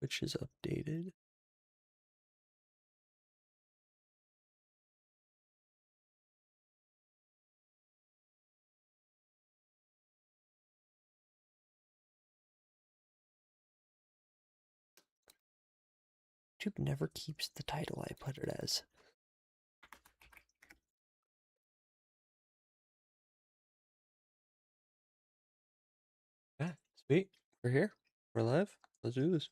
which is updated. YouTube never keeps the title I put it as. Yeah, sweet. We're here. We're live. Let's do this.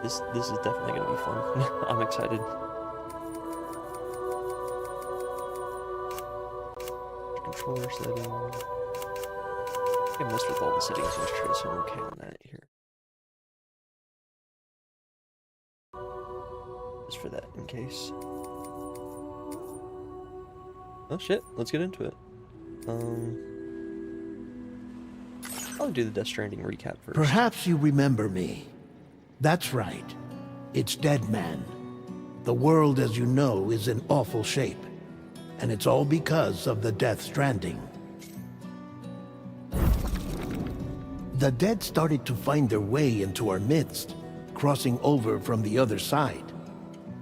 This is definitely gonna be fun. I'm excited. Controller setting. I messed with all the settings yesterday, so I'm okay on that here. Just for that, in case. Oh shit! Let's get into it. I'll do the Death Stranding recap first. Perhaps you remember me. That's right. It's Dead Man. The world, as you know, is in awful shape. And it's all because of the Death Stranding. The dead started to find their way into our midst, crossing over from the other side.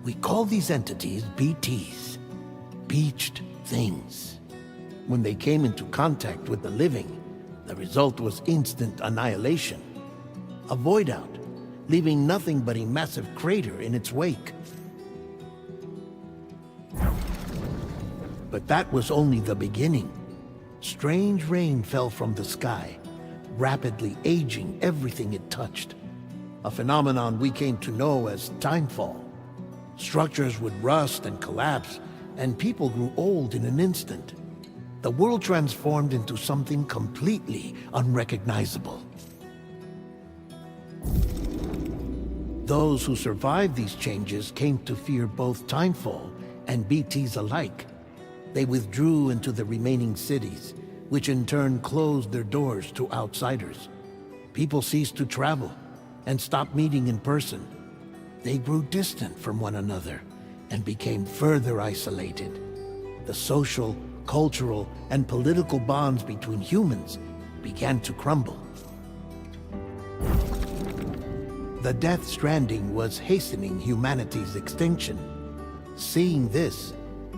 We call these entities BTs, Beached Things. When they came into contact with the living, the result was instant annihilation. A void out, leaving nothing but a massive crater in its wake. But that was only the beginning. Strange rain fell from the sky, rapidly aging everything it touched. A phenomenon we came to know as timefall. Structures would rust and collapse, and people grew old in an instant. The world transformed into something completely unrecognizable. Those who survived these changes came to fear both timefall and BTs alike. They withdrew into the remaining cities, which in turn closed their doors to outsiders. People ceased to travel and stopped meeting in person. They grew distant from one another and became further isolated. The social, cultural, and political bonds between humans began to crumble. The Death Stranding was hastening humanity's extinction. Seeing this,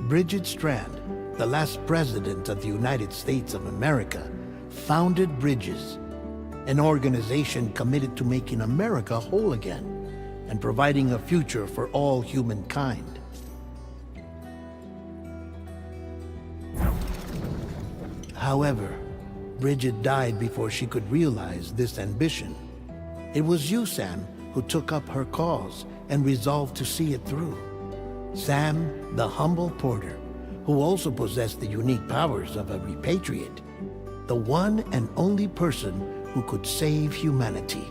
Bridget Strand, the last president of the United States of America, founded Bridges, an organization committed to making America whole again and providing a future for all humankind. However, Bridget died before she could realize this ambition. It was you, Sam, who took up her cause and resolved to see it through. Sam, the humble porter, who also possessed the unique powers of a repatriate. The one and only person who could save humanity.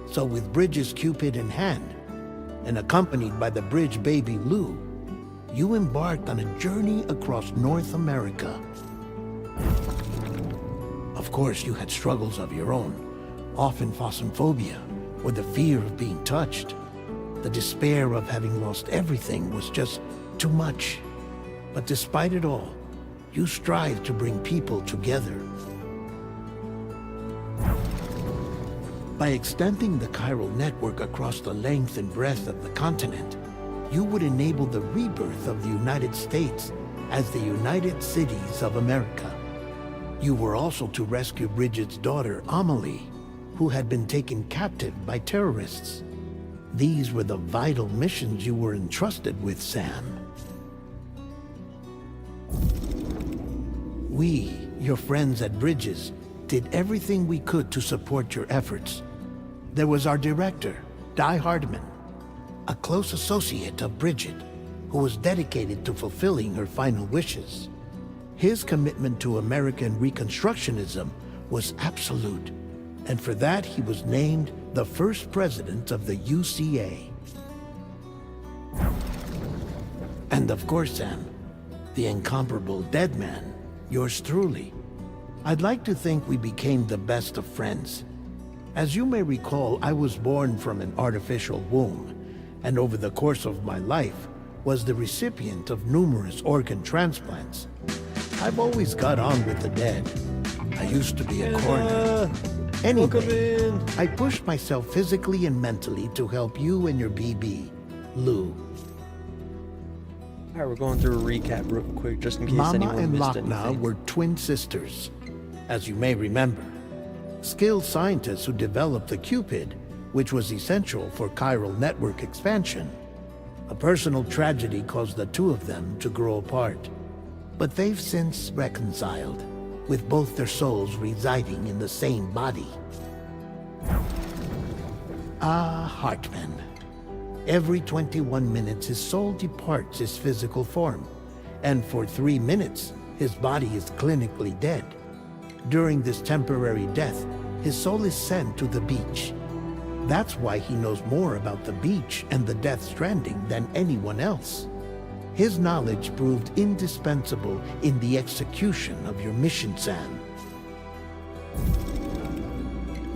So with Bridges' Cupid in hand, and accompanied by the bridge baby Lou, you embarked on a journey across North America. Of course, you had struggles of your own, often phasmophobia, or the fear of being touched. The despair of having lost everything was just too much. But despite it all, you strive to bring people together. By extending the chiral network across the length and breadth of the continent, you would enable the rebirth of the United States as the United Cities of America. You were also to rescue Bridget's daughter, Amelie, who had been taken captive by terrorists. These were the vital missions you were entrusted with, Sam. We, your friends at Bridges, did everything we could to support your efforts. There was our director, Di Hardman, a close associate of Bridget, who was dedicated to fulfilling her final wishes. His commitment to American Reconstructionism was absolute, and for that he was named the first president of the UCA. And of course, Sam, the incomparable Dead Man, yours truly. I'd like to think we became the best of friends. As you may recall, I was born from an artificial womb, and over the course of my life, was the recipient of numerous organ transplants. I've always got on with the dead. I used to be a coroner. Anyway, I pushed myself physically and mentally to help you and your BB, Lou. Alright, we're going through a recap real quick, just in case Mama anyone and missed Lakna anything. were twin sisters, as you may remember. Skilled scientists who developed the Cupid, which was essential for chiral network expansion. A personal tragedy caused the two of them to grow apart. But they've since reconciled, with both their souls residing in the same body. Hartman. Every 21 minutes his soul departs his physical form, and for 3 minutes his body is clinically dead. During this temporary death, his soul is sent to the beach. That's why he knows more about the beach and the Death Stranding than anyone else. His knowledge proved indispensable in the execution of your mission, Sam.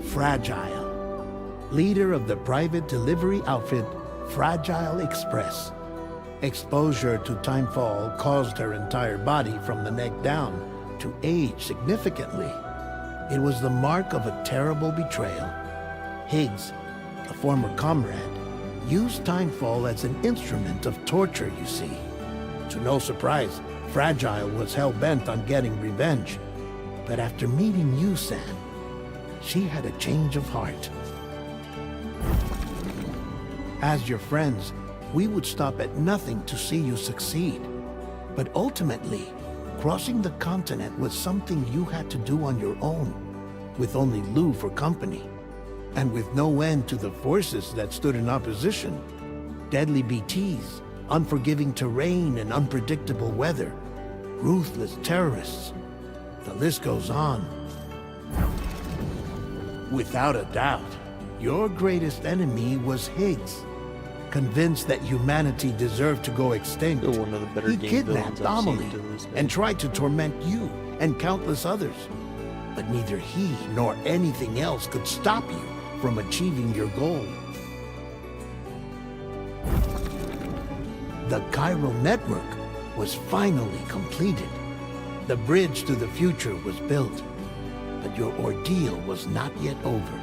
Fragile. Leader of the private delivery outfit, Fragile Express. Exposure to timefall caused her entire body from the neck down to age significantly. It was the mark of a terrible betrayal. Higgs, a former comrade, used timefall as an instrument of torture, you see. To no surprise, Fragile was hell-bent on getting revenge. But after meeting you, Sam, she had a change of heart. As your friends, we would stop at nothing to see you succeed. But ultimately, crossing the continent was something you had to do on your own, with only Lou for company, and with no end to the forces that stood in opposition. Deadly BTs, unforgiving terrain and unpredictable weather, ruthless terrorists. The list goes on. Without a doubt, your greatest enemy was Higgs. Convinced that humanity deserved to go extinct, Still one of the better he game kidnapped villains I've seen Amelie to this day. and tried to torment you and countless others. But neither he nor anything else could stop you from achieving your goal. The chiral network was finally completed. The bridge to the future was built, but your ordeal was not yet over.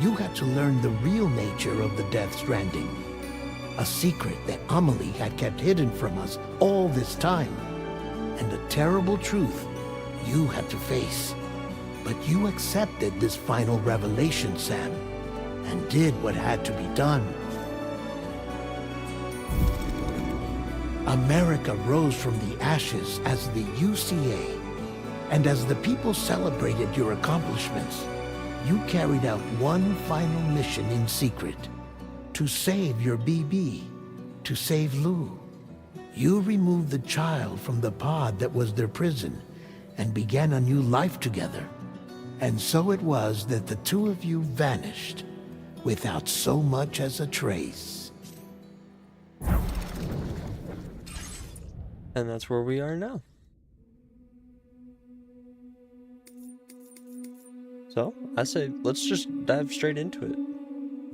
You had to learn the real nature of the Death Stranding, a secret that Amelie had kept hidden from us all this time, and a terrible truth you had to face. But you accepted this final revelation, Sam, and did what had to be done. America rose from the ashes as the UCA, and as the people celebrated your accomplishments, you carried out one final mission in secret. To save your BB, to save Lou. You removed the child from the pod that was their prison and began a new life together. And so it was that the two of you vanished without so much as a trace. And that's where we are now. So, I say, let's just dive straight into it.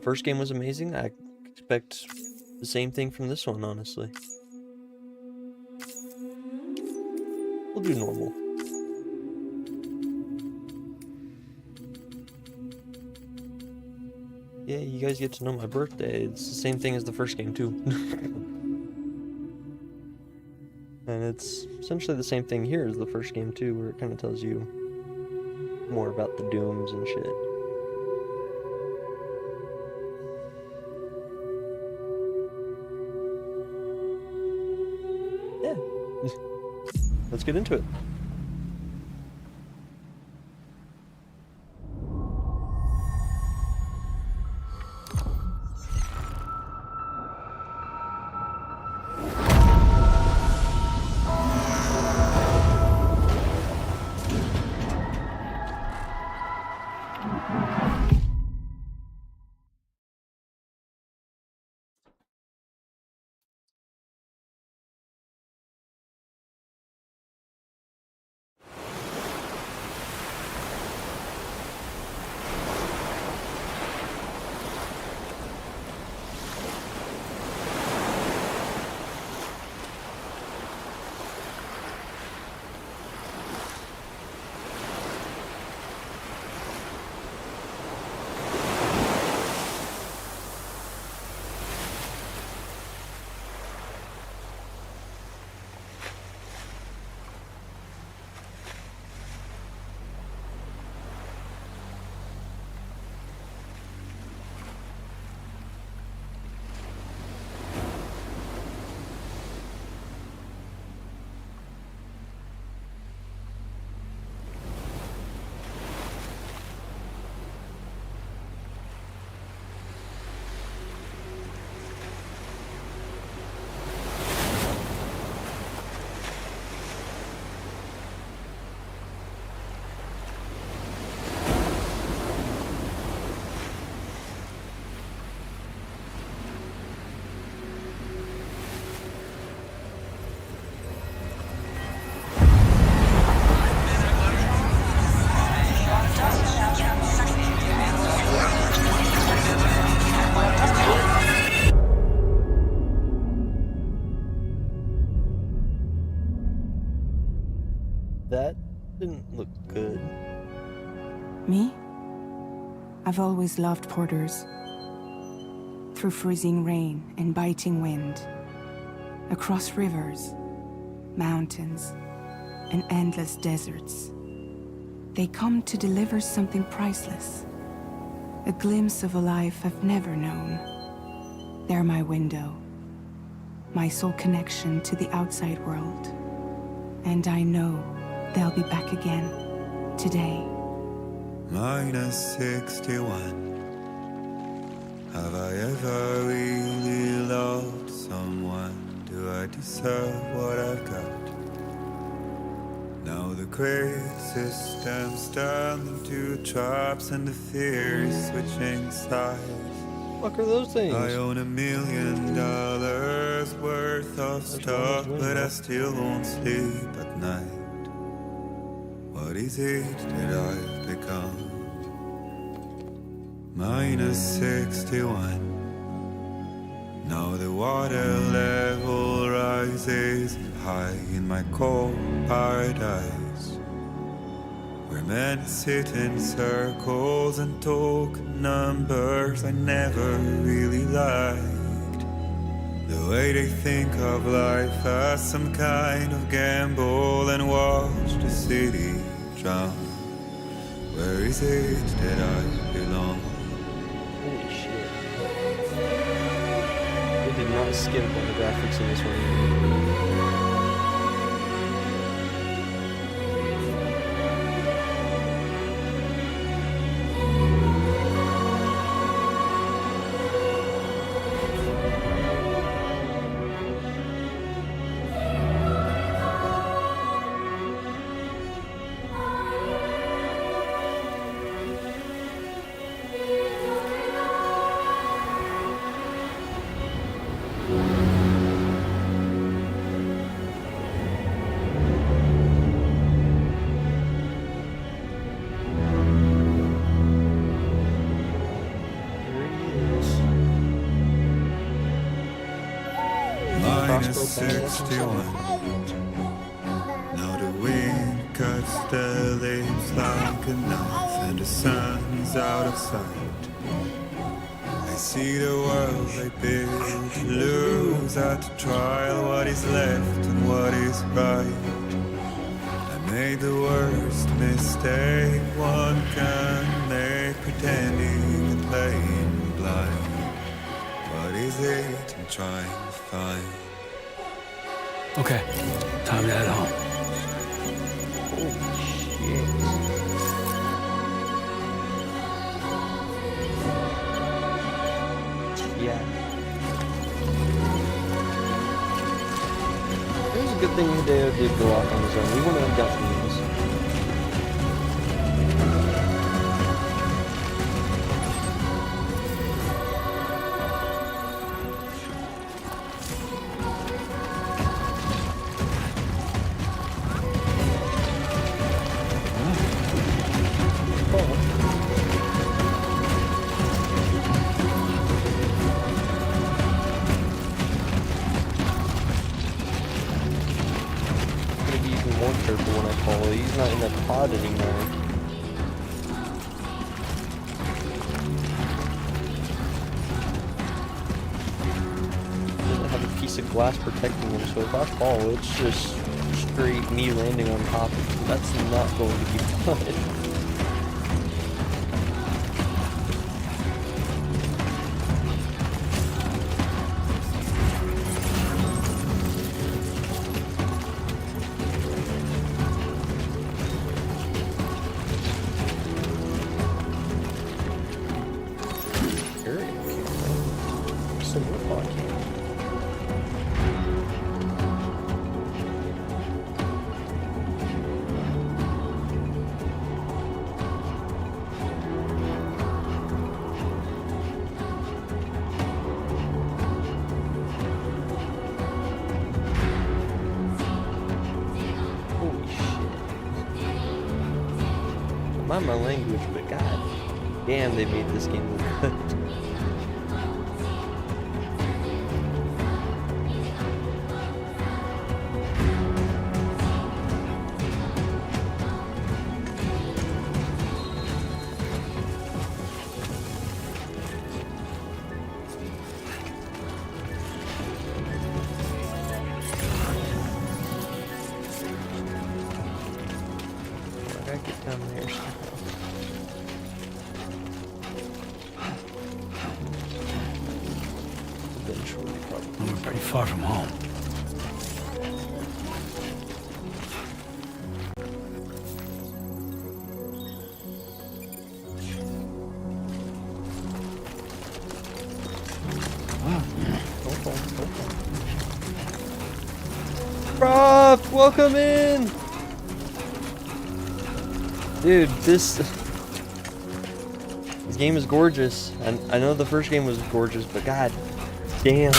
First game was amazing. I expect the same thing from this one, honestly. We'll do normal. Yeah, you guys get to know my birthday. It's the same thing as the first game, too. And it's essentially the same thing here as the first game, too, where it kind of tells you more about the dooms and shit. Yeah. Let's get into it. That didn't look good. Me? I've always loved porters. Through freezing rain and biting wind, across rivers, mountains, and endless deserts, they come to deliver something priceless. A glimpse of a life I've never known. They're my window, my sole connection to the outside world. And I know they'll be back again, today. -61. Have I ever really loved someone? Do I deserve what I've got? Now the great system's turned into traps and the fear is switching sides. What are those things? I own $1 million worth of stuff, but I still won't sleep at night. What is it that I've become? -61. Now the water level rises high in my cold paradise, where men sit in circles and talk numbers I never really liked. The way they think of life as some kind of gamble and watch the city drown. Where is it that I belong? Holy shit. They did not skimp on the graphics in this one. -61. Now the wind cuts the leaves like a knife and the sun's out of sight. I see the world I built lose at the trial what is left and what is right. I made the worst mistake one can make, pretending and playing blind. What is it I'm trying to find? Okay, time to head home. Holy shit. Yeah. It was a good thing Hideo did go off on his own. We wouldn't have gotten these. More careful when I follow. He's not in that pod anymore. He doesn't have a piece of glass protecting him, so if I fall, it's just straight me landing on top of him. That's not going to be fun. Mind my language, but god damn, they made this game look good. down there somehow. Eventually, probably. We're pretty far from home. Prof, welcome in! Dude, this game is gorgeous. I know the first game was gorgeous, but god damn.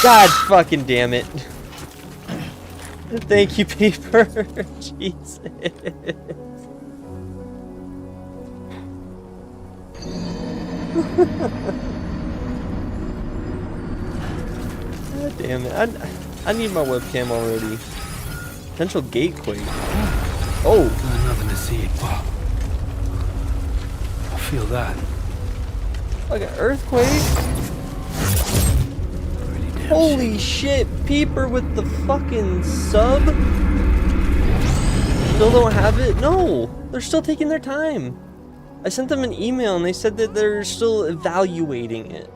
God fucking damn it. Thank you, Peeper. Jesus. God damn it. I need my webcam already. Potential gatequake. Oh! Nothing to see. Wow. I feel that. Like an earthquake? Pretty damn Holy shit! Peeper with the fucking sub? Still don't have it? No! They're still taking their time. I sent them an email and they said that they're still evaluating it.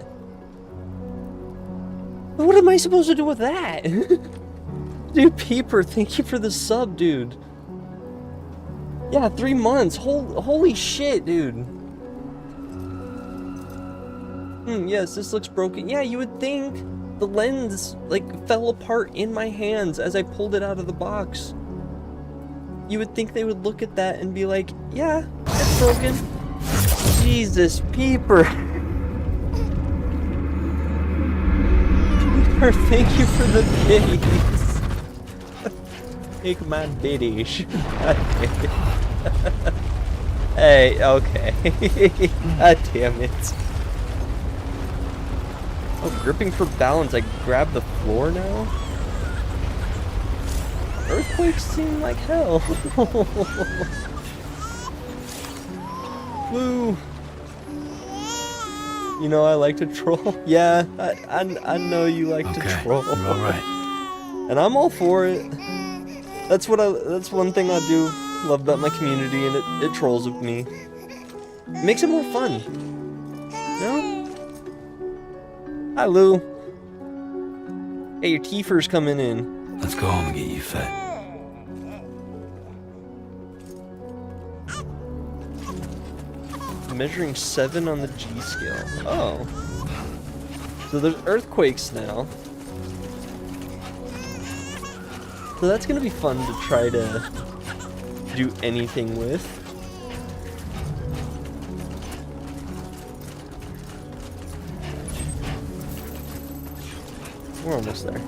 What am I supposed to do with that? Dude, Peeper, thank you for the sub, dude. Yeah, 3 months. Holy shit, dude. Yes, this looks broken. Yeah, you would think the lens, like, fell apart in my hands as I pulled it out of the box. You would think they would look at that and be like, yeah, it's broken. Jesus, Peeper. Peeper, thank you for the biddies. Take my biddies. Hey, okay. God damn it. Oh, gripping for balance. I grab the floor now? Earthquakes seem like hell. Woo! You know I like to troll. Yeah, I know you like to troll. You're all right. And I'm all for it. That's one thing I do love about my community, and it trolls with me. It makes it more fun. You know? Hi, Lou. Hey, your Tiefer's coming in. Let's go home and get you fed. Measuring 7 on the G scale. Oh. So there's earthquakes now. So that's gonna be fun to try to do anything with. We're almost there.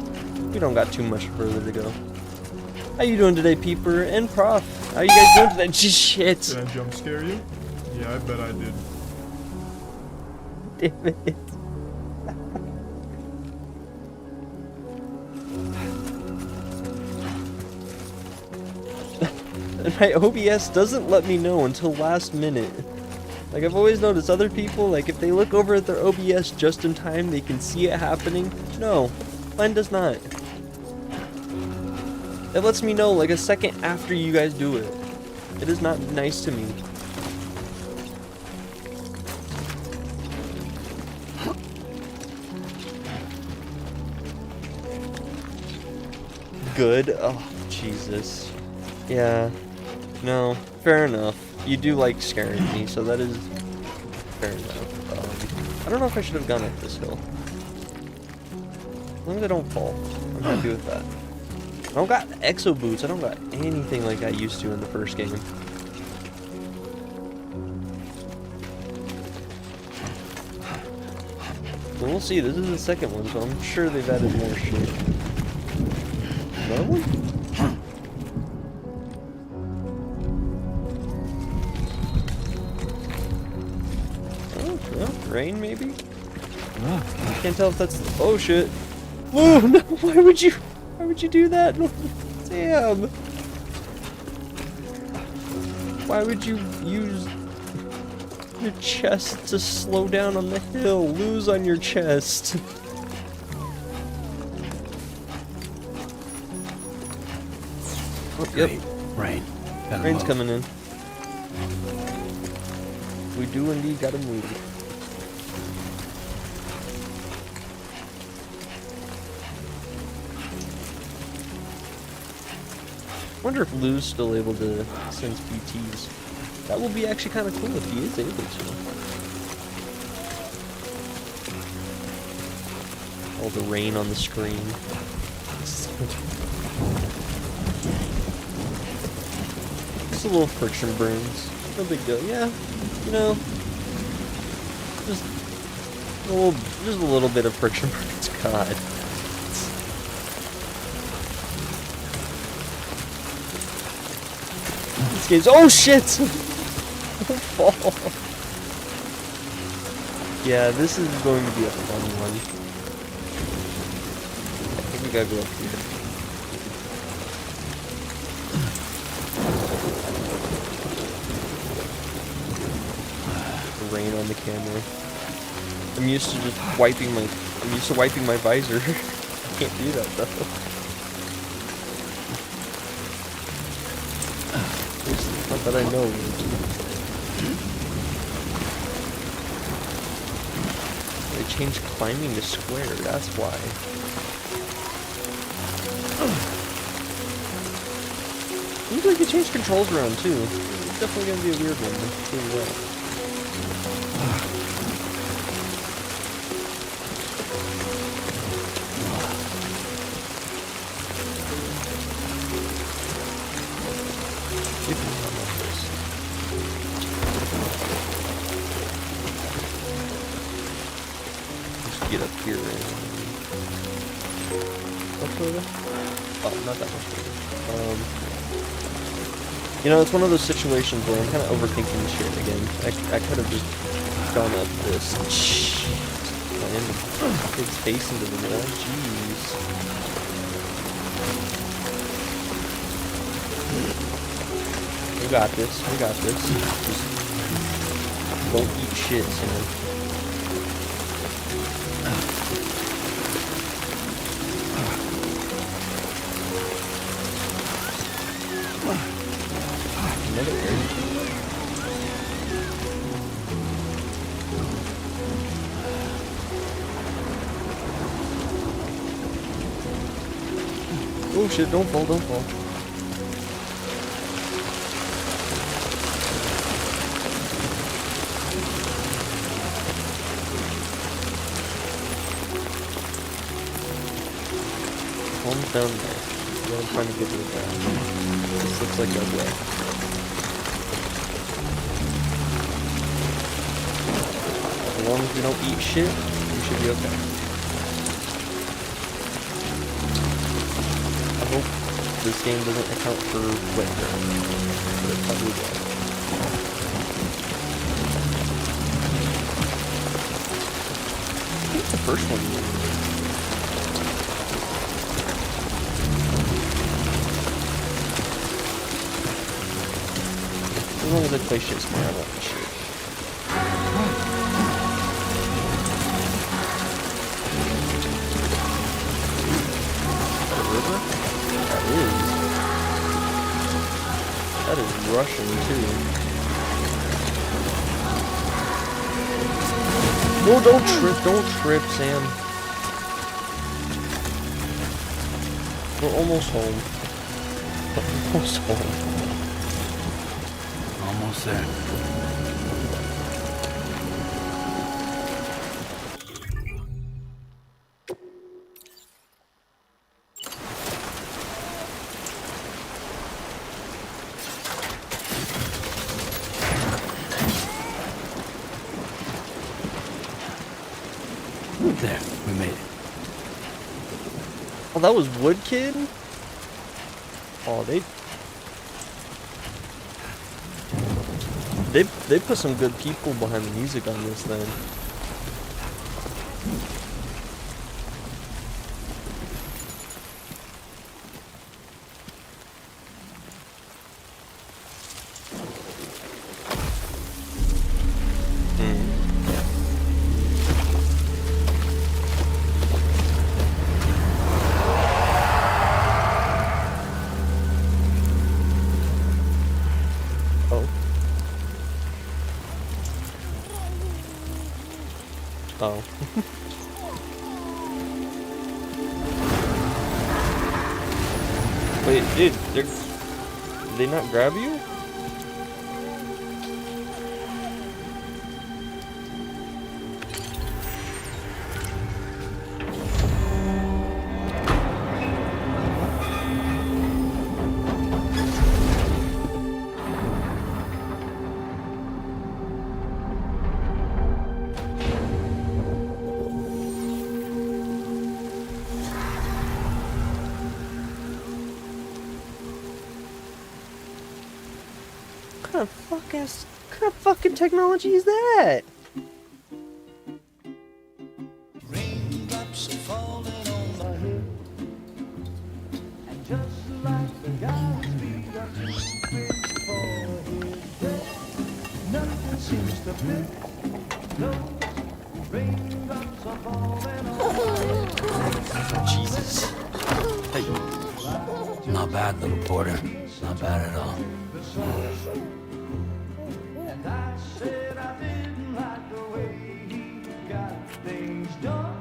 We don't got too much further to go. How you doing today, Peeper and Prof? How you guys doing today? Shit. Did I jump scare you? Yeah, I bet I did. Damn it. My OBS doesn't let me know until last minute. Like, I've always noticed other people, like, if they look over at their OBS just in time, they can see it happening. No, mine does not. It lets me know, like, a second after you guys do it. It is not nice to me. Good? Oh, Jesus. Yeah. No, fair enough. You do like scaring me, so that is fair enough. I don't know if I should have gone up this hill. As long as I don't fall, I'm happy with that. I don't got exo boots. I don't got anything like I used to in the first game. Well, we'll see. This is the second one, so I'm sure they've added more shit. Another one? Rain, maybe? I can't tell if that's... Oh, shit. Oh, no, why would you do that? Damn. Why would you use your chest to slow down on the hill? Lose on your chest. Oh, yep. Rain. Rain's coming in. We do indeed gotta move. Wonder if Lou's still able to sense BTs. That will be actually kind of cool if he is able to. All the rain on the screen. Just a little friction burns. No big deal. Yeah, you know, just a little bit of friction burns. God. This game's. Oh shit! Don't fall. Yeah, this is going to be a fun one. I think we gotta go up here. The rain on the camera. I'm used to just wiping my. I'm used to wiping my visor. I can't do that though. Not that I know. They changed climbing to square, that's why. Seems like they changed controls around too. It's definitely gonna be a weird one. Let's do that. Get up here and... Much further? Oh, not that much further. You know, it's one of those situations where I'm kind of overthinking shit again. I could have just gone up this. Slammed his face into the wall. Jeez. We got this. We got this. Just don't eat shit, Sam. Another area. Oh shit, don't fall, don't fall. Almost down there. What I'm trying to get to is that. This looks like a way. As long as we don't eat shit, we should be okay. I hope this game doesn't account for wet ground. But it probably will. I think the first one. As long as I play shit smart, I don't want shit. That is Russian too. No, don't trip, Sam. We're almost home. Almost home. Almost there. There, we made it. Oh, that was Wood Kid? Oh, they put some good people behind the music on this then. Oh. Wait, dude, did they not grab you? What kind of fucking technology is that? Raindrops are falling on my head, and just like the guy's feet are too big for his head, nothing seems to fit. Those raindrops are falling on my head. Jesus. Hey. Not bad, little porter. Not bad at all. And I said I didn't like the way he got things done.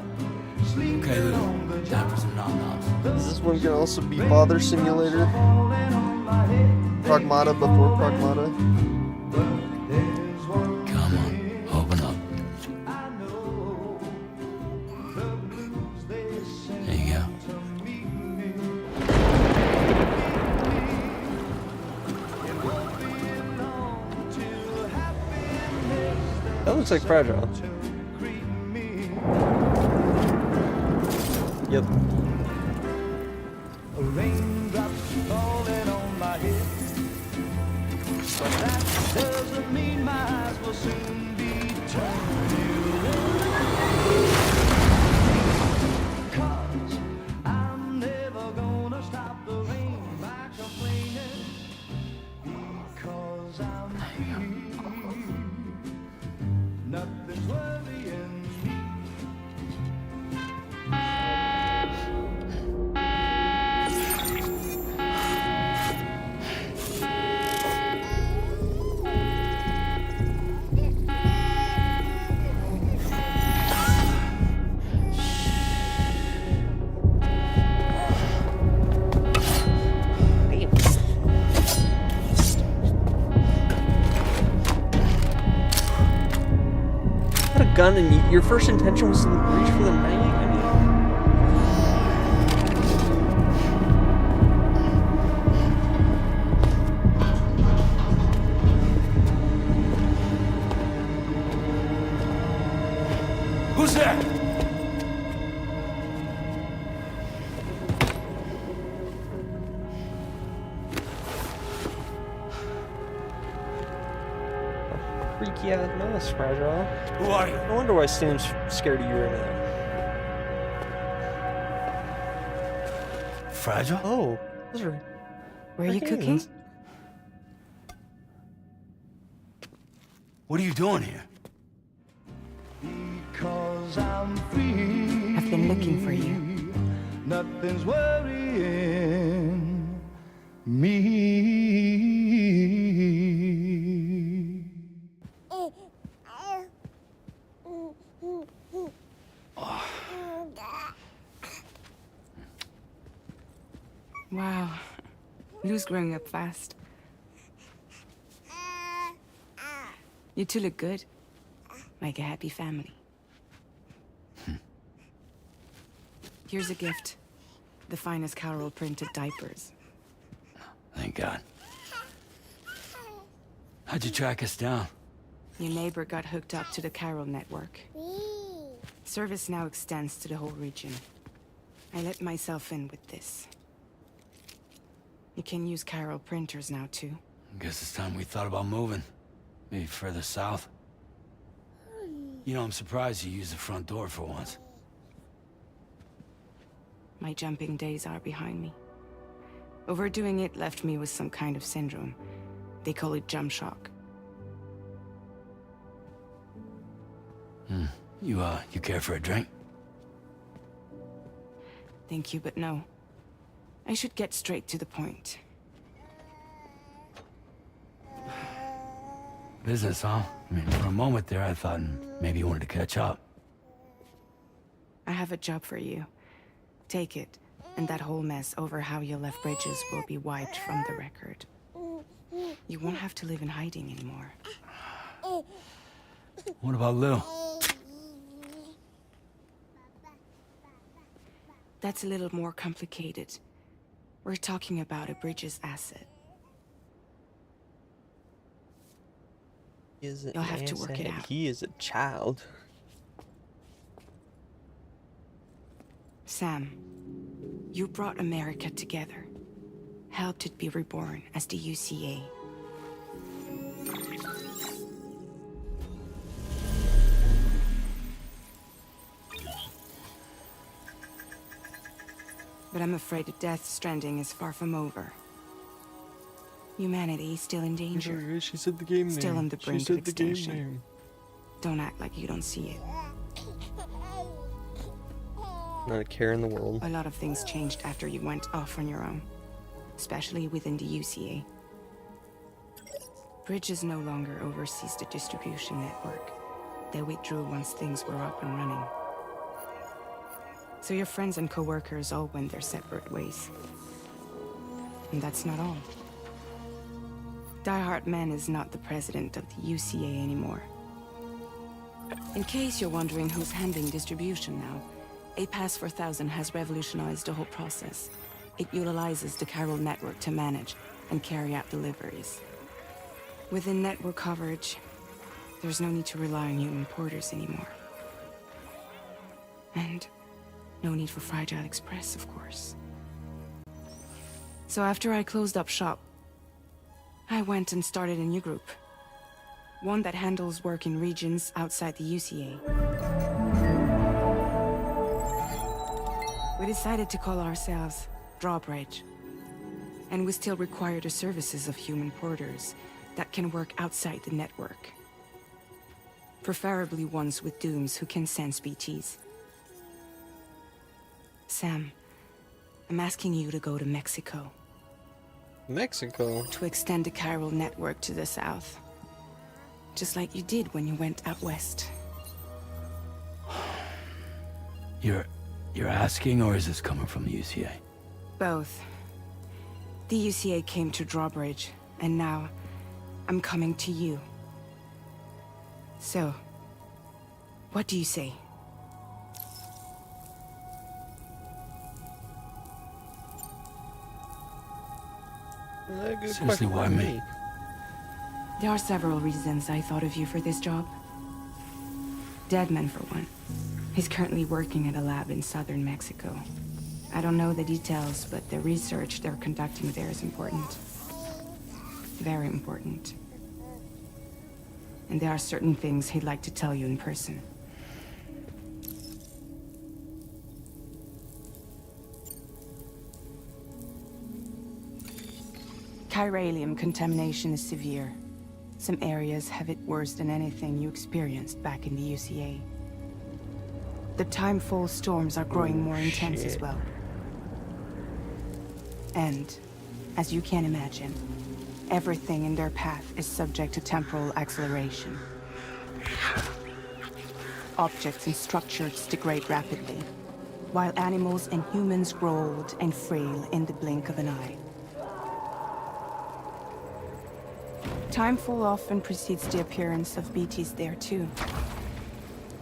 Sleeping Okay, on the Lou. Time for some nom-noms. Is this one gonna also be Father Simulator? falling on my head. Pragmata before Pragmata? But there's one Come on, open up. I know. The blues they sing There you go. to me. It won't be long till happiness That looks like Fragile. to greet me. Yep. Raindrops falling on my head, but that doesn't mean my eyes will soon be turning red. 'Cause I'm never gonna stop the rain by complaining, because I'm free. Nothing's worrying me. Had a gun and your first intention was to reach for the knife? I mean, Who's there? freaky ass mess, Fragile. Who are you? No wonder why Sam's scared of you right now. Fragile? Oh, those are. Were you cooking? games. What are you doing here? Because I'm free. I've been looking for you. Nothing's worrying me. Wow. Lou's growing up fast. You two look good. Like a happy family. Here's a gift. The finest Carol printed diapers. Thank God. How'd you track us down? Your neighbor got hooked up to the Carol network. Service now extends to the whole region. I let myself in with this. You can use Carol printers now too. Guess it's time we thought about moving. Maybe further south. You know, I'm surprised you used the front door for once. My jumping days are behind me. Overdoing it left me with some kind of syndrome. They call it jump shock. You care for a drink? Thank you, but no. I should get straight to the point. Business, huh? I mean, for a moment there, I thought maybe you wanted to catch up. I have a job for you. Take it, and that whole mess over how you left Bridges will be wiped from the record. You won't have to live in hiding anymore. What about Lil? That's a little more complicated. We're talking about a Bridges asset. He is an You'll have to work it asset. out. He is a child. Sam, you brought America together. Helped it be reborn as the UCA. But I'm afraid that Death Stranding is far from over. Humanity is still in danger. She said the game name. Still on the brink she said of the game extinction. name. Don't act like you don't see it. Not a care in the world. A lot of things changed after you went off on your own, especially within the UCA. Bridges no longer oversees the distribution network. They withdrew once things were up and running. So your friends and co-workers all went their separate ways. And that's not all. Die Hard Man is not the president of the UCA anymore. In case you're wondering who's handling distribution now, A Pass 4000 has revolutionized the whole process. It utilizes the chiral network to manage and carry out deliveries. Within network coverage, there's no need to rely on human porters anymore. And no need for Fragile Express, of course. So after I closed up shop, I went and started a new group. One that handles work in regions outside the UCA. We decided to call ourselves Drawbridge. And we still require the services of human porters that can work outside the network. Preferably ones with dooms who can sense BTs. Sam, I'm asking you to go to Mexico. Mexico. To extend the chiral network to the south. Just like you did when you went out west. You're asking, or is this coming from the UCA? Both. The UCA came to Drawbridge, and now I'm coming to you. So, what do you say? Good Seriously, question. why me? There are several reasons I thought of you for this job. Deadman, for one. He's currently working at a lab in southern Mexico. I don't know the details, but the research they're conducting there is important. Very important. And there are certain things he'd like to tell you in person. Chiralium contamination is severe. Some areas have it worse than anything you experienced back in the UCA. The timefall storms are growing more intense as shit. well. And, as you can imagine, everything in their path is subject to temporal acceleration. Objects and structures degrade rapidly, while animals and humans grow old and frail in the blink of an eye. Timefall often precedes the appearance of BTs there too.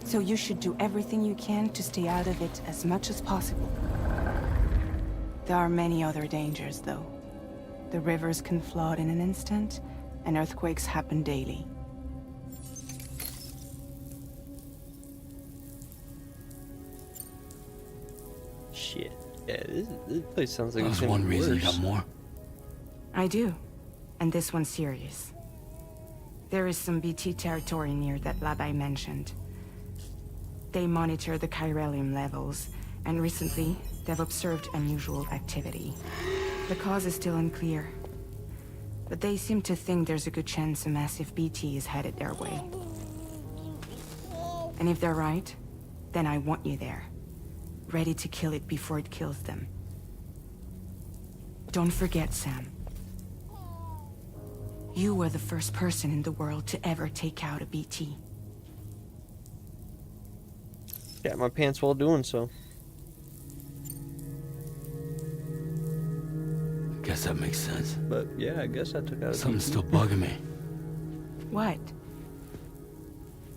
So you should do everything you can to stay out of it as much as possible. There are many other dangers, though. The rivers can flood in an instant, and earthquakes happen daily. Shit. Yeah, this place sounds like That it's was gonna one be reason you worse. got more. I do, and this one's serious. There is some BT territory near that lab I mentioned. They monitor the chiralium levels, and recently, they've observed unusual activity. The cause is still unclear, but they seem to think there's a good chance a massive BT is headed their way. And if they're right, then I want you there, ready to kill it before it kills them. Don't forget, Sam. You were the first person in the world to ever take out a BT. Got my pants while doing so. Guess that makes sense. But yeah, I guess I took out a Something's PT. still bugging me. What?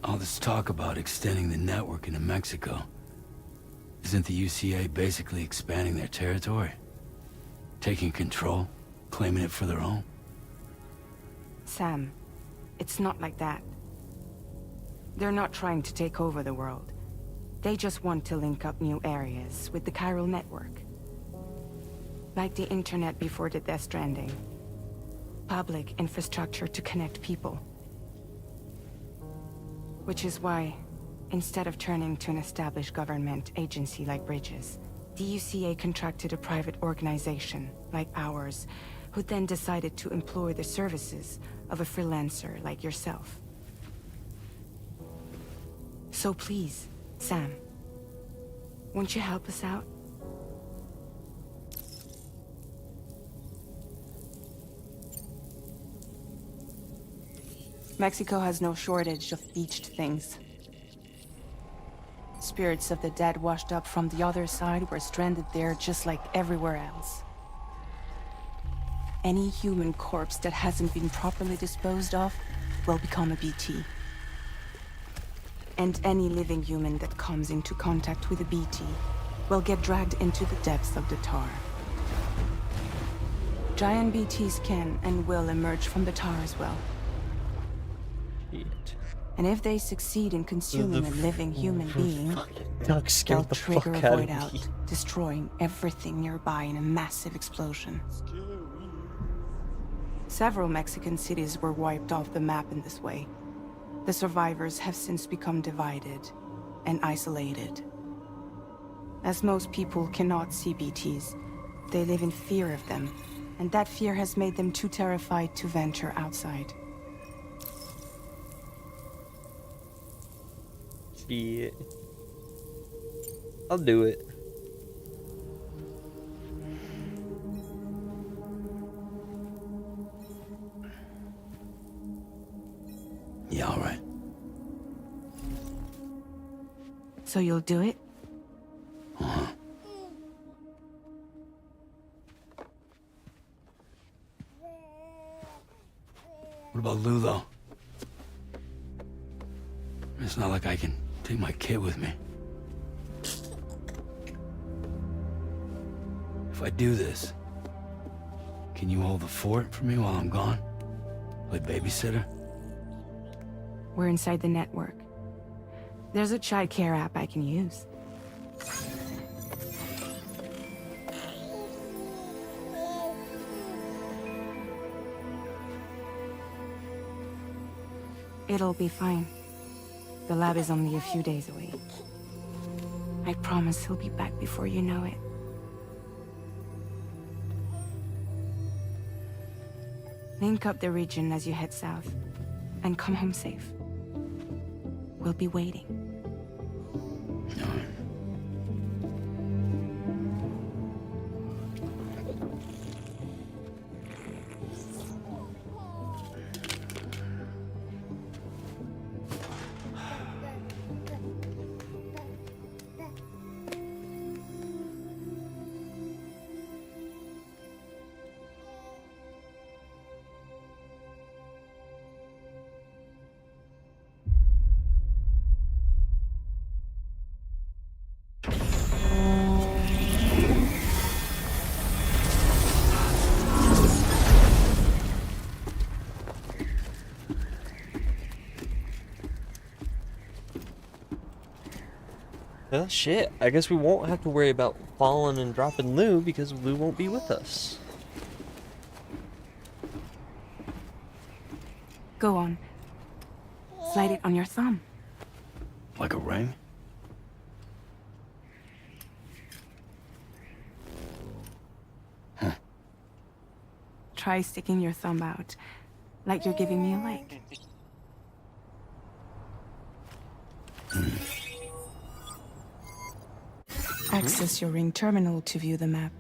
All this talk about extending the network into Mexico. Isn't the UCA basically expanding their territory? Taking control? Claiming it for their own? Sam, it's not like that. They're not trying to take over the world. They just want to link up new areas with the chiral network. Like the internet before the Death Stranding. Public infrastructure to connect people. Which is why, instead of turning to an established government agency like Bridges, the UCA contracted a private organization, like ours, who then decided to employ the services of a freelancer like yourself. So please, Sam, won't you help us out? Mexico has no shortage of beached things. Spirits of the dead washed up from the other side were stranded there just like everywhere else. Any human corpse that hasn't been properly disposed of will become a BT. And any living human that comes into contact with a BT will get dragged into the depths of the tar. Giant BTs can and will emerge from the tar as well. Shit. And if they succeed in consuming a living human being, Duck they'll scared the fuck trigger a out void of out, me. destroying everything nearby in a massive explosion. Several Mexican cities were wiped off the map in this way. The survivors have since become divided and isolated. As most people cannot see BTs, they live in fear of them, and that fear has made them too terrified to venture outside. Shit. I'll do it. Yeah, all right. So you'll do it? What about Lou, though? It's not like I can take my kid with me. If I do this, can you hold the fort for me while I'm gone? Play babysitter? We're inside the network. There's a child care app I can use. It'll be fine. The lab is only a few days away. I promise he'll be back before you know it. Link up the region as you head south, and come home safe. We'll be waiting. All right. Well, shit. I guess we won't have to worry about falling and dropping Lou because Lou won't be with us. Go on. Slide it on your thumb. Like a ring? Try sticking your thumb out, like you're giving me a like. Access your ring terminal to view the map.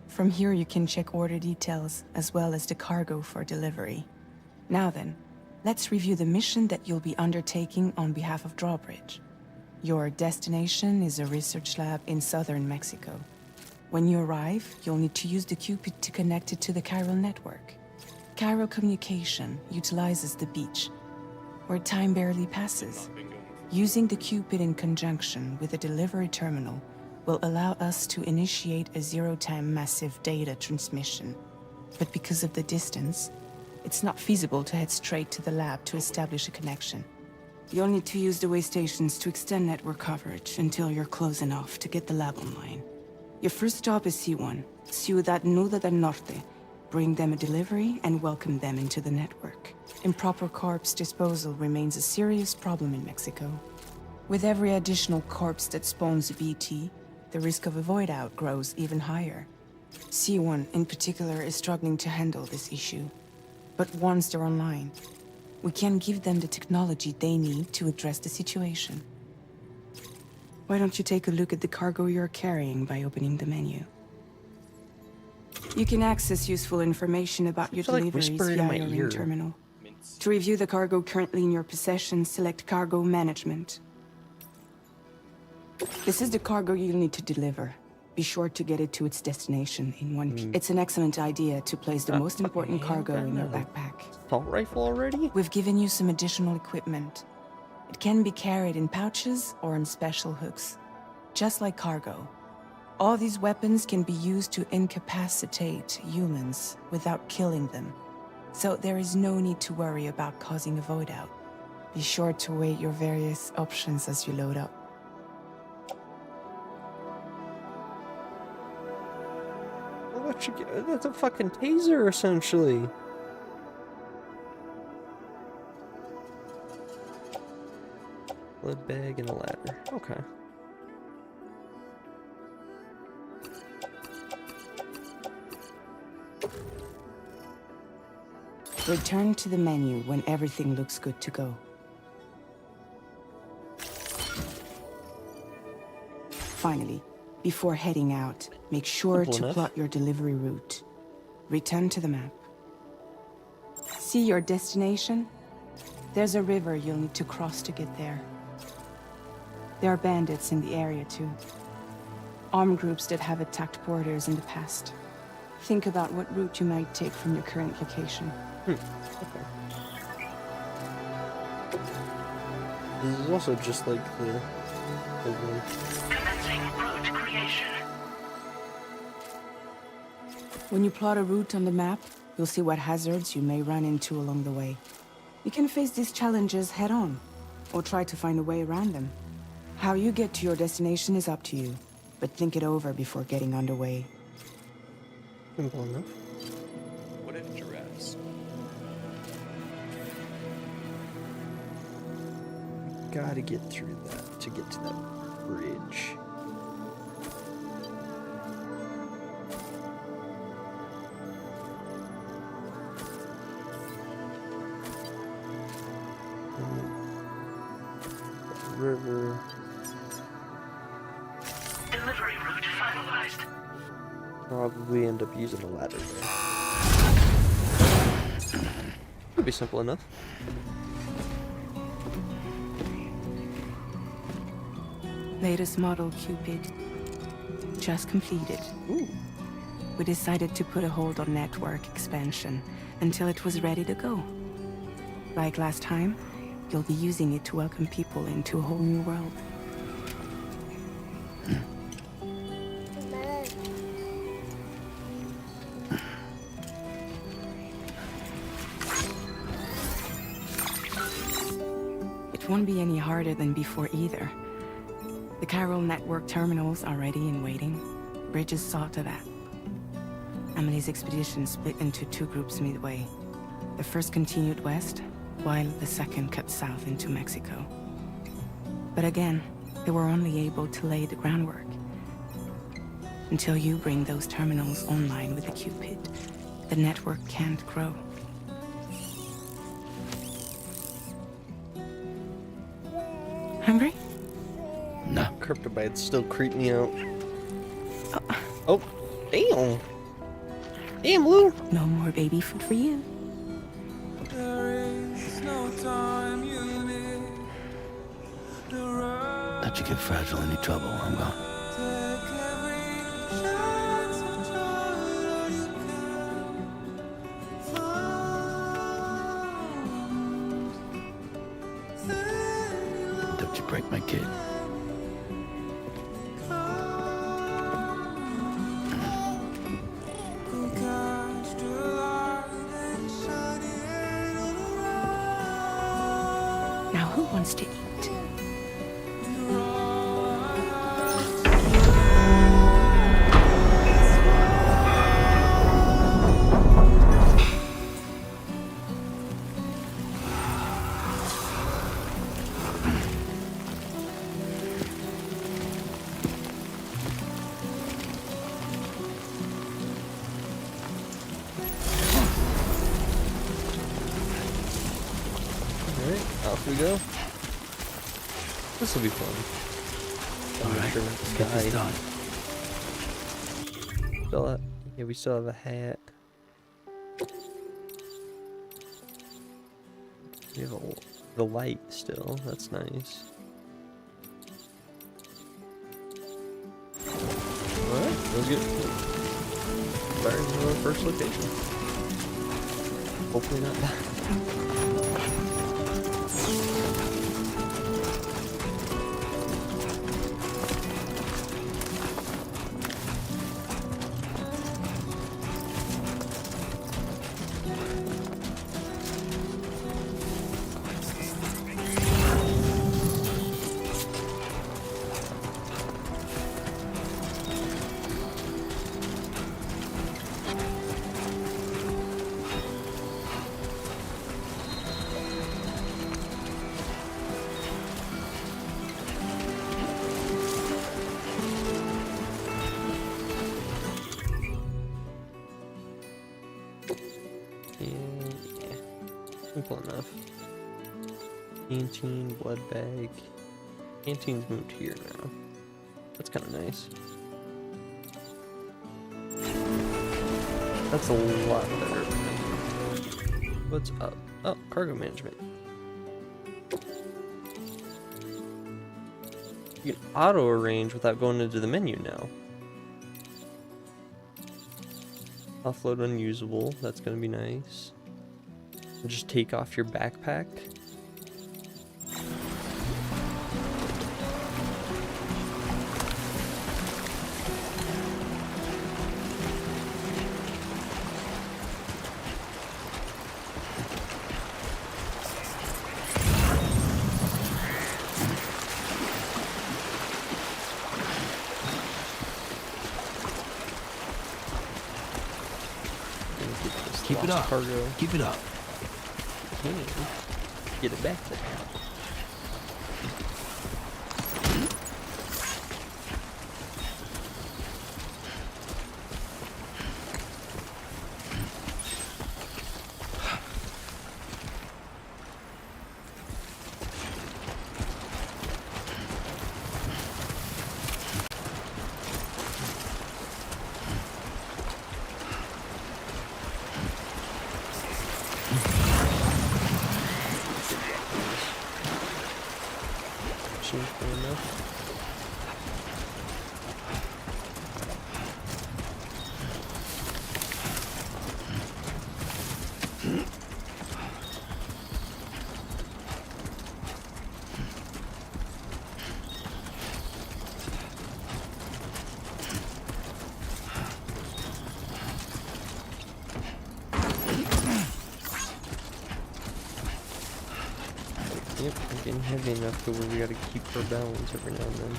From here you can check order details, as well as the cargo for delivery. Now then, let's review the mission that you'll be undertaking on behalf of Drawbridge. Your destination is a research lab in southern Mexico. When you arrive, you'll need to use the Cupid to connect it to the chiral network. Chiral communication utilizes the beach, where time barely passes. Using the Cupid in conjunction with a delivery terminal will allow us to initiate a zero-time massive data transmission. But because of the distance, it's not feasible to head straight to the lab to establish a connection. You'll need to use the way stations to extend network coverage until you're close enough to get the lab online. Your first stop is C1, Ciudad Nuda del Norte. Bring them a delivery and welcome them into the network. Improper corpse disposal remains a serious problem in Mexico. With every additional corpse that spawns a BT, the risk of a void out grows even higher. C1 in particular is struggling to handle this issue. But once they're online, we can give them the technology they need to address the situation. Why don't you take a look at the cargo you're carrying by opening the menu? You can access useful information about your I feel like deliveries whispering in via my your ear. ring terminal. To review the cargo currently in your possession, select Cargo Management. This is the cargo you'll need to deliver. Be sure to get it to its destination in one piece. It's an excellent idea to place the most important cargo in your backpack. Assault rifle already? We've given you some additional equipment. It can be carried in pouches or on special hooks, just like cargo. All these weapons can be used to incapacitate humans without killing them. So there is no need to worry about causing a void out. Be sure to weigh your various options as you load up. What you get? That's a fucking taser, essentially. Lead bag and a ladder. Okay. Return to the menu when everything looks good to go. Finally, before heading out, make sure Simple to enough. plot your delivery route. Return to the map. See your destination? There's a river you'll need to cross to get there. There are bandits in the area too. Armed groups that have attacked porters in the past. Think about what route you might take from your current location. Okay. This is also just like the one. When you plot a route on the map, you'll see what hazards you may run into along the way. You can face these challenges head on, or try to find a way around them. How you get to your destination is up to you, but think it over before getting underway. Simple enough. What if giraffes? Gotta get through that to get to that bridge. River. Delivery route finalized. Probably end up using a ladder there. Could be simple enough. Latest model Cupid. Just completed. Ooh. We decided to put a hold on network expansion until it was ready to go. Like last time, you'll be using it to welcome people into a whole new world. It won't be any harder than before either. The chiral network terminals are ready and waiting. Bridges saw to that. Emily's expedition split into two groups midway. The first continued west, while the second cut south into Mexico. But again, they were only able to lay the groundwork. Until you bring those terminals online with the Cupid, the network can't grow. Hungry? No. Cryptobites still creep me out. Oh, damn. Damn, Lou. No more baby food for you. There is no time you need to run. Touch you get fragile, any trouble, I'm gone. Don't you break my kid. Now who wants to eat? Alright, off we go. This will be fun. Alright, Sure let's get this done. Yeah, we still have a hat. We have the light still. That's nice. Alright, let's get starting with our first location. Hopefully not bad. Yeah, simple enough. Canteen, blood bag. Canteen's moved here now. That's kind of nice. That's a lot better. What's up? Oh, cargo management. You can auto arrange without going into the menu now. Offload unusable. That's gonna be nice. Just take off your backpack. Keep it up. Cargo. Keep it up. Get it back there. Seems fair enough. Yep, I'm getting heavy enough to where we gotta keep our balance every now and then.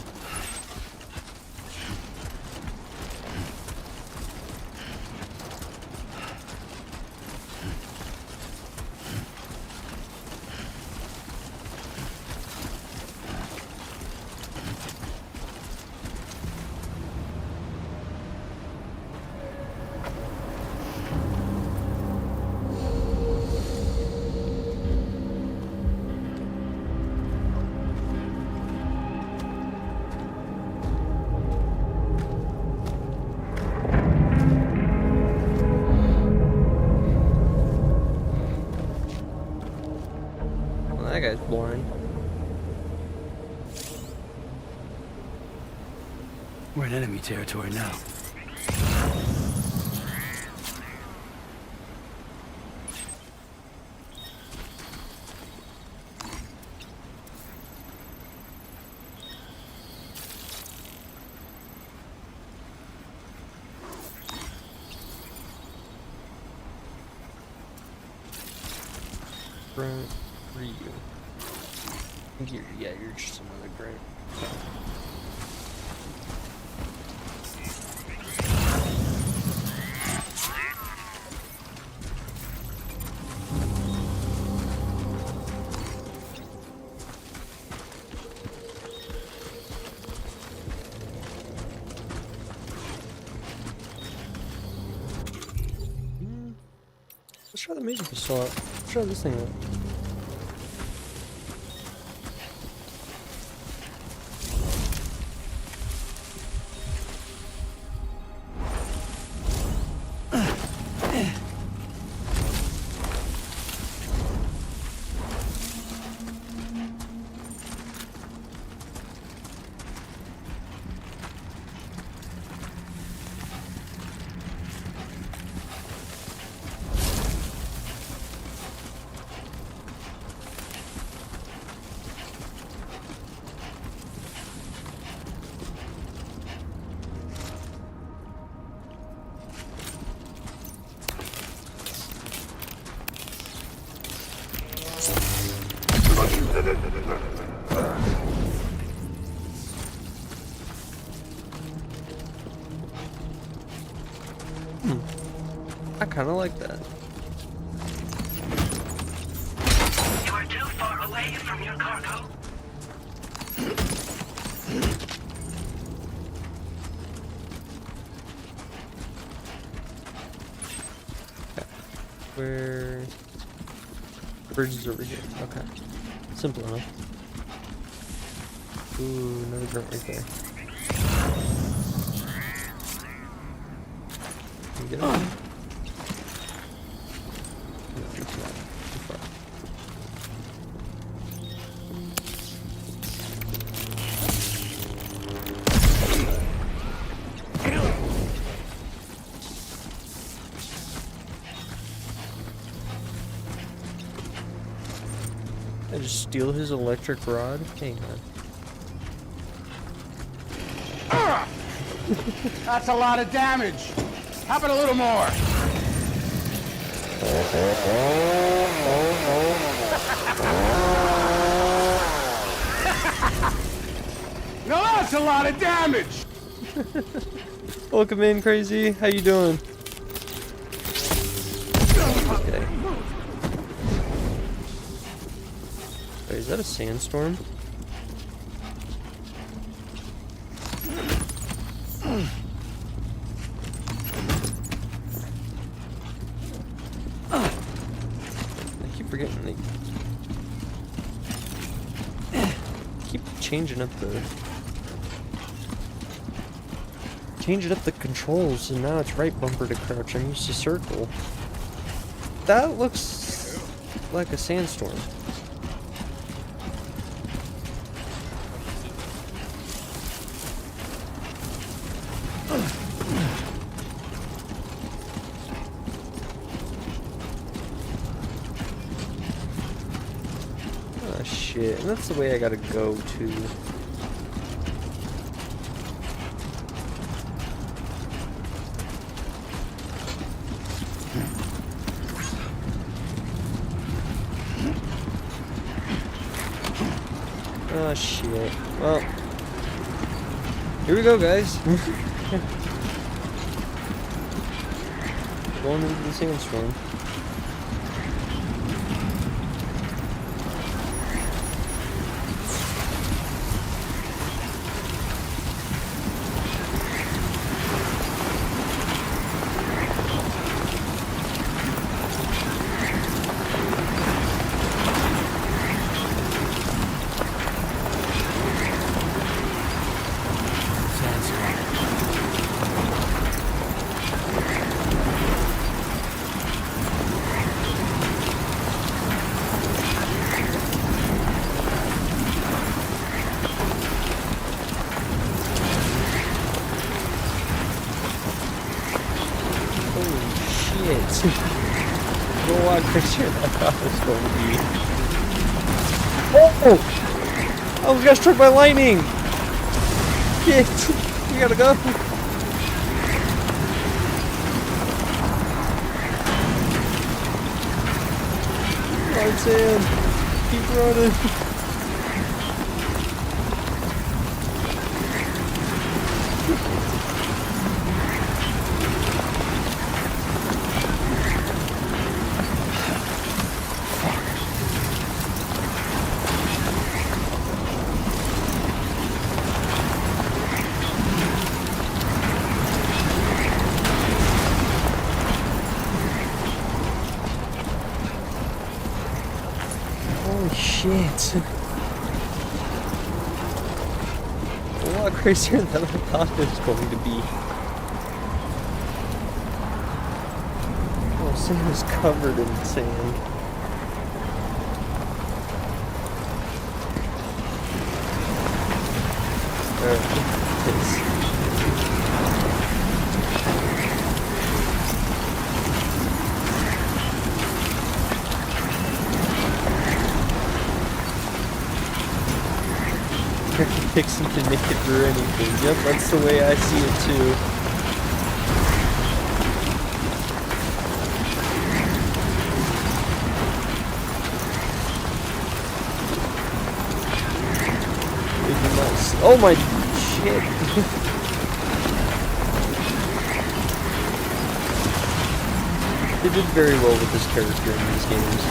Well, that guy's blind. in enemy territory now. Grunt, who are you? I think you're just another grunt. Let's try the major pistol out. Let's try this thing out. I kind of like that. You are too far away from your cargo. Where the bridge is over here. Okay, simple enough. Ooh, another grunt right there. Can you get him? No, too far. Too far. I just steal his electric rod? Hang on. That's a lot of damage. How about a little more? No, that's a lot of damage. Welcome in, Crazy. How you doing? Okay. Wait, is that a sandstorm? I keep forgetting they keep changing up the controls, and now it's right bumper to crouch. I'm used to circle. That looks like a sandstorm. Oh shit, and that's the way I gotta go to. Oh shit. Well, here we go, guys. Going into the sandstorm. shit. A lot crazier than I thought it was going to be. Oh! I almost got struck by lightning! Shit! We gotta go! Come on, Sam! Keep running! Holy shit. A lot crazier than I thought it was going to be. Oh, Sam is covered in sand. There it is. Fixing to make it through anything. Yep, that's the way I see it too. Even nice. Oh my shit! They did very well with this character in these games.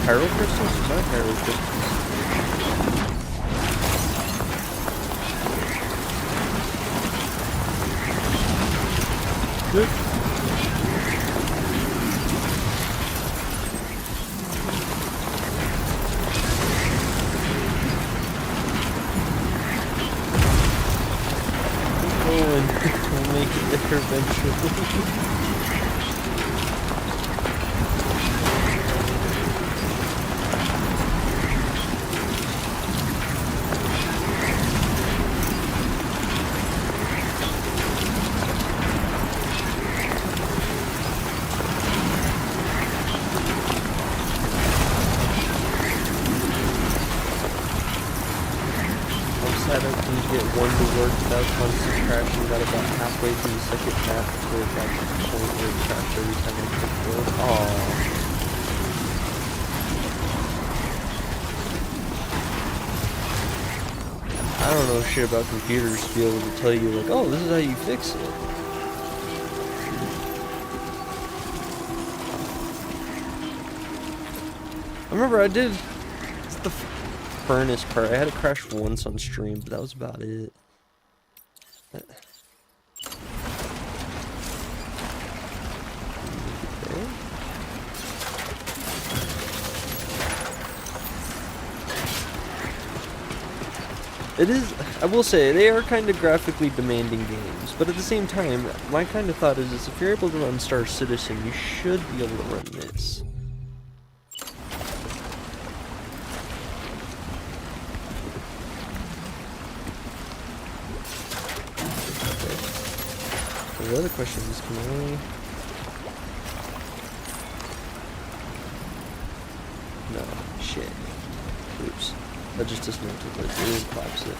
Pyro crystals? It's not pyro crystals. Good. Keep going. We'll make it there eventually. I don't think you get one to work without constant crashing. Got about halfway through the second map before it got to the point where it crashed every time I clicked forward. Aww. I don't know shit about computers to be able to tell you like, oh, this is how you fix it. I remember I did the furnace part. I had it crash once on stream, but that was about it. It is, I will say, they are kind of graphically demanding games, but at the same time, my kind of thought is if you're able to run Star Citizen, you should be able to run this. The other question is, can I... No, shit. Oops. That just dismantled it. It didn't collapse it.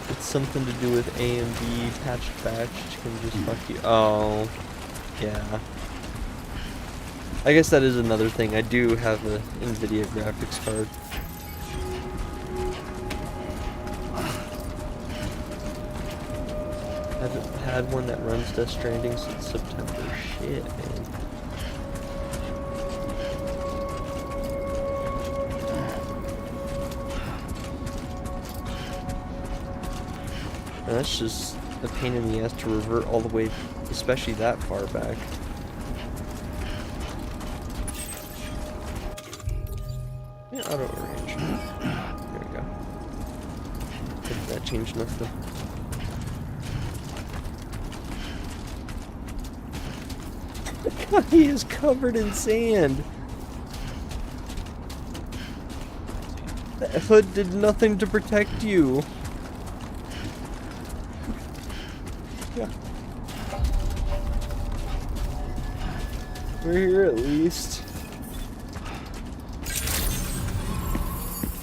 It's something to do with A and B patched batch. Can just fuck you. Oh, yeah. I guess that is another thing. I do have a NVIDIA graphics card. I haven't had one that runs Death Stranding since September. Shit, man. And that's just a pain in the ass to revert all the way, especially that far back. Yeah, auto arrange. There we go. Did that change nothing? God, he is covered in sand. The hood did nothing to protect you. Yeah. We're here at least.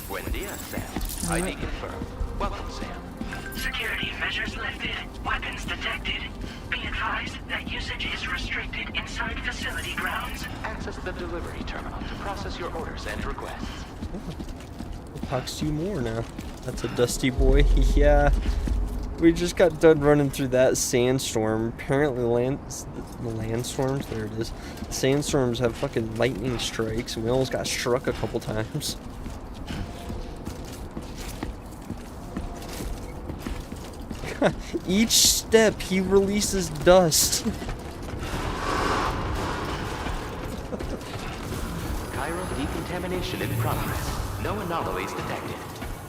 Buen dia, Sam. ID confirmed. Welcome, Sam. Security measures lifted. Weapons detected. Be advised that usage is restricted inside facility grounds. Access the delivery terminal to process your orders and requests. Talks to you more now. That's a dusty boy. Yeah. We just got done running through that sandstorm. Apparently landstorms, there it is. Sandstorms have fucking lightning strikes, and we almost got struck a couple times. Each step he releases dust. Chiral decontamination in progress. No anomalies detected.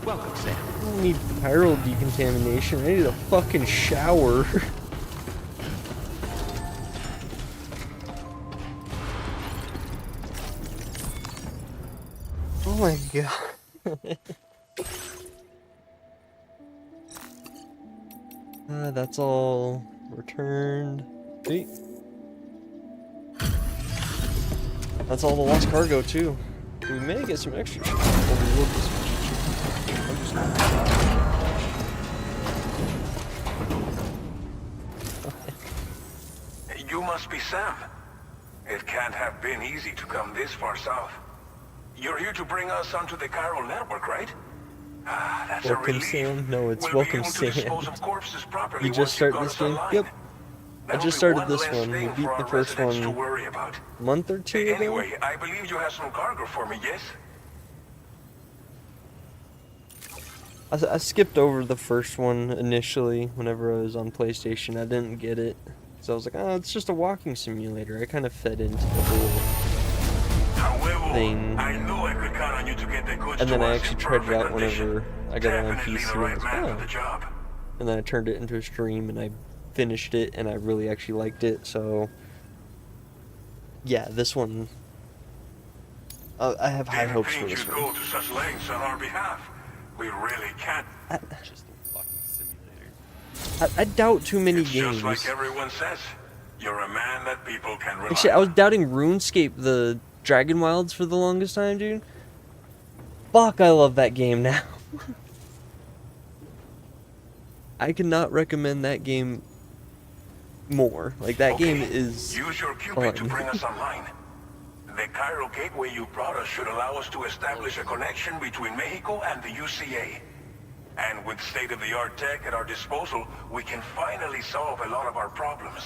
Welcome, Sam. I don't need chiral decontamination. I need a fucking shower. Oh my god. That's all returned. Sweet. That's all the lost cargo too. We may get some extra shit. Well, we will get some extra shit. I'm just not. You must be Sam. It can't have been easy to come this far south. You're here to bring us onto the Chiral network, right? Ah, that's Welcome, a relief. Sam. No, it's we'll welcome, be able Sam. to dispose of corpses properly You just once started got this us game? online. Yep. I That'll just be started one this less one. We thing beat for the our first residents to one worry about. a month or two ago. Anyway, I believe you have some cargo for me, yes? I skipped over the first one initially whenever I was on PlayStation. I didn't get it. So I was like, oh, it's just a walking simulator. I kind of fed into the whole thing. I know I could count on you to get the goods And then to I us actually in tried it perfect out condition. whenever I got it on Definitely PC. the right And, I was man like, for the oh. job. And then I turned it into a stream and I finished it and I really actually liked it. So yeah, this one I have high hopes for this you one. go to such lengths on our behalf. We really can't. Just a fucking simulator. I doubt too many It's games. just like everyone says. You're a man that people can rely Actually, I was on. doubting RuneScape, the Dragon Wilds, for the longest time, dude. Fuck, I love that game now. I cannot recommend that game more. Like, that game is Use your Cupid to fun. bring us online. The Chiral gateway you brought us should allow us to establish a connection between Mexico and the UCA. And with state-of-the-art tech at our disposal, we can finally solve a lot of our problems.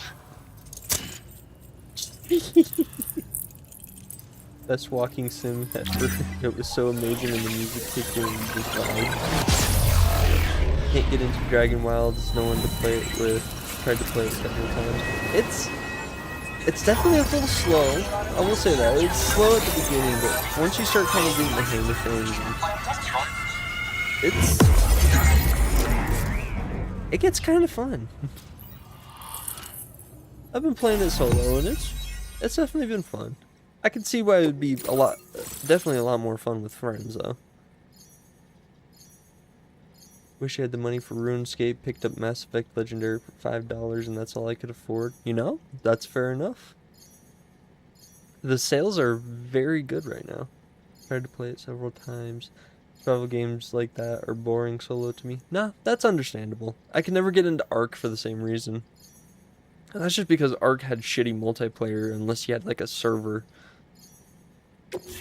Best walking sim ever. It was so amazing when the music kicked in and you just died. Can't get into Dragon Wilds, no one to play it with. Tried to play it several times. It's definitely a little slow. I will say that. It's slow at the beginning, but once you start kind of getting the hang of things, it gets kind of fun. I've been playing it solo, and it's definitely been fun. I can see why it would be definitely a lot more fun with friends, though. Wish I had the money for RuneScape, picked up Mass Effect Legendary for $5, and that's all I could afford. You know, that's fair enough. The sales are very good right now. Tried to play it several times. Survival games like that are boring solo to me. Nah, that's understandable. I can never get into Ark for the same reason. And that's just because Ark had shitty multiplayer unless you had like a server.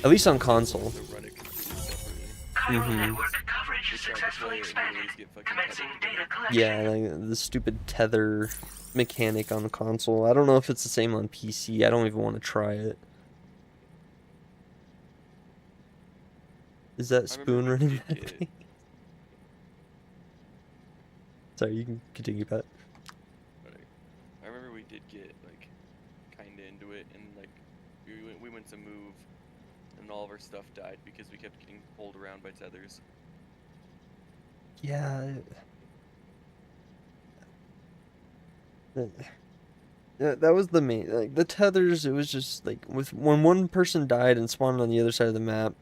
At least on console. Chiral network coverage successfully expanded. Commencing data collection. Yeah, like the stupid tether mechanic on the console. I don't know if it's the same on PC. I don't even want to try it. Is that Spoon running that thing? Sorry, you can continue, Pat. I remember we did get like kinda into it, and like we went to move, and all of our stuff died because we kept getting pulled around by tethers. Yeah. That was the main, like the tethers. It was just like when one person died and spawned on the other side of the map,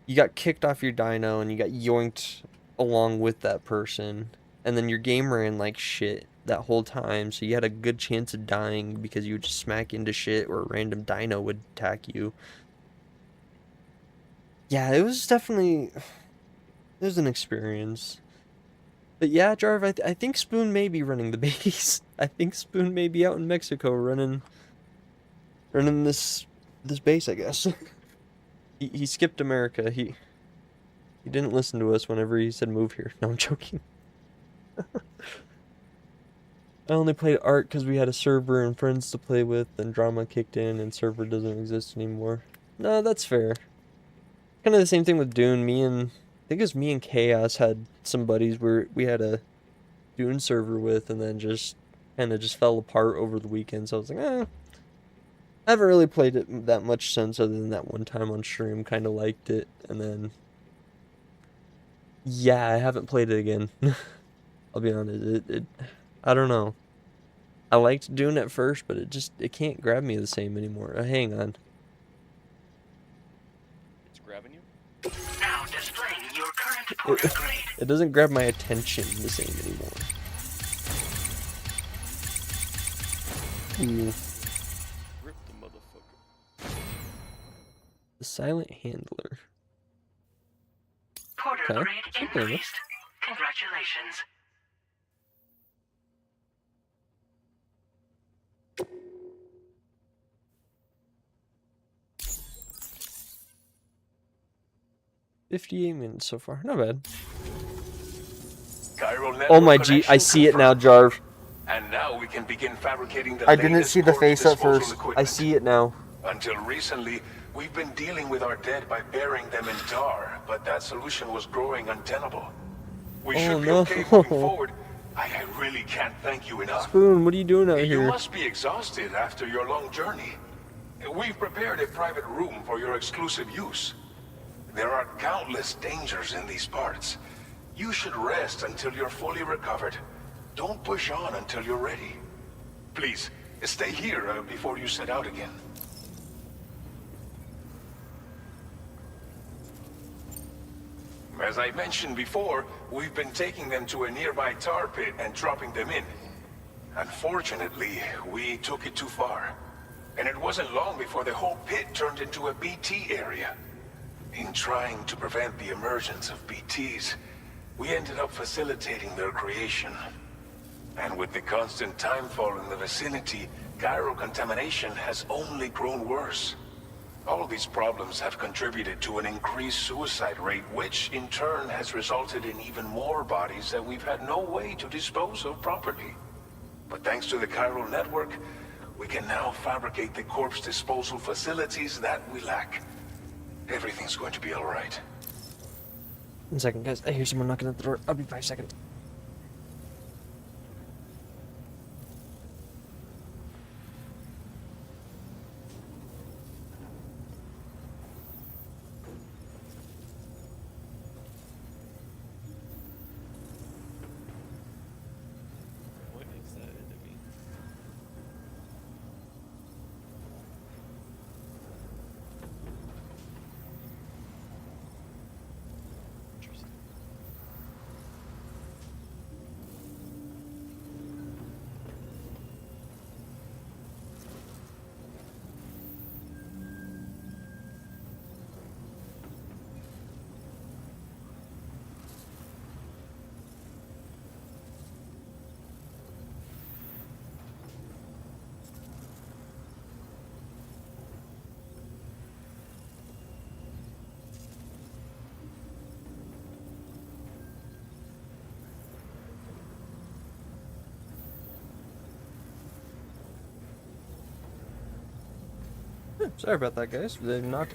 you got kicked off your dino and you got yoinked along with that person, and then your game ran like shit that whole time, so you had a good chance of dying because you would just smack into shit or a random dino would attack you. Yeah, it was definitely, it was an experience. But yeah, Jarv, I think Spoon may be running the base. I think Spoon may be out in Mexico running this base, I guess. He skipped America. He didn't listen to us whenever he said move here. No, I'm joking. I only played Ark because we had a server and friends to play with, then drama kicked in and server doesn't exist anymore. No, that's fair. Kind of the same thing with Dune. I think it was me and Chaos had some buddies where we had a Dune server with, and then just kind of just fell apart over the weekend. So I was like, I haven't really played it that much since, other than that one time on stream. Kind of liked it, and then yeah, I haven't played it again. I'll be honest. I don't know. I liked Dune at first, but it can't grab me the same anymore. Hang on. It's grabbing you? Now displaying your current porter grade. It doesn't grab my attention the same anymore. Ooh. Rip the motherfucker. The silent handler. Porter Okay. grade increased. Congratulations. $58 so far. Not bad. Chiral Oh my network G, I connection see it now, confirmed. Jarv. And now we can begin fabricating the I didn't latest see the corpse face at disposal first. I equipment. see it now. Until recently, we've been dealing with our dead by burying them in tar, but that solution was growing untenable. We should be okay moving forward. I really can't thank you enough. Spoon, what are you doing out You here? must be exhausted after your long journey. We've prepared a private room for your exclusive use. There are countless dangers in these parts. You should rest until you're fully recovered. Don't push on until you're ready. Please, stay here before you set out again. As I mentioned before, we've been taking them to a nearby tar pit and dropping them in. Unfortunately, we took it too far. And it wasn't long before the whole pit turned into a BT area. In trying to prevent the emergence of BTs, we ended up facilitating their creation. And with the constant timefall in the vicinity, chiral contamination has only grown worse. All these problems have contributed to an increased suicide rate, which in turn has resulted in even more bodies that we've had no way to dispose of properly. But thanks to the chiral network, we can now fabricate the corpse disposal facilities that we lack. Everything's going to be all right. 1 second, guys. I hear someone knocking at the door. I'll be 5 seconds. What is that enemy? Interesting. Sorry about that, guys. They knocked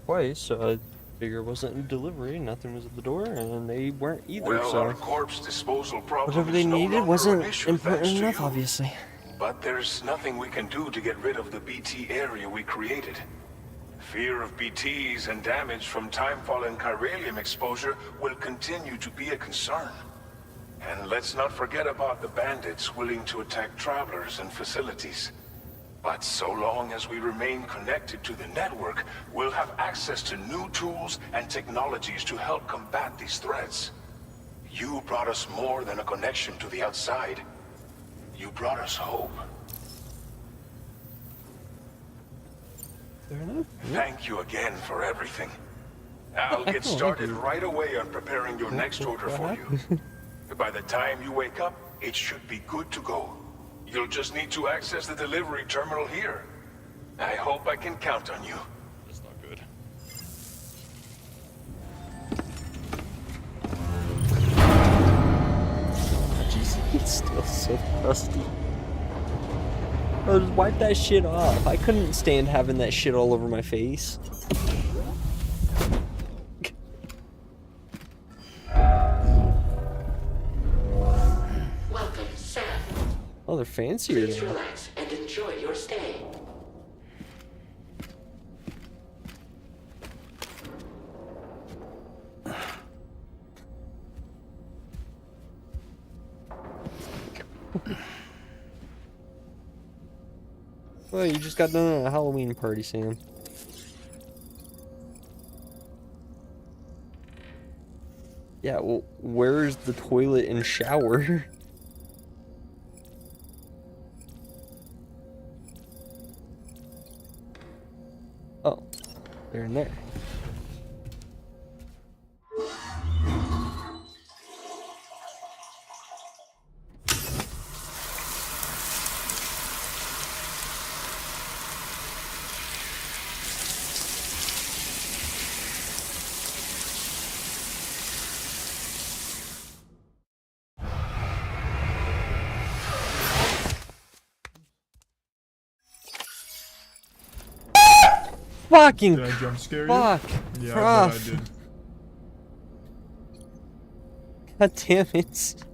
twice, so I figure it wasn't in delivery. Nothing was at the door, and they weren't either. Well, So our corpse disposal problem whatever they is no needed longer wasn't an issue, important thanks to enough, you. obviously. But there's nothing we can do to get rid of the BT area we created. Fear of BTs and damage from timefall and chiralium exposure will continue to be a concern. And let's not forget about the bandits willing to attack travelers and facilities. But so long as we remain connected to the network, we'll have access to new tools and technologies to help combat these threats. You brought us more than a connection to the outside. You brought us hope. Fair enough. Thank you again for everything. I'll get started right away on preparing your next order for you. By the time you wake up, it should be good to go. You'll just need to access the delivery terminal here. I hope I can count on you. That's not good. Jeez, it's still so dusty. Oh, just wipe that shit off. I couldn't stand having that shit all over my face. Welcome, Sam. Oh, they're fancier Please now. relax and enjoy your stay. Well, you just got done at a Halloween party, Sam. Yeah, well, where's the toilet and shower? Oh, they're in there. Fucking Did I jump scare you? fuck. Yeah, I bet I Prof. did. God damn it.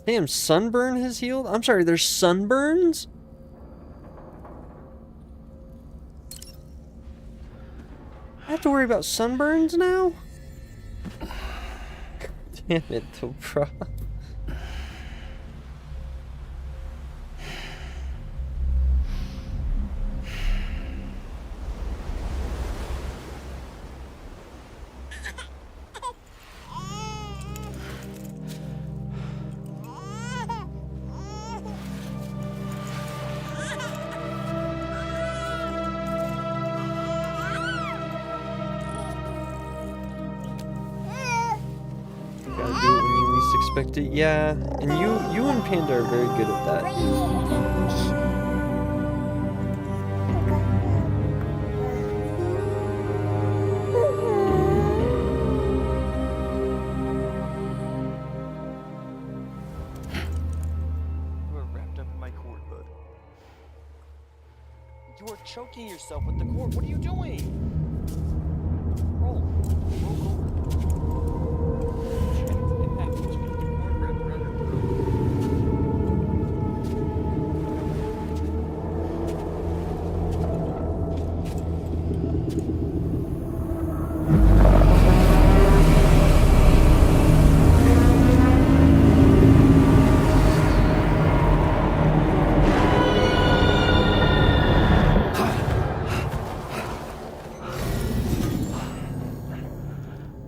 Damn, sunburn has healed? I'm sorry, there's sunburns? I have to worry about sunburns now? Damn it, bro. Gotta do it when you least expect it. Yeah, and you and Panda are very good at that. You are wrapped up in my cord, bud. You are choking yourself with the cord. What are you doing? Roll. Roll over. It happens. You get the cord wrapped around your throat.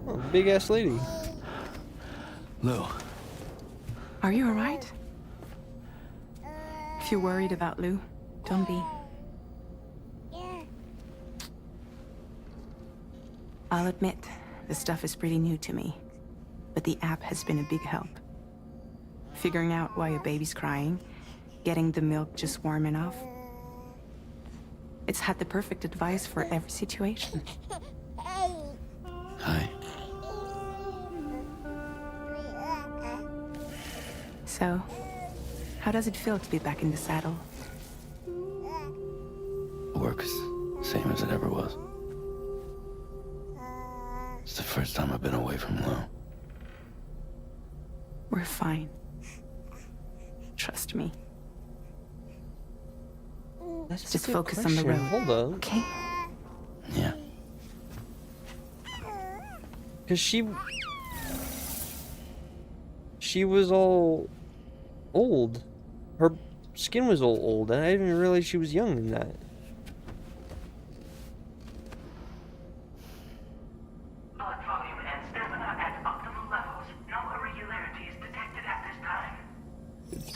Oh, big ass lady. Lou, Are you alright? If you're worried about Lou, don't be. I'll admit, the stuff is pretty new to me, but the app has been a big help. Figuring out why a baby's crying, getting the milk just warm enough. It's had the perfect advice for every situation. hi. So, how does it feel to be back in the saddle? Work is the same as it ever was. It's the first time I've been away from Lou. We're fine. Trust me. That's Just a good focus on the question. road. Hold on. Okay? Yeah. Because she she was all old. Her skin was all old, and I didn't even realize she was young in that. Blood volume and stamina at optimal levels. No irregularities detected at this time.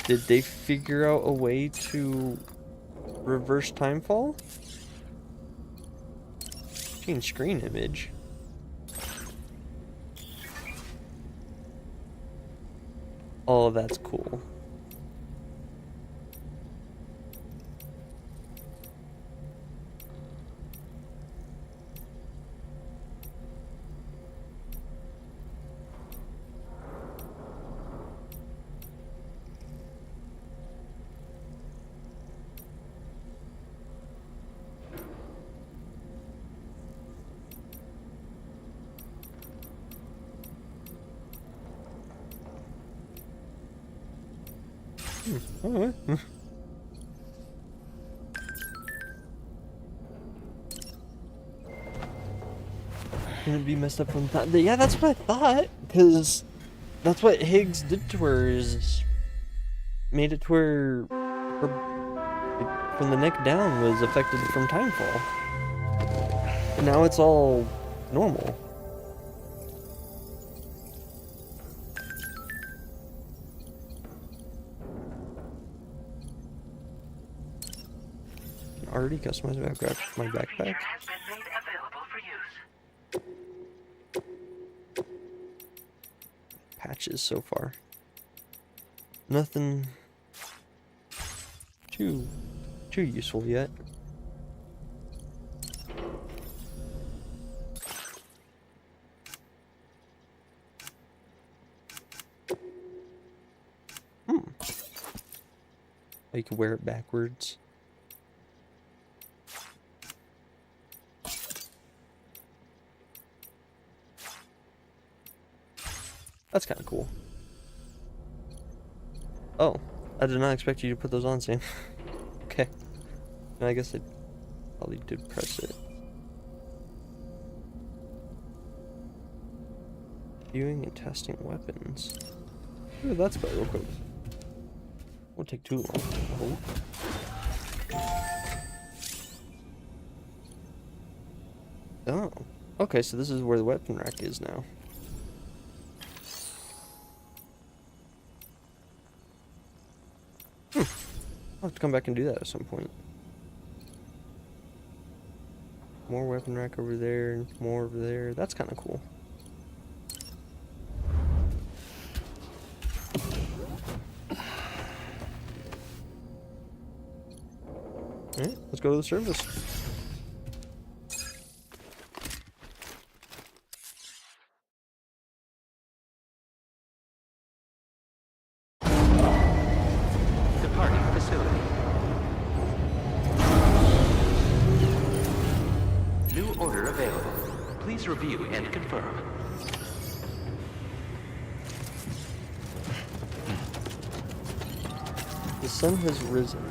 Did they figure out a way to reverse timefall? Change screen image. Oh, that's cool. Alright. Gonna be messed up from that. Yeah, that's what I thought. Because that's what Higgs did to her, is made it to where her, from the neck down was affected from timefall. And now it's all normal. Already customized my backpack. Has been made available for use. Patches so far. Nothing too useful yet. Oh, you can wear it backwards. That's kind of cool. Oh, I did not expect you to put those on, Sam. Okay. I guess I probably did press it. Viewing and testing weapons. Ooh, that's better real quick. Won't take too long. Oh. Okay, so this is where the weapon rack is now. I'll have to come back and do that at some point. More weapon rack over there, and more over there. That's kind of cool. Alright, let's go to the service. Departing facility. New order available. Please review and confirm. The sun has risen.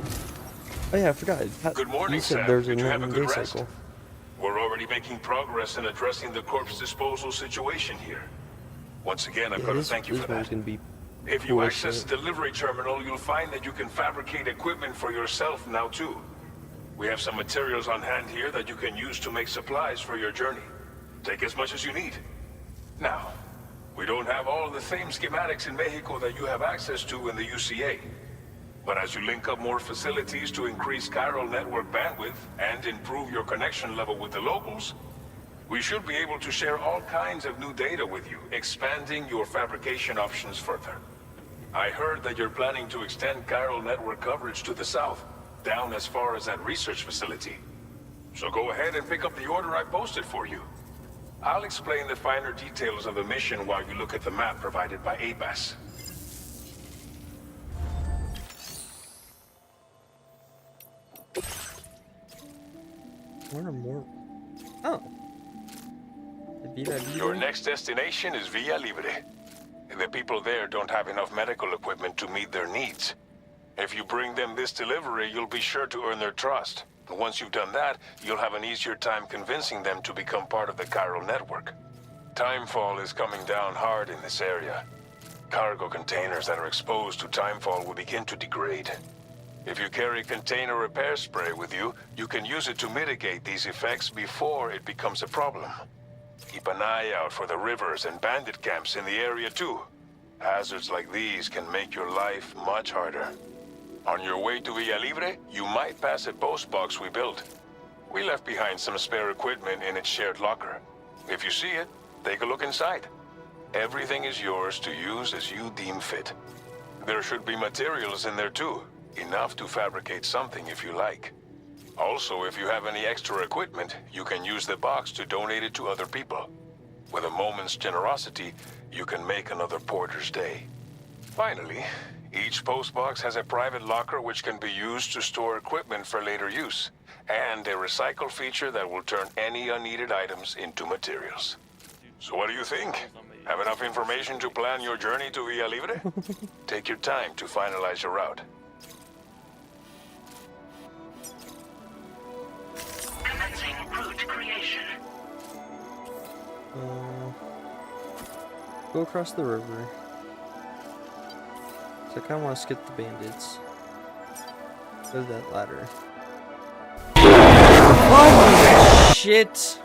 Oh yeah, I forgot. Good morning, you said Sam. there's Did you have a 9 good day rest? cycle. We're already making progress in addressing the corpse disposal situation here. Once again, I've got to thank you for that. Gonna be If you cool as access shit. the delivery terminal, you'll find that you can fabricate equipment for yourself now too. We have some materials on hand here that you can use to make supplies for your journey. Take as much as you need. Now, we don't have all the same schematics in Mexico that you have access to in the UCA. But as you link up more facilities to increase chiral network bandwidth and improve your connection level with the locals, we should be able to share all kinds of new data with you, expanding your fabrication options further. I heard that you're planning to extend chiral network coverage to the south, down as far as that research facility. So go ahead and pick up the order I posted for you. I'll explain the finer details of the mission while you look at the map provided by ABAS. Where are more? Oh. Your next destination is Villa Libre. The people there don't have enough medical equipment to meet their needs. If you bring them this delivery, you'll be sure to earn their trust. And once you've done that, you'll have an easier time convincing them to become part of the chiral network. Timefall is coming down hard in this area. Cargo containers that are exposed to timefall will begin to degrade. If you carry container repair spray with you, you can use it to mitigate these effects before it becomes a problem. Keep an eye out for the rivers and bandit camps in the area too. Hazards like these can make your life much harder. On your way to Villa Libre, you might pass a post box we built. We left behind some spare equipment in its shared locker. If you see it, take a look inside. Everything is yours to use as you deem fit. There should be materials in there too, enough to fabricate something if you like. Also, if you have any extra equipment, you can use the box to donate it to other people. With a moment's generosity, you can make another porter's day. Finally, each postbox has a private locker which can be used to store equipment for later use, and a recycle feature that will turn any unneeded items into materials. So what do you think? Have enough information to plan your journey to Villa Libre? Take your time to finalize your route. Commencing route creation. Go across the river. So I kind of want to skip the bandits. Go to that ladder. Oh shit!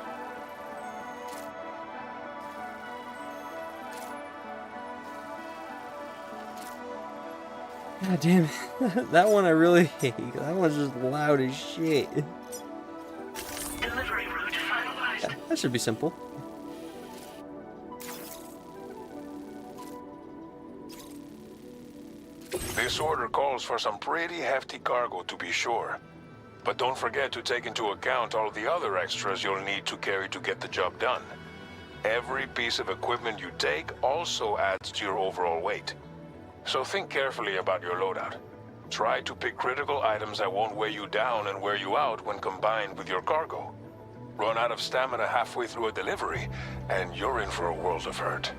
God damn it. That one I really hate. That one's just loud as shit. Delivery route finalized. Yeah, that should be simple. This order calls for some pretty hefty cargo to be sure. But don't forget to take into account all the other extras you'll need to carry to get the job done. Every piece of equipment you take also adds to your overall weight. So think carefully about your loadout. Try to pick critical items that won't weigh you down and wear you out when combined with your cargo. Run out of stamina halfway through a delivery, and you're in for a world of hurt.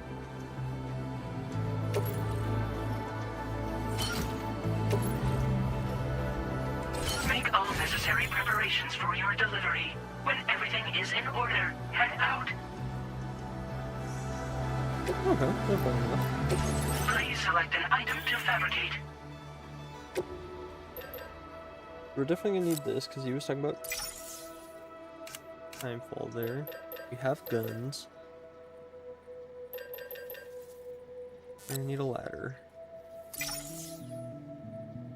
Make all necessary preparations for your delivery. When everything is in order, head out. Okay, no problem. Please select an item to fabricate. We're definitely gonna need this because he was talking about timefall there. We have guns. I need a ladder.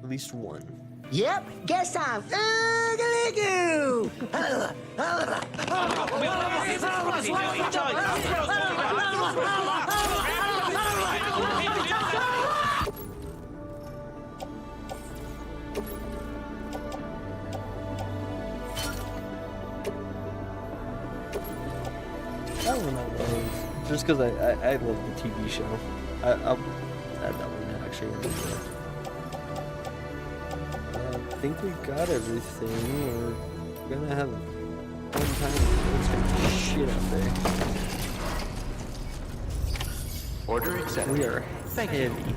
At least one. Yep, guess I'm ugly-goo! That one I love. Just because I love the TV show. I'll add that one actually. I think we got everything. We're gonna have one time. Let's get the shit out there. Order accepted. We are heavy.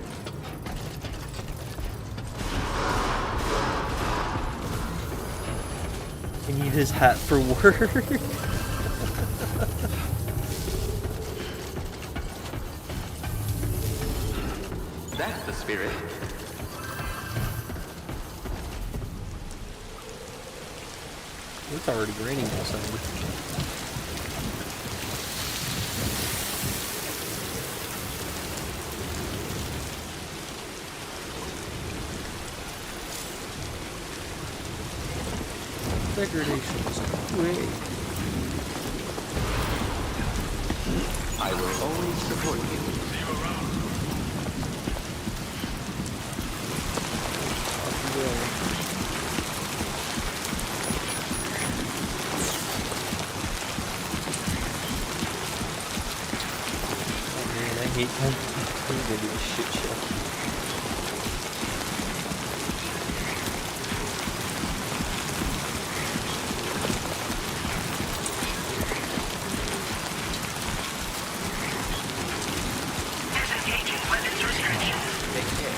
I need his hat for work. That's the spirit. It's already raining outside. Degradation is great. I will always support you. Off you go. I hate that. This is gonna be a shit show. Disengaging weapons restrictions. Take care.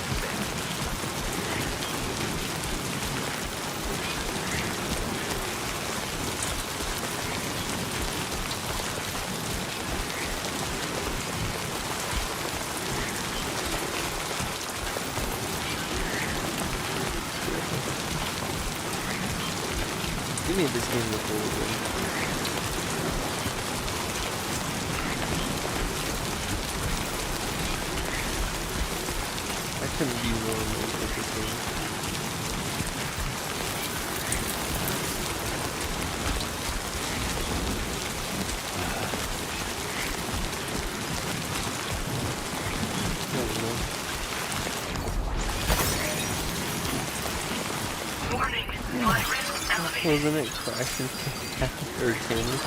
They made this game look really good. I couldn't be more amazed with this game. Warning, flight risk elevated. Wasn't it crashing or Tammy?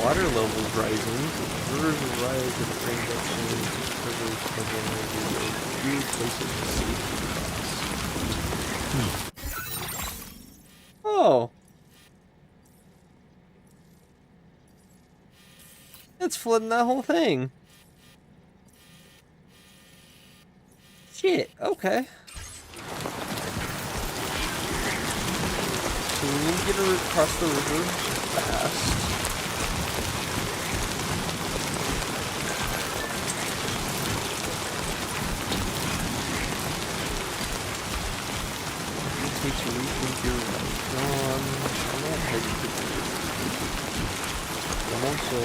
Water levels rising. Rivers rise and springs up streams. Rivers cover a few places to see. Oh. It's flooding that whole thing. Shit, okay. So we need to get across the river fast. It takes you rethink your route. No, I'm not heading to the river. I'm also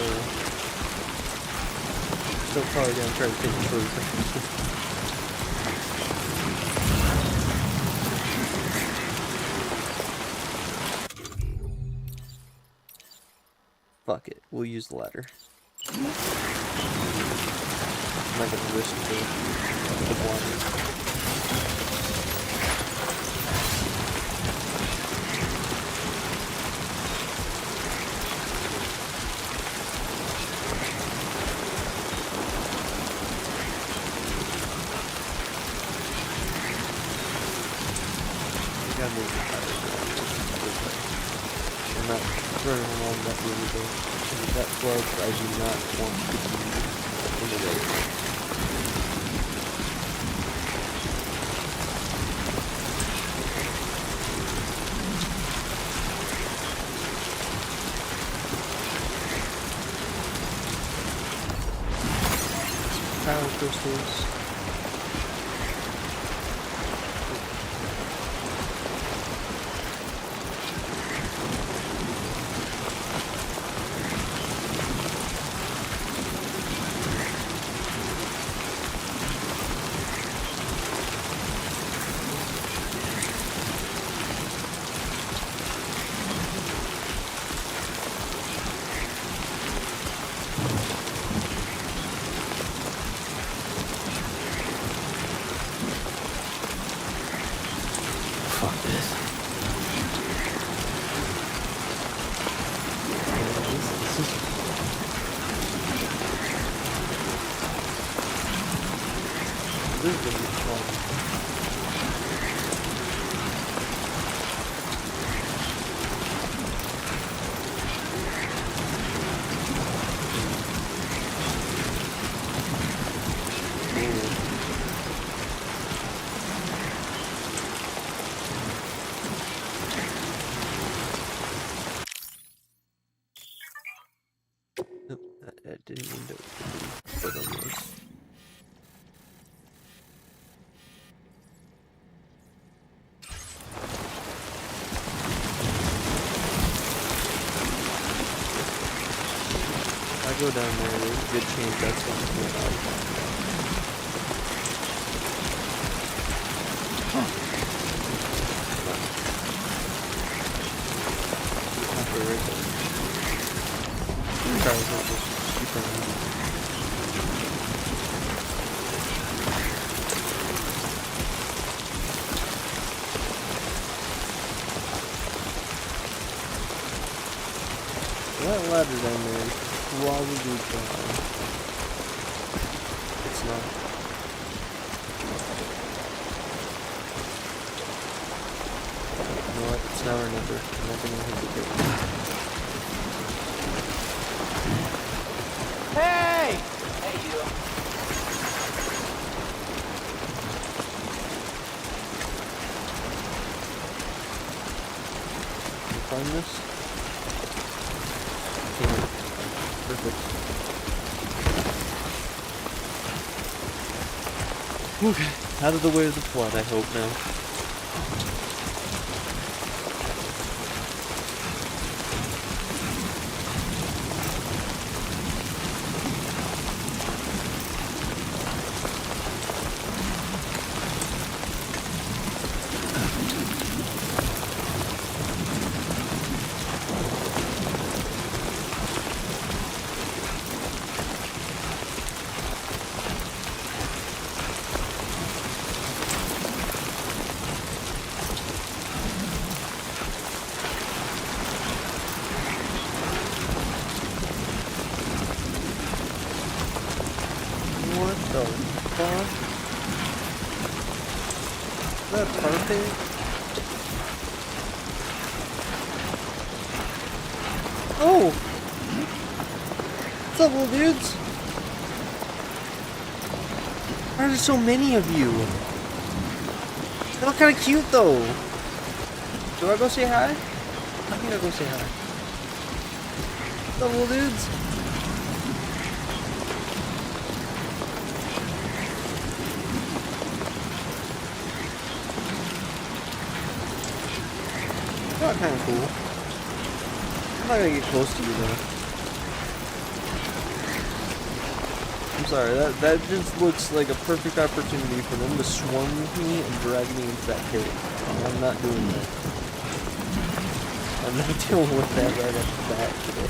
still probably gonna try to take the first. Fuck it, we'll use the ladder. I'm not gonna risk the water. I gotta move the ladder. I'm not running along that river though. That flood, I do not want to be in the way. Power crystals. This is gonna be fun. Nope, that didn't mean to put on this. I go down there, there's a good chance that's what's going on. After right there. Cars are just super easy. That ladder down there is probably gone. It's not. You know what? It's now or never. I'm not gonna hesitate. Hey! Hey, you. Can you find this? Okay. Perfect. Okay, out of the way of the flood, I hope now. What the fuck? Is that perfect? Oh! What's up, little dudes? Why are there so many of you? They look kinda cute though. Do I go say hi? I think I'll go say hi. What's up, little dudes? That's kind of cool. I'm not gonna get close to you though. I'm sorry, that just looks like a perfect opportunity for them to swarm with me and drag me into that pit. And I'm not doing that. I'm not dealing with that right off the bat today.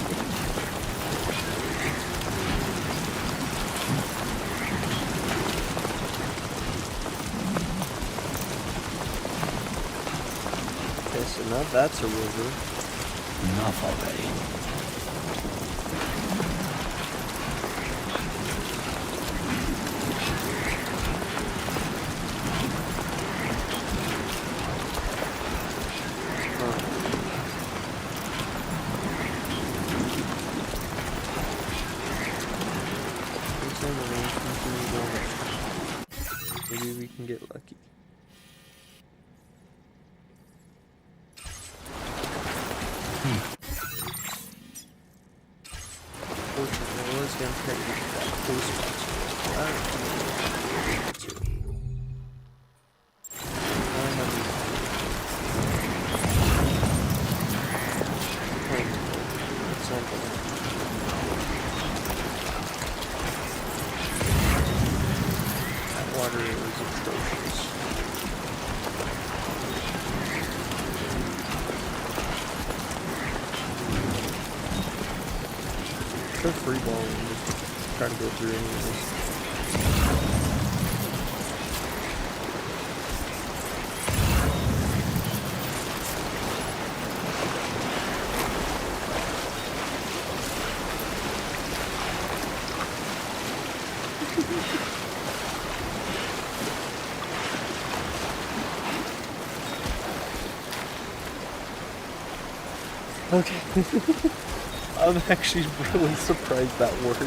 Okay, so now that's a river. Enough already. Maybe we can get lucky. Fortunately, let's get try to get that post box. That water is atrocious. They're free balling and just try to go through anyways. Okay. I'm actually really surprised that worked.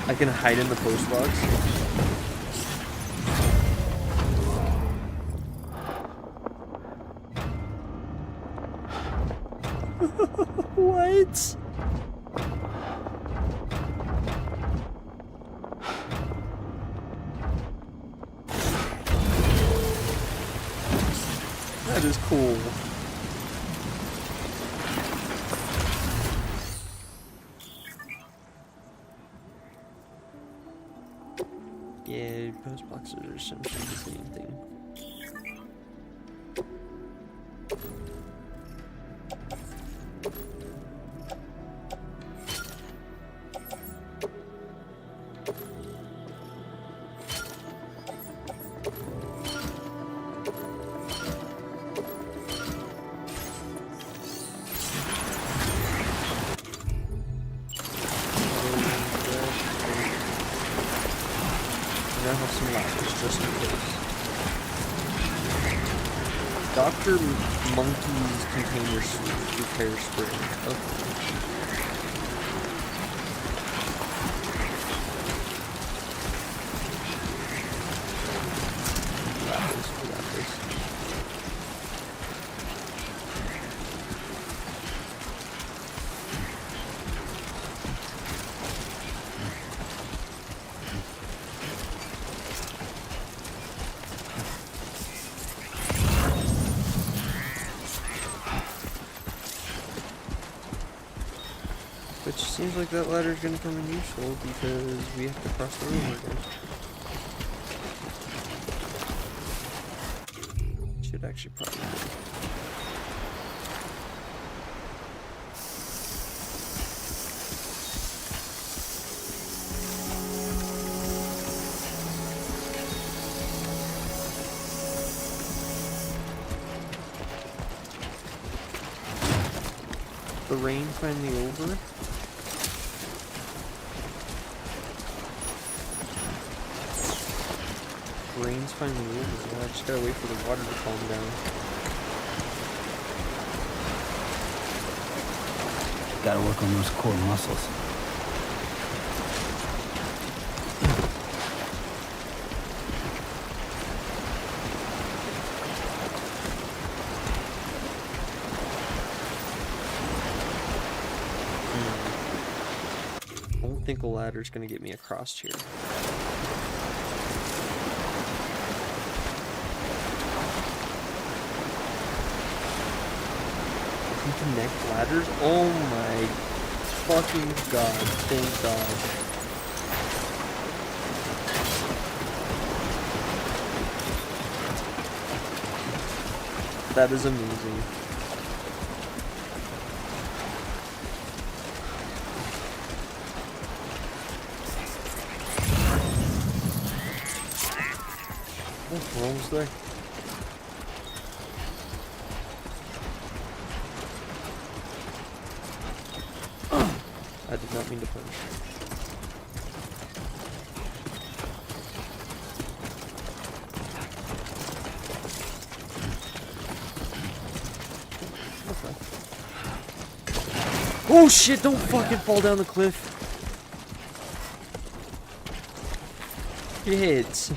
I can hide in the post box. What? That is cool. Yeah, post boxes are essentially the same thing. I have some ladders just in case. Dr. Monkey's container repair spray. Okay. seems like that ladder's gonna come in useful because we have to cross the river again. Should actually probably. The rain finally over? The rain's finally over. I just gotta wait for the water to calm down. Gotta work on those core muscles. I don't think a ladder's gonna get me across here. You connect ladders? Oh my fucking god, thank god. That is amazing. Oh, we're almost there. I did not mean to punch. Okay. Oh shit, don't fucking fall down the cliff. Shit.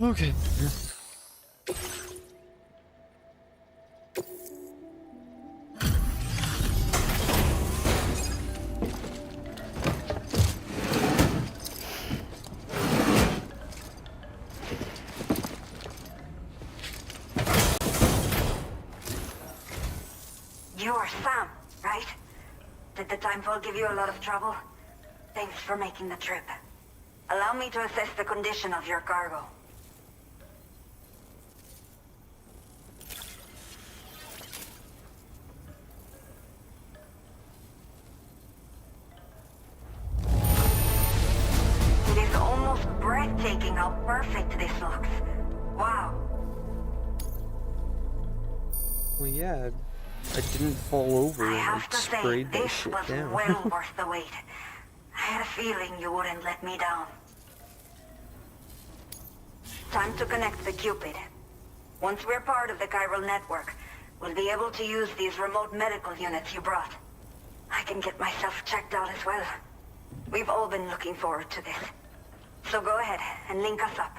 Okay. You are Sam, right? Did the timefall give you a lot of trouble? Thanks for making the trip. Allow me to assess the condition of your cargo. It is almost breathtaking how perfect this looks. Wow. Well, yeah, I didn't fall over and have like to say, sprayed that this shit was down. well worth the wait. I had a feeling you wouldn't let me down. Time to connect the Cupid. Once we're part of the chiral network, we'll be able to use these remote medical units you brought. I can get myself checked out as well. We've all been looking forward to this. So go ahead and link us up.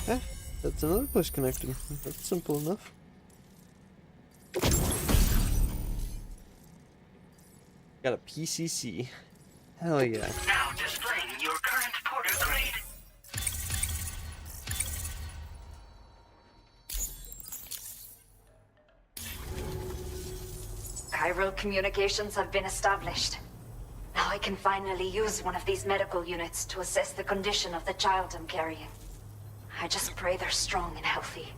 Eh, that's another place connecting. That's simple enough. Got a PCC. Hell yeah. Now displaying your current porter grade. chiral communications have been established. Now I can finally use one of these medical units to assess the condition of the child I'm carrying. I just pray they're strong and healthy.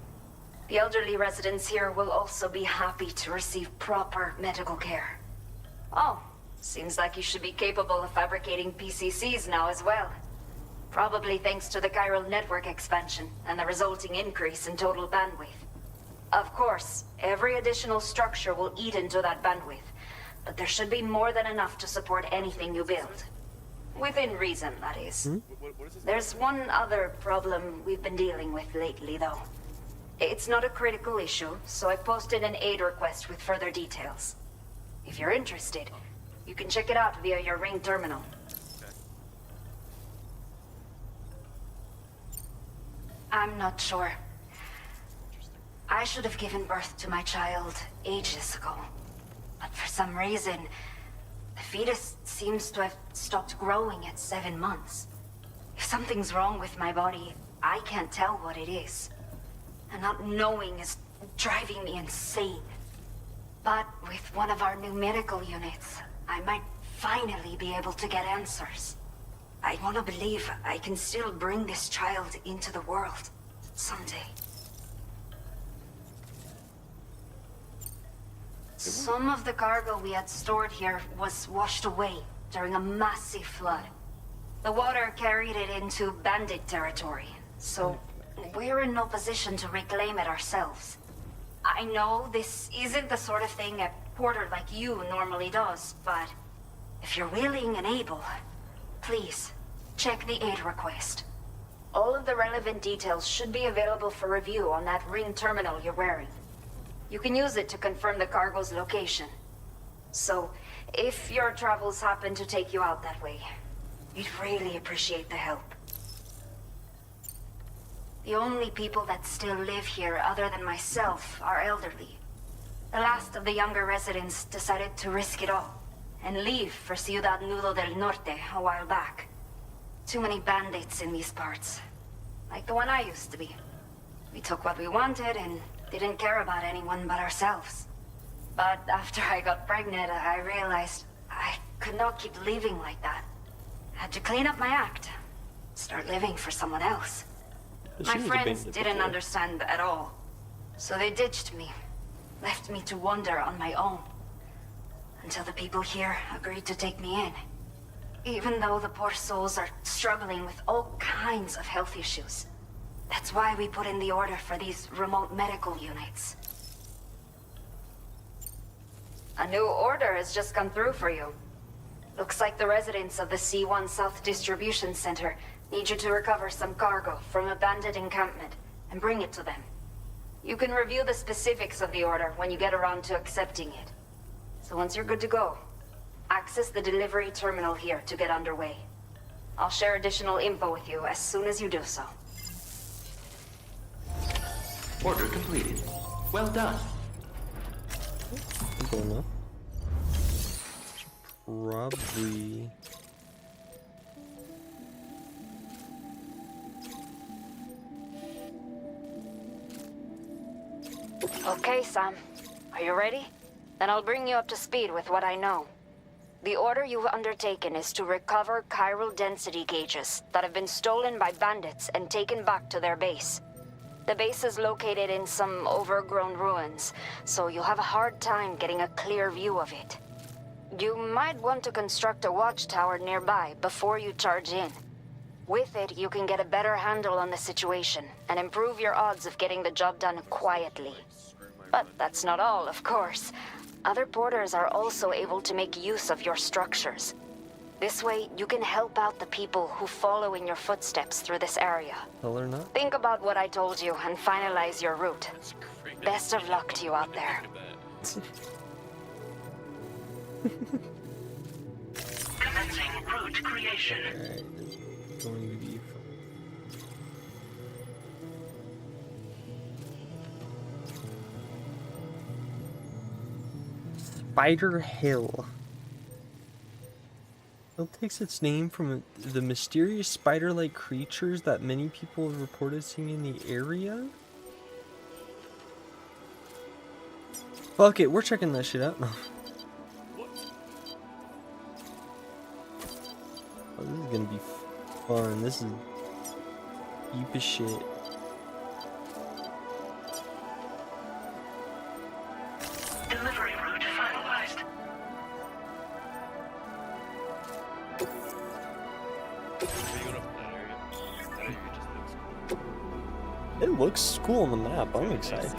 The elderly residents here will also be happy to receive proper medical care. Oh, seems like you should be capable of fabricating PCCs now as well. Probably thanks to the chiral network expansion and the resulting increase in total bandwidth. Of course, every additional structure will eat into that bandwidth, but there should be more than enough to support anything you build. Within reason, that is. There's one other problem we've been dealing with lately, though. It's not a critical issue, so I posted an aid request with further details. If you're interested, you can check it out via your Ring terminal. I'm not sure. I should have given birth to my child ages ago. But for some reason, the fetus seems to have stopped growing at 7 months. If something's wrong with my body, I can't tell what it is. And not knowing is driving me insane. But with one of our new medical units, I might finally be able to get answers. I want to believe I can still bring this child into the world someday. Some of the cargo we had stored here was washed away during a massive flood. The water carried it into bandit territory, so we're in no position to reclaim it ourselves. I know this isn't the sort of thing a porter like you normally does, but if you're willing and able, please check the aid request. All of the relevant details should be available for review on that Ring terminal you're wearing. You can use it to confirm the cargo's location. So, if your travels happen to take you out that way, we'd really appreciate the help. The only people that still live here other than myself are elderly. The last of the younger residents decided to risk it all and leave for Ciudad Nudo del Norte a while back. Too many bandits in these parts. Like the one I used to be. We took what we wanted and didn't care about anyone but ourselves. But after I got pregnant, I realized I could not keep living like that. Had to clean up my act. Start living for someone else. My friends didn't understand at all. So they ditched me. Left me to wander on my own. Until the people here agreed to take me in. Even though the poor souls are struggling with all kinds of health issues. That's why we put in the order for these remote medical units. A new order has just come through for you. Looks like the residents of the C1 South Distribution Center need you to recover some cargo from a bandit encampment and bring it to them. You can review the specifics of the order when you get around to accepting it. So once you're good to go, access the delivery terminal here to get underway. I'll share additional info with you as soon as you do so. Order completed. Well done. Simple enough. Probably. Okay, Sam. Are you ready? Then I'll bring you up to speed with what I know. The order you've undertaken is to recover chiral density gauges that have been stolen by bandits and taken back to their base. The base is located in some overgrown ruins, so you'll have a hard time getting a clear view of it. You might want to construct a watchtower nearby before you charge in. With it, you can get a better handle on the situation and improve your odds of getting the job done quietly. But that's not all, of course. Other porters are also able to make use of your structures. This way, you can help out the people who follow in your footsteps through this area. Hell or not? Think about what I told you and finalize your route. Best of luck to you out there. Commencing route creation. Alright. Going to be Spider Hill. Hill takes its name from the mysterious spider-like creatures that many people have reported seeing in the area. Fuck it, we're checking that shit out. No. Oh, this is gonna be fun. This is deep as shit. Delivery route finalized. It looks cool on the map. I'm excited.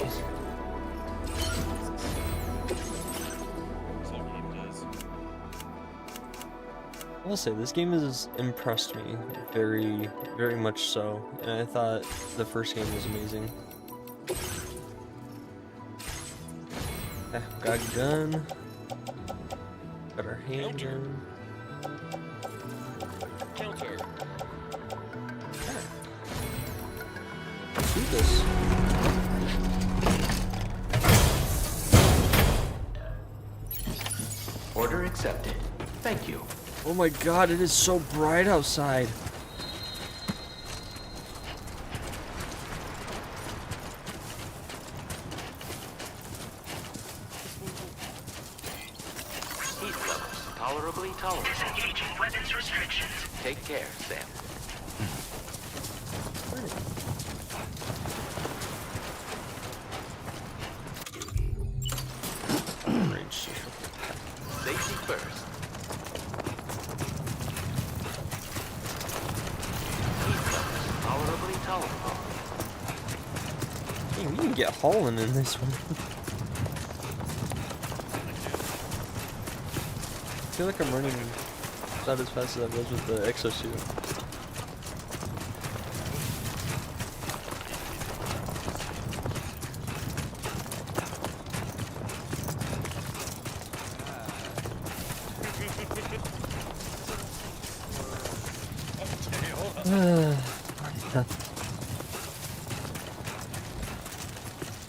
I will say, this game has impressed me very, very much so, and I thought the first game was amazing. Got a gun. Got our handgun. Counter. Let's do this. Order accepted. Thank you. Oh my god, it is so bright outside. Heat levels tolerably tolerable. Disengaging weapons restrictions. Take care, Sam. Safety first. Heat levels tolerably tolerable. Dang, we can get hauling in this one. I feel like I'm running not as fast as I was with the exosuit.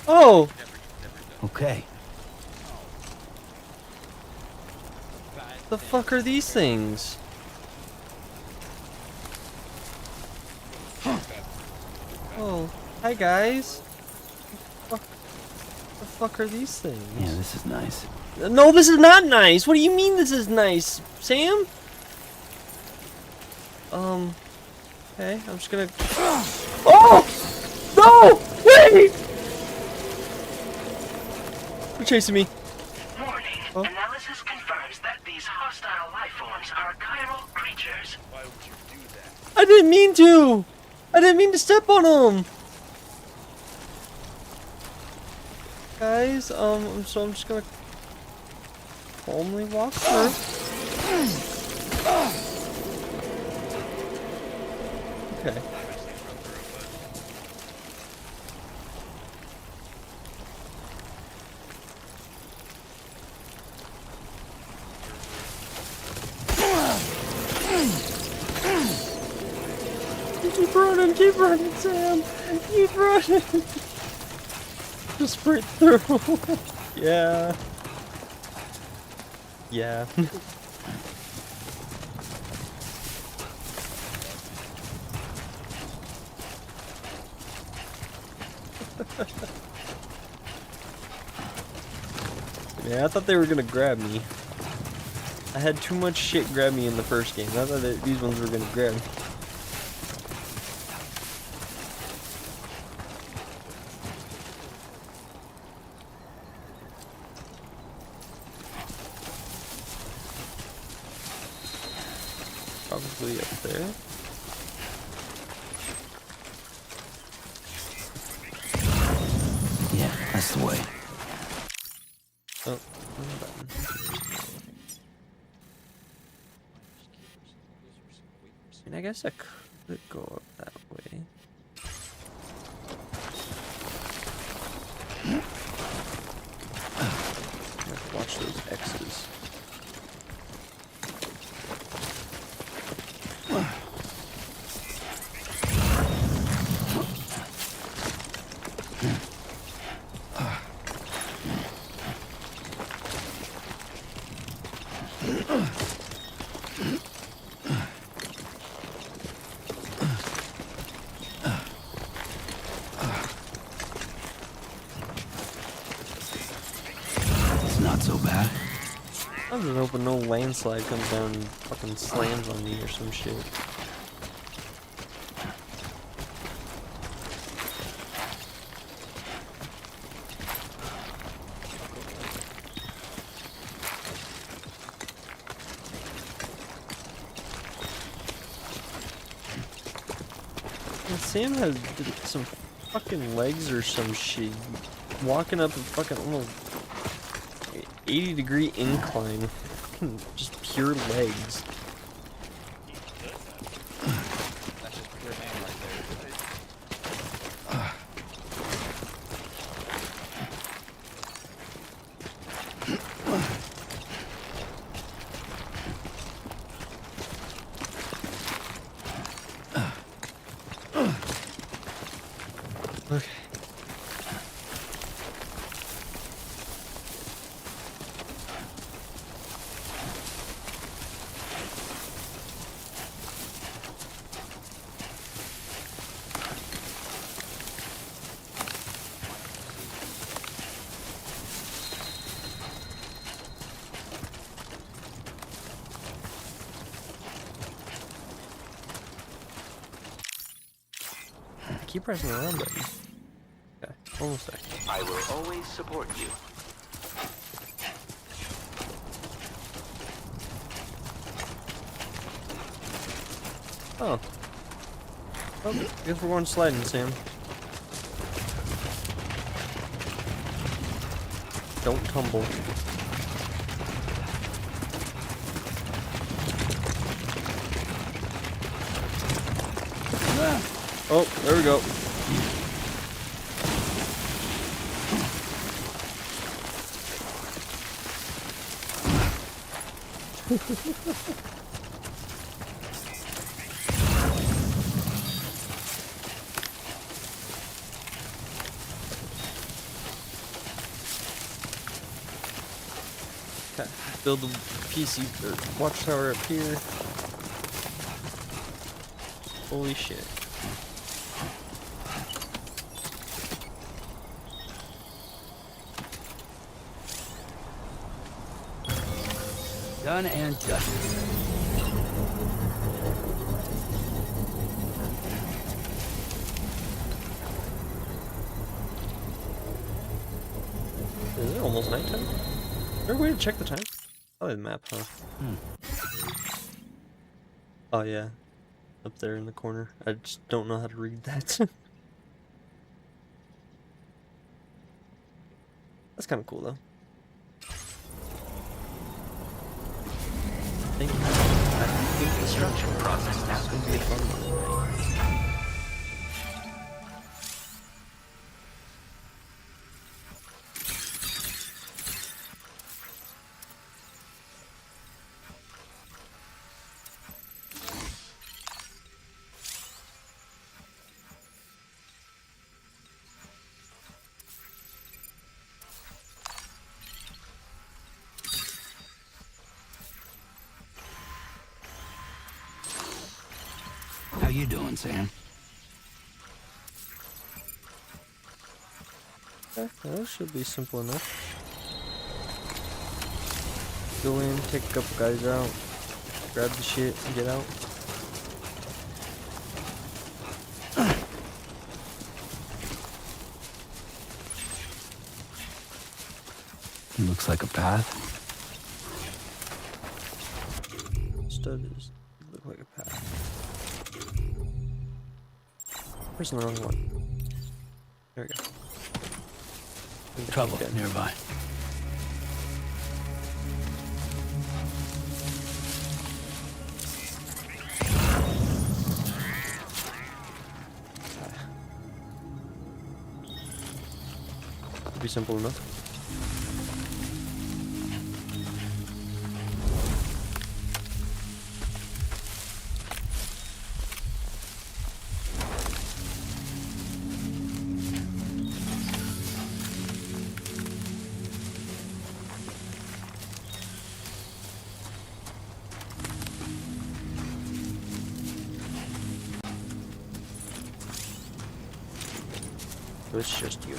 Oh! Okay. The fuck are these things? Oh, hi guys. The fuck are these things? Yeah, this is nice. No, this is not nice. What do you mean this is nice, Sam? Okay, I'm just gonna. Oh! No! Wait! They're chasing me. Warning. Analysis confirms that these hostile life forms are chiral creatures. Why would you do that? I didn't mean to! I didn't mean to step on them! Guys, so I'm just gonna calmly walk through. Okay. Keep running, Sam! Keep running! Just sprint through. Yeah. Yeah. Yeah, I thought they were gonna grab me. I had too much shit grab me in the first game. I thought that these ones were gonna grab me. Probably up there. Yeah, that's the way. Oh, I mean, I guess I could go up that way. Watch those X's. It's not so bad. I'm just hoping no landslide comes down and fucking slams on me or some shit. And Sam has some fucking legs or some shit. Walking up a fucking almost 80-degree incline. Just pure legs. That's just pure man right there. Okay. Keep pressing the around button. Okay, almost there. I will always support you. Oh. Oh, guess we're going sliding, Sam. Don't tumble. Oh, there we go. Okay, build the PC or watchtower up here. Holy shit. Done and dusted. Is it almost nighttime? Is there a way to check the time? Probably the map, huh? Oh yeah. Up there in the corner. I just don't know how to read that. That's kind of cool though. Thank you. I think the Construction process now is going to be a fun one. How you doing, Sam? Okay, that should be simple enough. Go in, take a couple guys out, grab the shit, and get out. Looks like a path. Stud is look like a path. Pressing the wrong one. There we go. Trouble nearby. Be simple enough. It's just you.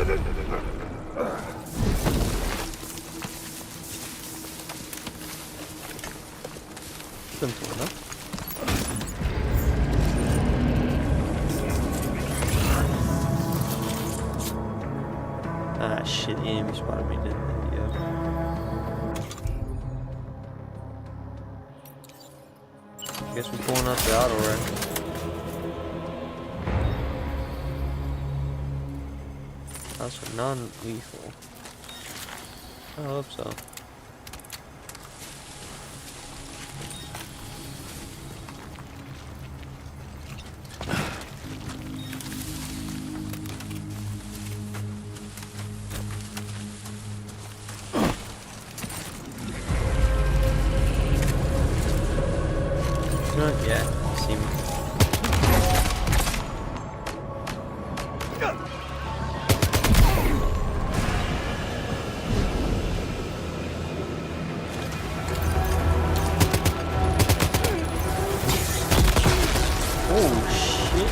Simple enough. Ah, shit, the enemy spotted me, didn't they? Yeah. Guess we're pulling out the auto rifle. Also non-lethal. I hope so. Not yet. You see me. Oh shit.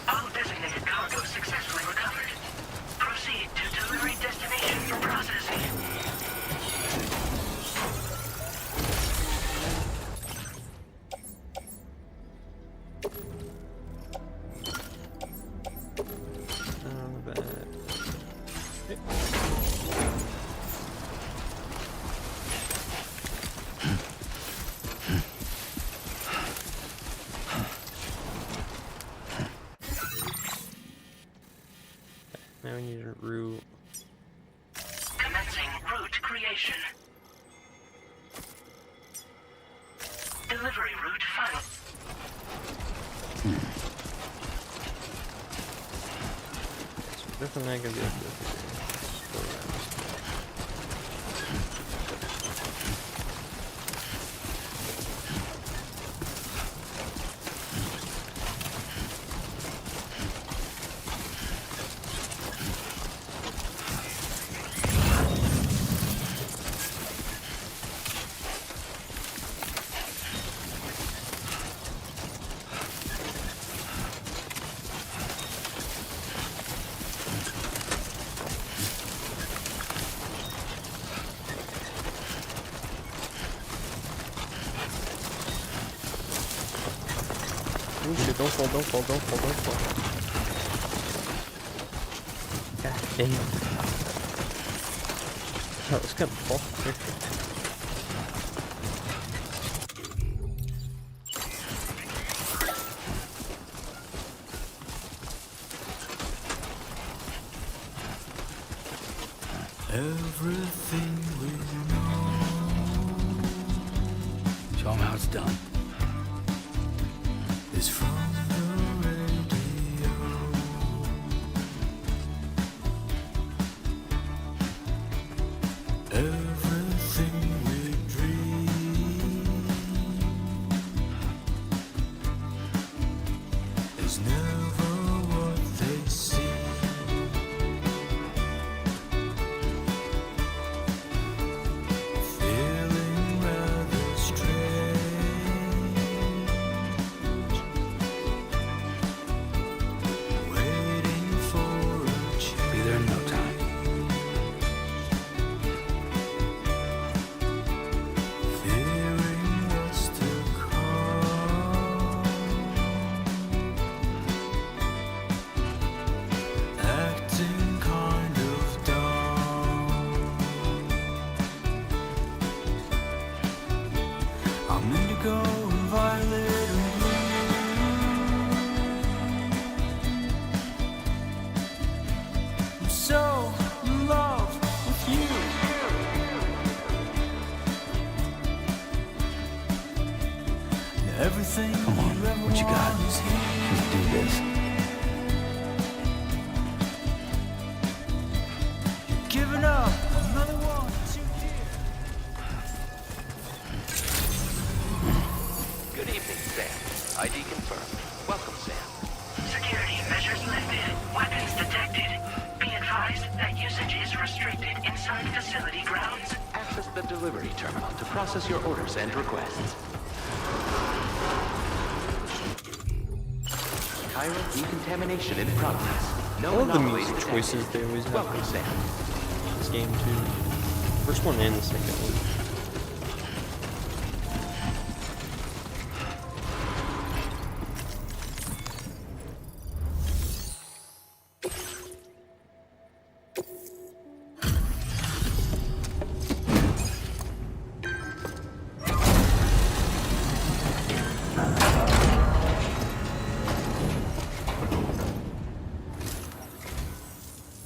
All designated cargo successfully recovered. Proceed to delivery destination for processing. Now we need a route. Commencing route creation. Delivery route final. So definitely not gonna be able to do it. Just go around. Oh shit, don't fall, don't fall, don't fall, don't fall. God damn. I was gonna fall. Everything we know. Show 'em how it's done. Is from the radio. Everything we dream is never what they seem. Feeling rather strange. Everything Come on, what you got? Let's do this. Giving up, another one too dear. Good evening, Sam. ID confirmed. Welcome, Sam. Security measures lifted. Weapons detected. Be advised that usage is restricted inside facility grounds. Access the delivery terminal to process your orders and requests. Chiral decontamination in progress. I No love the anomalies music detected. choices they always have Welcome, in Sam. this game too. First one and the second one.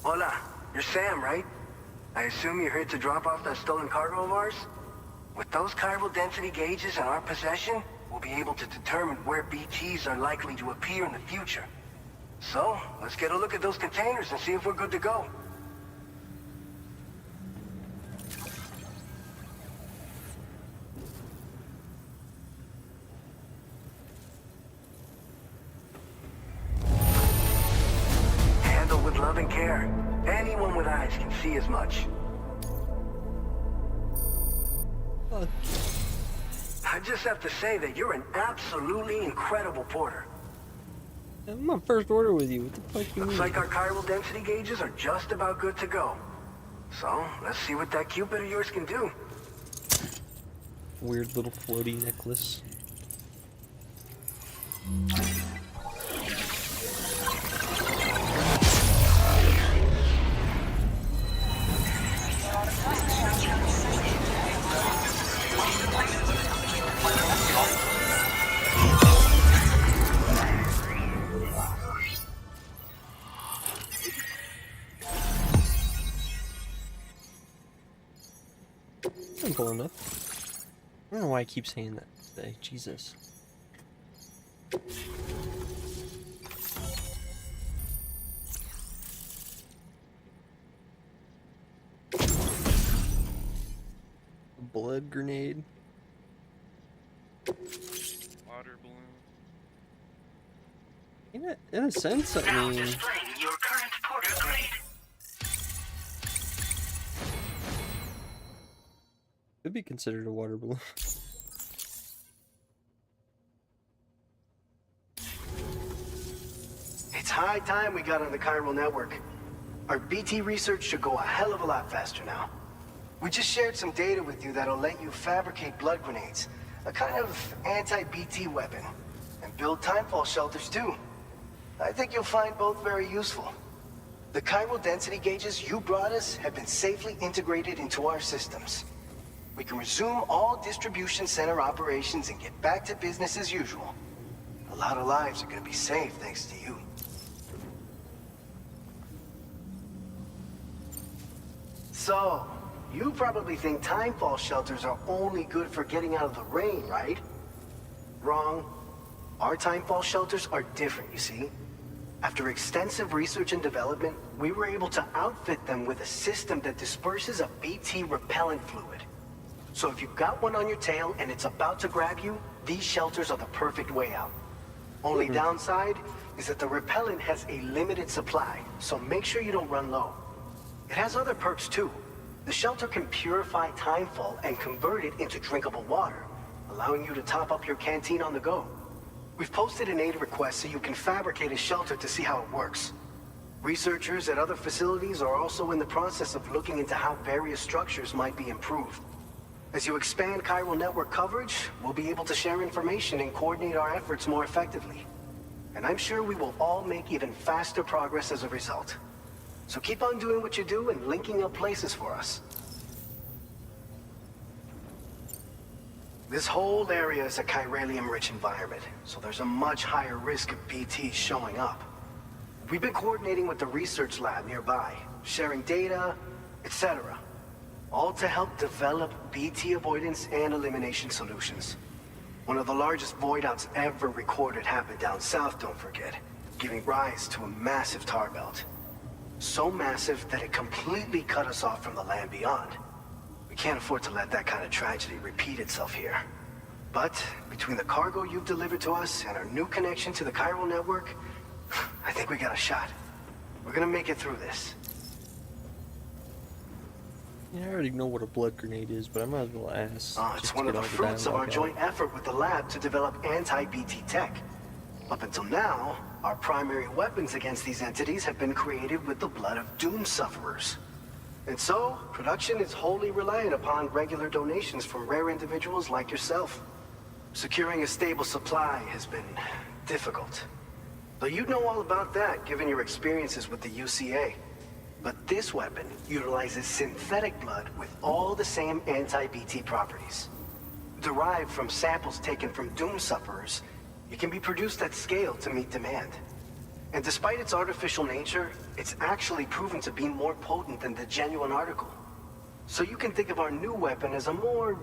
Hola, you're Sam, right? I assume you're here to drop off that stolen cargo of ours? With those chiral density gauges in our possession, we'll be able to determine where BTs are likely to appear in the future. So, let's get a look at those containers and see if we're good to go. Handled with love and care. Anyone with eyes can see as much. I just have to say that you're an absolutely incredible porter. I'm on first order with you. What the fuck you Looks mean? like our chiral density gauges are just about good to go. So, let's see what that Cupid of yours can do. Weird little floaty necklace. Simple enough. I don't know why I keep saying that today. Jesus. Blood grenade. Water balloon. In a sense, I Now mean, displaying your current porter grade. could be considered a water balloon. It's high time we got on the chiral network. Our BT research should go a hell of a lot faster now. We just shared some data with you that'll let you fabricate blood grenades, a kind of anti-BT weapon, and build timefall shelters too. I think you'll find both very useful. The chiral density gauges you brought us have been safely integrated into our systems. We can resume all distribution center operations and get back to business as usual. A lot of lives are gonna be saved thanks to you. So, you probably think timefall shelters are only good for getting out of the rain, right? Wrong. Our timefall shelters are different, you see. After extensive research and development, we were able to outfit them with a system that disperses a BT repellent fluid. So if you've got one on your tail and it's about to grab you, these shelters are the perfect way out. Only downside is that the repellent has a limited supply, so make sure you don't run low. It has other perks too. The shelter can purify timefall and convert it into drinkable water, allowing you to top up your canteen on the go. We've posted an aid request so you can fabricate a shelter to see how it works. Researchers at other facilities are also in the process of looking into how various structures might be improved. As you expand chiral network coverage, we'll be able to share information and coordinate our efforts more effectively. And I'm sure we will all make even faster progress as a result. So keep on doing what you do and linking up places for us. This whole area is a chiralium-rich environment, so there's a much higher risk of BTs showing up. We've been coordinating with the research lab nearby, sharing data, etc. All to help develop BT avoidance and elimination solutions. One of the largest void outs ever recorded happened down south, don't forget, giving rise to a massive tar belt. So massive that it completely cut us off from the land beyond. We can't afford to let that kind of tragedy repeat itself here. But between the cargo you've delivered to us and our new connection to the chiral network, I think we got a shot. We're gonna make it through this. Yeah, I already know what a blood grenade is, but I might as well ask. It's one of the fruits of our joint effort with the lab to develop anti-BT tech. Up until now, our primary weapons against these entities have been created with the blood of doom sufferers. And so, production is wholly reliant upon regular donations from rare individuals like yourself. Securing a stable supply has been difficult. Though you'd know all about that, given your experiences with the UCA. But this weapon utilizes synthetic blood with all the same anti-BT properties. Derived from samples taken from doom sufferers, it can be produced at scale to meet demand. And despite its artificial nature, it's actually proven to be more potent than the genuine article. So you can think of our new weapon as a more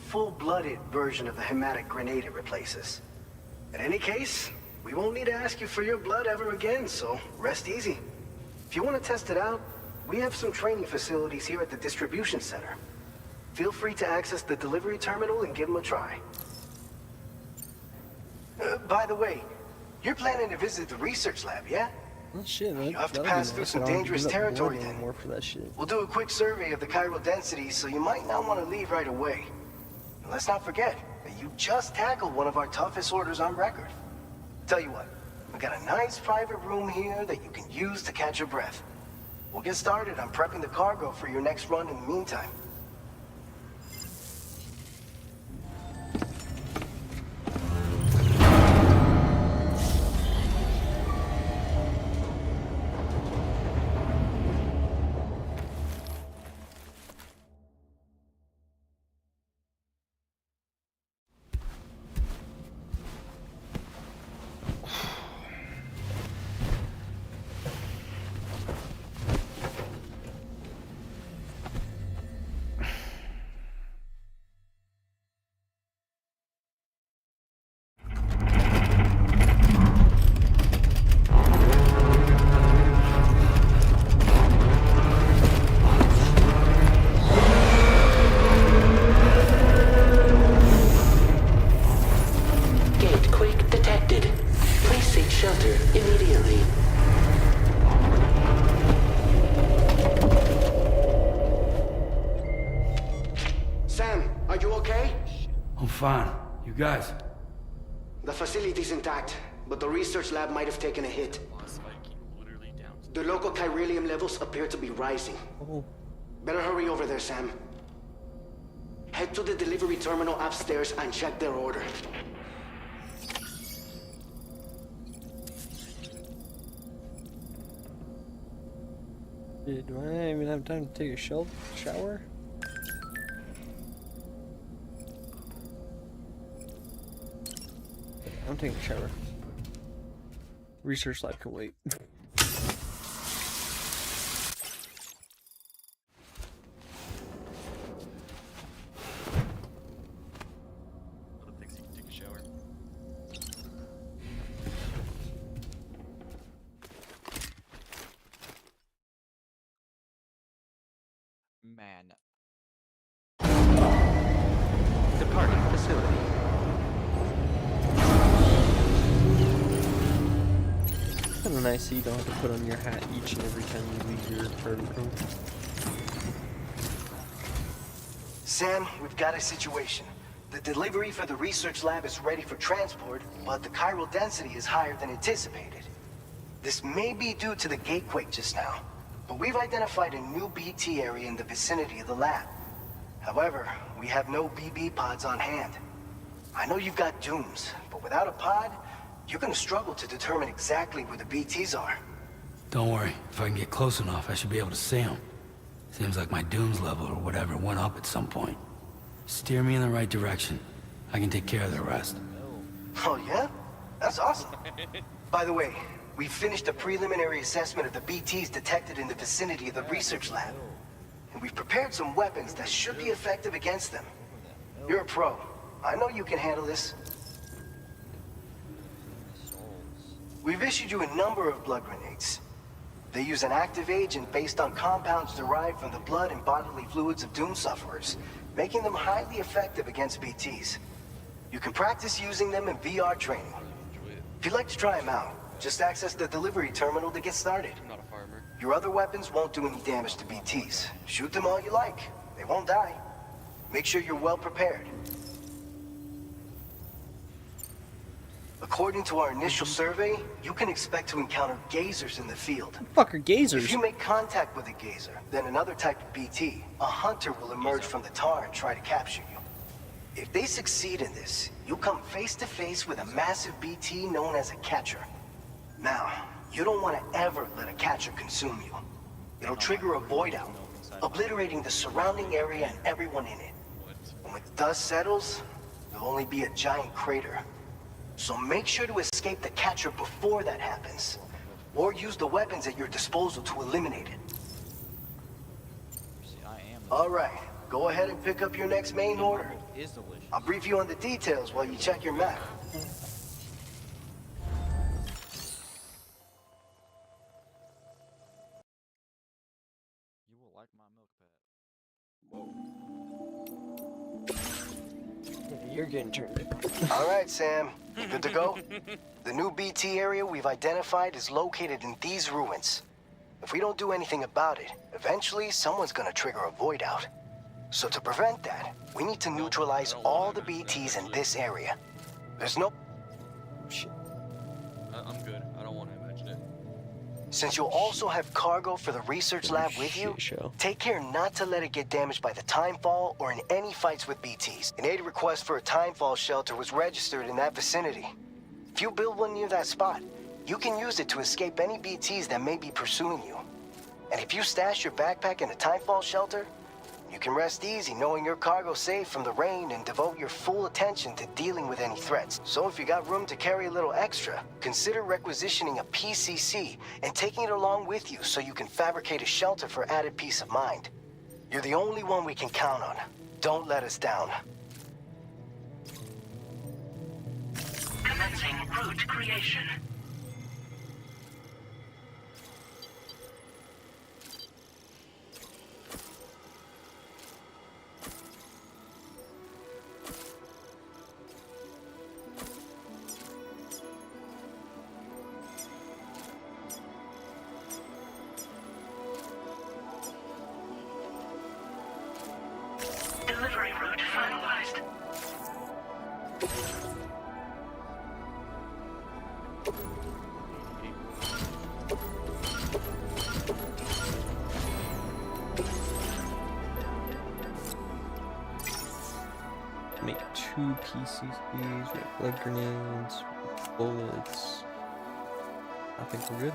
full-blooded version of the hematic grenade it replaces. In any case, we won't need to ask you for your blood ever again, so rest easy. If you want to test it out, we have some training facilities here at the distribution center. Feel free to access the delivery terminal and give them a try. By the way, you're planning to visit the research lab, yeah? Oh shit, man. You have to pass through some dangerous territory then. More for that shit. We'll do a quick survey of the chiral density, so you might not want to leave right away. And let's not forget that you just tackled one of our toughest orders on record. Tell you what, we got a nice private room here that you can use to catch your breath. We'll get started on prepping the cargo for your next run in the meantime. Fine. You guys? The facility's intact, but the research lab might have taken a hit. The local chiralium levels appear to be rising. Better hurry over there, Sam. Head to the delivery terminal upstairs and check their order. Dude, do I even have time to take a shower? I'm taking a shower. Research lab can wait. Man. Departing facility. Kind of nice that you don't have to put on your hat each and every time you leave your apartment room. Sam, we've got a situation. The delivery for the research lab is ready for transport, but the chiral density is higher than anticipated. This may be due to the gatequake just now, but we've identified a new BT area in the vicinity of the lab. However, we have no BB pods on hand. I know you've got dooms, but without a pod, you're gonna struggle to determine exactly where the BTs are. Don't worry. If I can get close enough, I should be able to see them. Seems like my dooms level or whatever went up at some point. Steer me in the right direction. I can take care of the rest. Oh yeah? That's awesome. By the way, we've finished a preliminary assessment of the BTs detected in the vicinity of the research lab. And we've prepared some weapons that should be effective against them. You're a pro. I know you can handle this. We've issued you a number of blood grenades. They use an active agent based on compounds derived from the blood and bodily fluids of Doom sufferers, making them highly effective against BTs. You can practice using them in VR training. If you'd like to try them out, just access the delivery terminal to get started. I'm not a farmer. Your other weapons won't do any damage to BTs. Shoot them all you like. They won't die. Make sure you're well prepared. According to our initial survey, you can expect to encounter gazers in the field. Fuck are gazers? If you make contact with a gazer, then another type of BT, a hunter will emerge from the tar and try to capture you. If they succeed in this, you'll come face to face with a massive BT known as a catcher. Now, you don't want to ever let a catcher consume you. It'll trigger a void out, obliterating the surrounding area and everyone in it. And when the dust settles, there'll only be a giant crater. So make sure to escape the catcher before that happens, or use the weapons at your disposal to eliminate it. All right, go ahead and pick up your next main order. I'll brief you on the details while you check your map. You will like my milk pad. You're getting turned. All right, Sam. You good to go? The new BT area we've identified is located in these ruins. If we don't do anything about it, eventually someone's gonna trigger a void out. So to prevent that, we need to neutralize all the BTs in this area. There's no... Shit. I'm good. I don't want to imagine it. Since you'll also have cargo for the research lab with you, Show. take care not to let it get damaged by the timefall or in any fights with BTs. An aid request for a timefall shelter was registered in that vicinity. If you build one near that spot, you can use it to escape any BTs that may be pursuing you. And if you stash your backpack in a timefall shelter, you can rest easy knowing your cargo's safe from the rain and devote your full attention to dealing with any threats. So if you got room to carry a little extra, consider requisitioning a PCC and taking it along with you so you can fabricate a shelter for added peace of mind. You're the only one we can count on. Don't let us down. Commencing route creation. Delivery route finalized. Make 2 PCCs, we have blood grenades, bullets. I think we're good.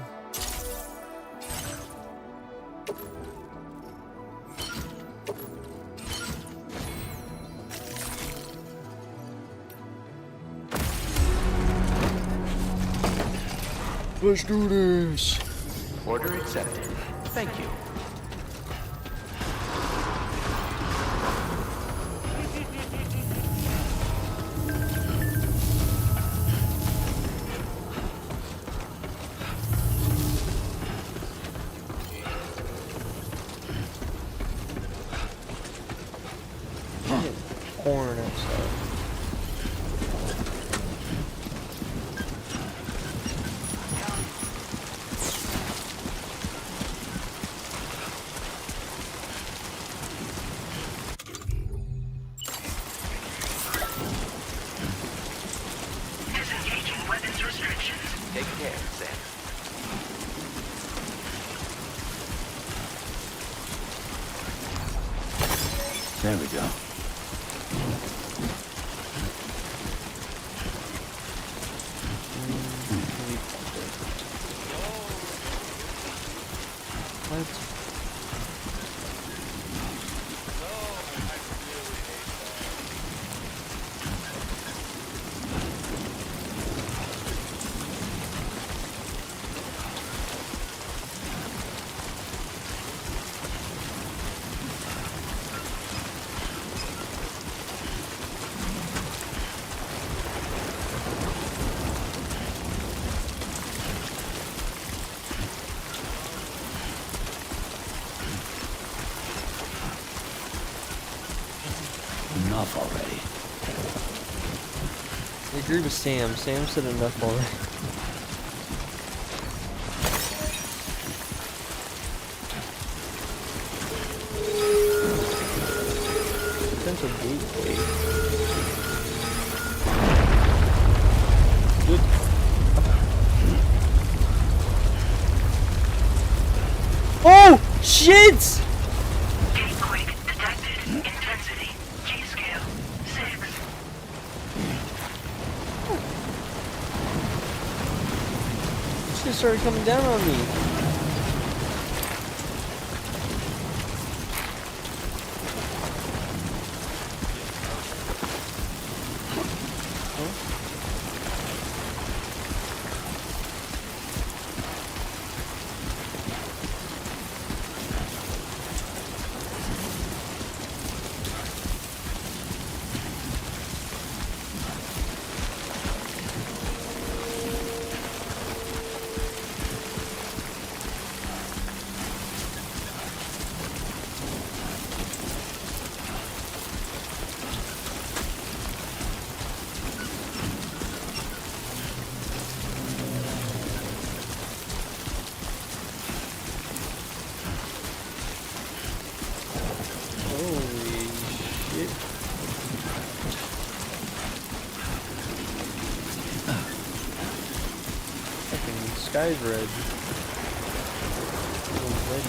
Let's do this! Order accepted. Thank you. Corn outside. Disengaging weapons restrictions. Take care, Sam. There we go. enough already. I agree with Sam. Sam said enough already. Potential gateway. Good. Oh shit! Gatequake detected. Intensity. G-scale. 6. Shit started coming down on me. Holy shit. Fucking sky's red. Everyone's red.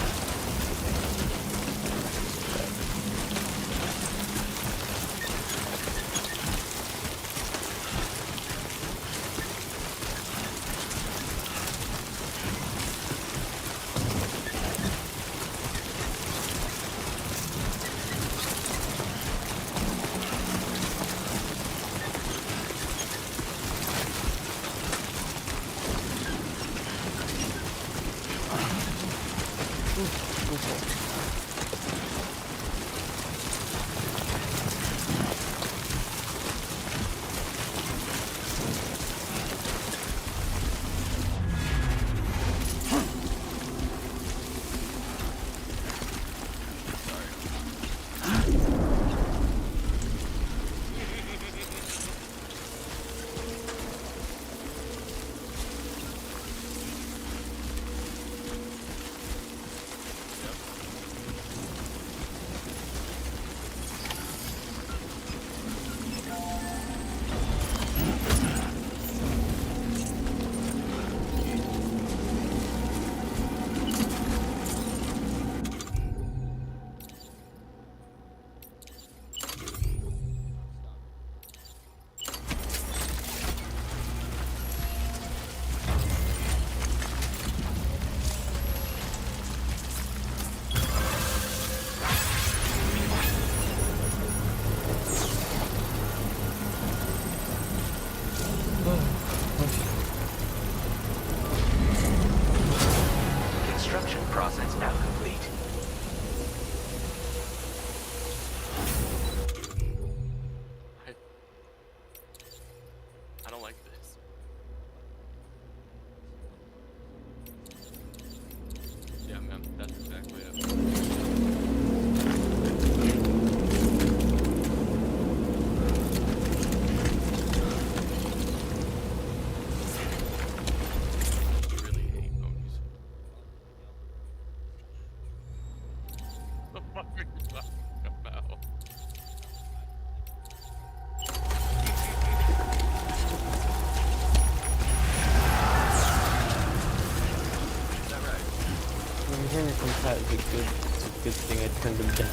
Construction process now complete. I don't like this. Yeah, man, that's exactly it. Really hate ponies. The fuck are you talking about? Is that right? I'm hearing from Pat is it's a good thing I turned him down.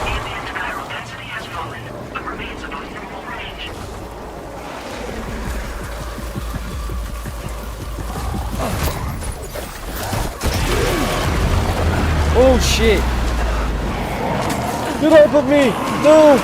Ambient chiral density has fallen, but remains above normal range. Oh shit! Get off of me! No!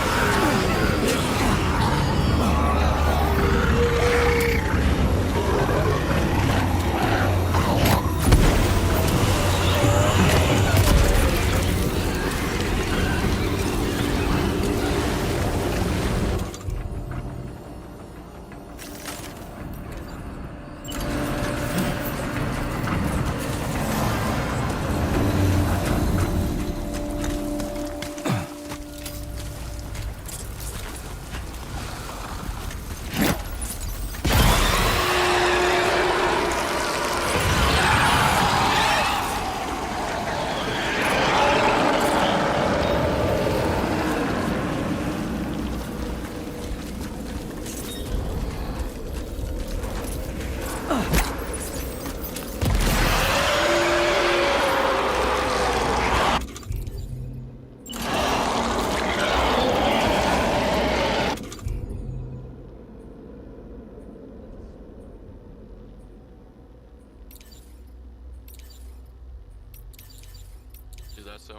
Is that so?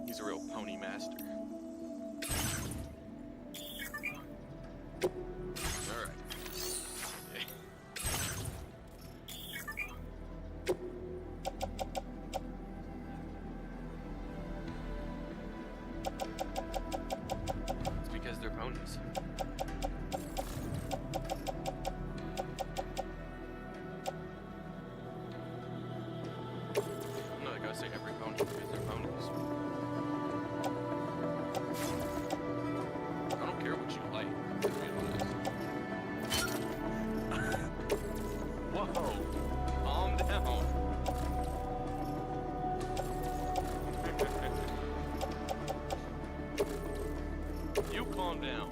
He's a real pony master. Alright. Okay. It's because they're ponies. No, I gotta say every pony because they're ponies. I don't care what you like, to be honest. Whoa, calm down. You calm down.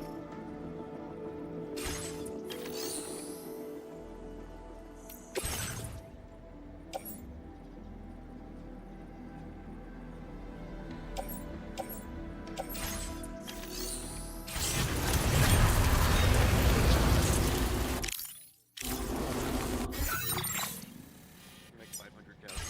Make 500 cows.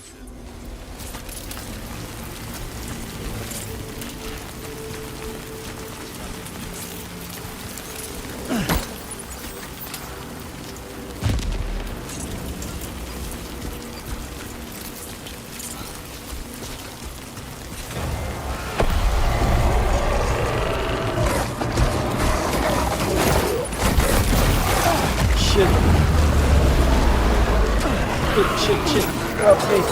Shit. Shit. Okay.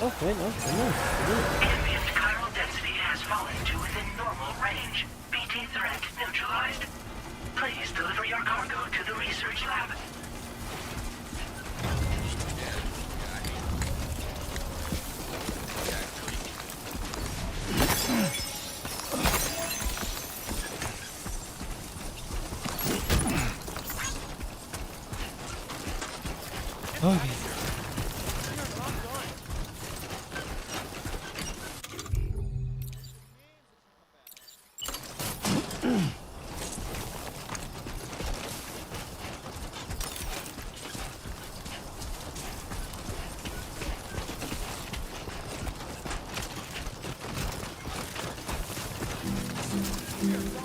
Oh, wait, no, come on. Ambient chiral density has fallen to within normal range. BT threat neutralized. Please deliver your cargo to the research lab. Okay.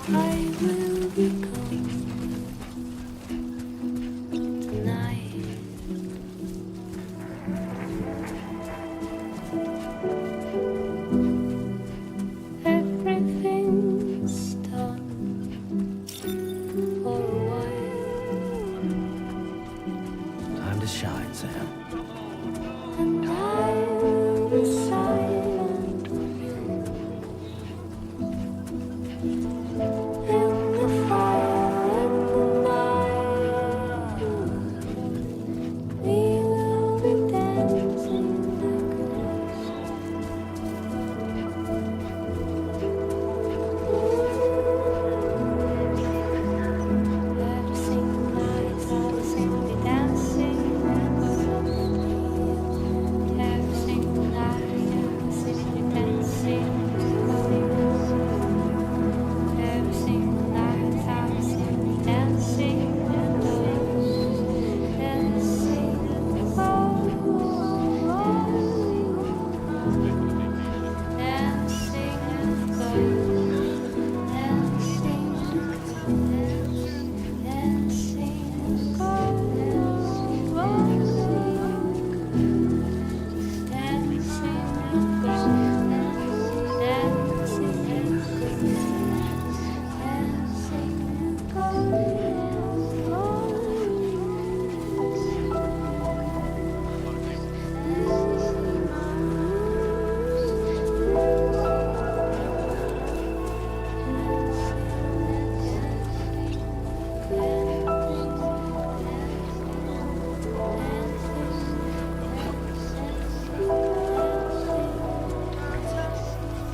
Time to shine, Sam.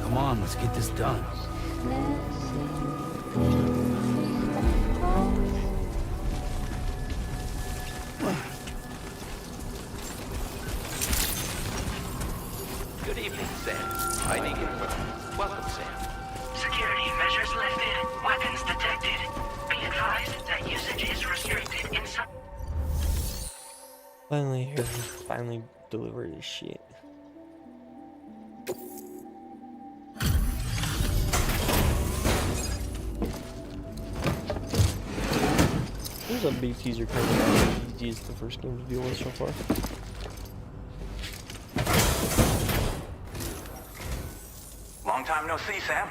Come on, let's get this done. Good evening, Sam. ID confirmed. Welcome, Sam. Security measures lifted. Weapons detected. Be advised that usage is restricted in some... Finally here. Finally delivered his shit. These upbeats are kind of easy as the first game to deal with so far. Long time no see, Sam.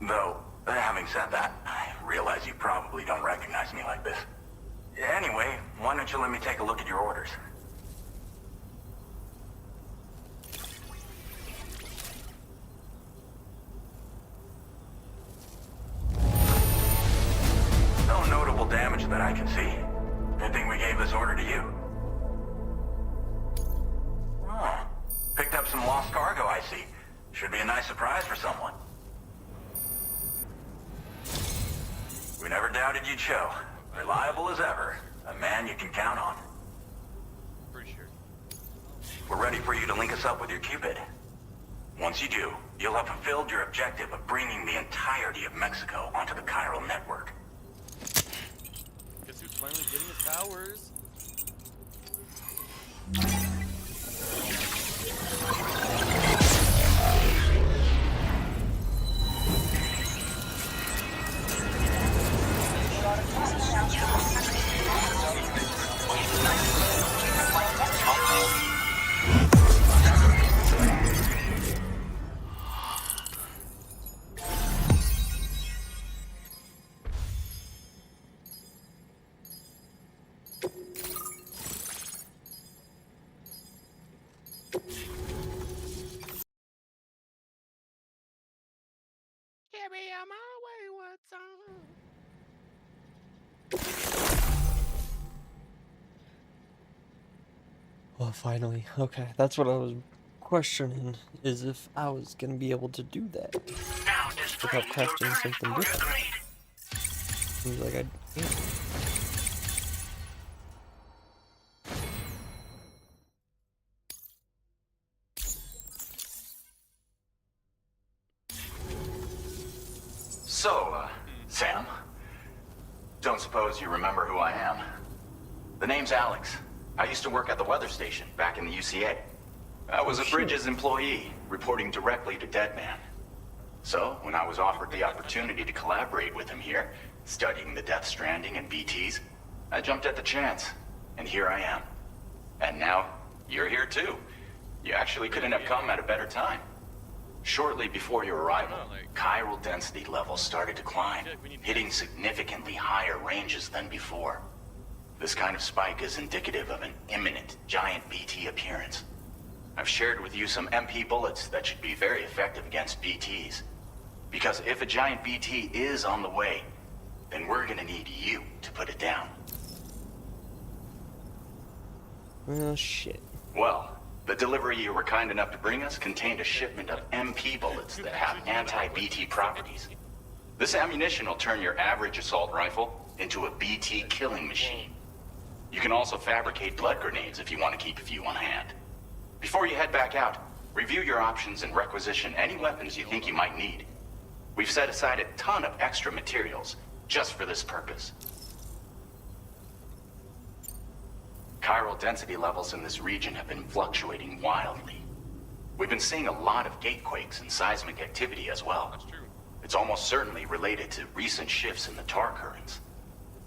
Though, having said that, I realize you probably don't recognize me like this. Anyway, why don't you let me take a look at your orders? No notable damage that I can see. Good thing we gave this order to you. Oh, picked up some lost cargo, I see. Should be a nice surprise for someone. We never doubted you'd show. Reliable as ever. A man you can count on. Pretty sure. We're ready for you to link us up with your Cupid. Once you do, you'll have fulfilled your objective of bringing the entirety of Mexico onto the chiral network. Guess who's finally getting his powers? Well, finally. Okay, that's what I was questioning, is if I was gonna be able to do that without crafting something different. Seems like I can't. So, Sam, don't suppose you remember who I am? The name's Alex. I used to work at the weather station back in the UCA. I was a Bridges employee, reporting directly to Deadman. So, when I was offered the opportunity to collaborate with him here, studying the Death Stranding and BTs, I jumped at the chance, and here I am. And now, you're here too. You actually couldn't have come at a better time. Shortly before your arrival, chiral density levels started to climb, hitting significantly higher ranges than before. This kind of spike is indicative of an imminent giant BT appearance. I've shared with you some MP bullets that should be very effective against BTs. Because if a giant BT is on the way, then we're gonna need you to put it down. Well, shit. Well, the delivery you were kind enough to bring us contained a shipment of MP bullets that have anti-BT properties. This ammunition will turn your average assault rifle into a BT killing machine. You can also fabricate blood grenades if you want to keep a few on hand. Before you head back out, review your options and requisition any weapons you think you might need. We've set aside a ton of extra materials just for this purpose. Chiral density levels in this region have been fluctuating wildly. We've been seeing a lot of gatequakes and seismic activity as well. That's true. It's almost certainly related to recent shifts in the tar currents.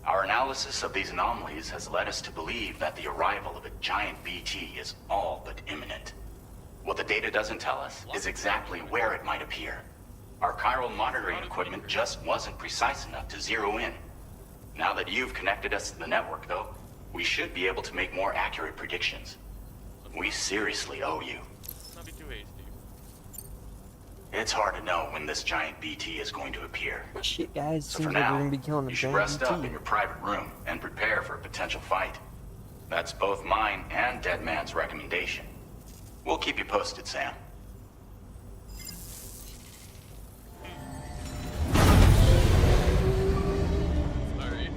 Our analysis of these anomalies has led us to believe that the arrival of a giant BT is all but imminent. What the data doesn't tell us is exactly where it might appear. Our chiral monitoring equipment just wasn't precise enough to zero in. Now that you've connected us to the network, though, we should be able to make more accurate predictions. We seriously owe you. Let's not be too hasty. It's hard to know when this giant BT is going to appear. Shit, guys. So for Seems like we're now, gonna be killing a you should giant rest up BT. in your private room and prepare for a potential fight. That's both mine and Dead Man's recommendation. We'll keep you posted, Sam. Sorry.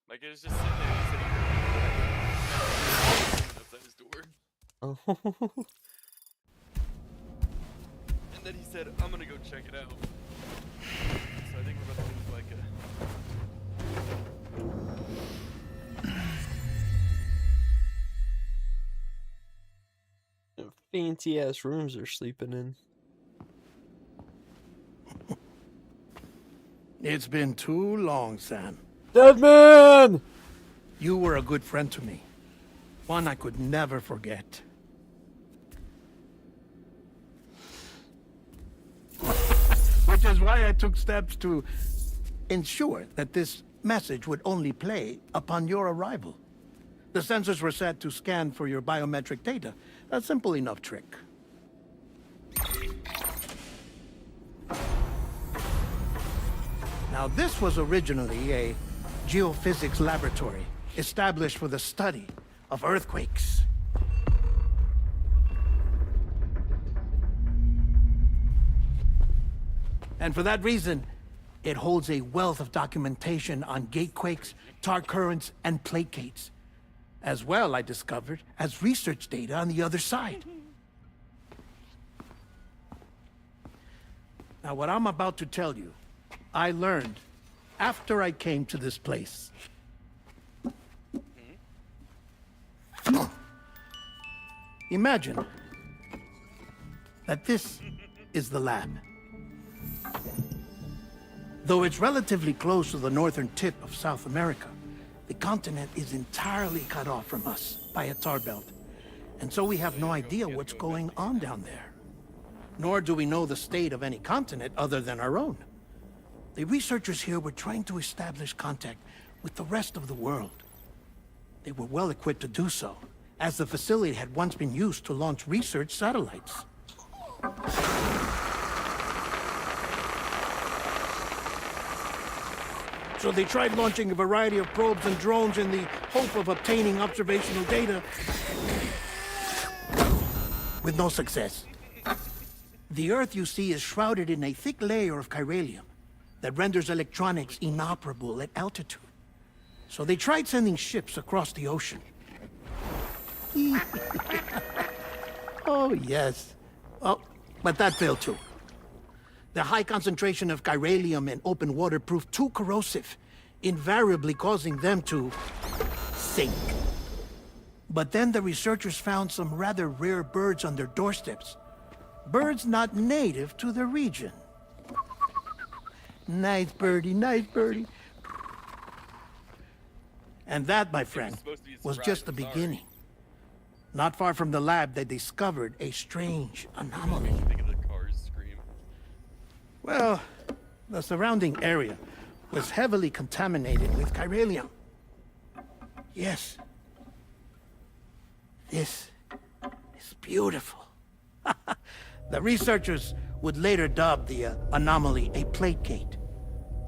My kid is just sitting there, he's sitting outside his door. Oh. And then he said, I'm gonna go check it out. So I think we're about to lose like Fancy ass rooms they're sleeping in. It's been too long, Sam. Dead man! You were a good friend to me. One I could never forget. Which is why I took steps to ensure that this message would only play upon your arrival. The sensors were set to scan for your biometric data. A simple enough trick. Now, this was originally a geophysics laboratory established for the study of earthquakes. And for that reason, it holds a wealth of documentation on gatequakes, tar currents, and placates. As well, I discovered, as research data on the other side. Now, what I'm about to tell you, I learned after I came to this place. Imagine that this is the lab. Though it's relatively close to the northern tip of South America, the continent is entirely cut off from us by a tar belt. And so we have no idea what's going on down there. Nor do we know the state of any continent other than our own. The researchers here were trying to establish contact with the rest of the world. They were well equipped to do so, as the facility had once been used to launch research satellites. So they tried launching a variety of probes and drones in the hope of obtaining observational data, with no success. The Earth, you see, is shrouded in a thick layer of chiralium that renders electronics inoperable at altitude. So they tried sending ships across the ocean. Oh, yes. Oh, but that failed too. The high concentration of chiralium in open water proved too corrosive, invariably causing them to sink. But then the researchers found some rather rare birds on their doorsteps. Birds not native to the region. Nice birdie, nice birdie. And that, my friend, was just the beginning. Not far from the lab, they discovered a strange anomaly. Well, the surrounding area was heavily contaminated with chiralium. Yes. This is beautiful. The researchers would later dub the anomaly a plate gate.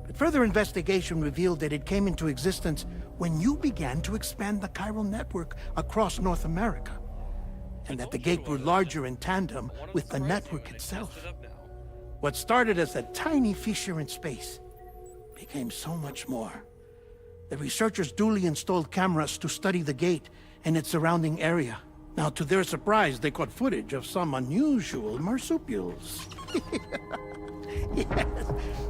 But further investigation revealed that it came into existence when you began to expand the chiral network across North America, and that the gate grew larger in tandem with the network itself. What started as a tiny fissure in space became so much more. The researchers duly installed cameras to study the gate and its surrounding area. Now, to their surprise, they caught footage of some unusual marsupials. Yes,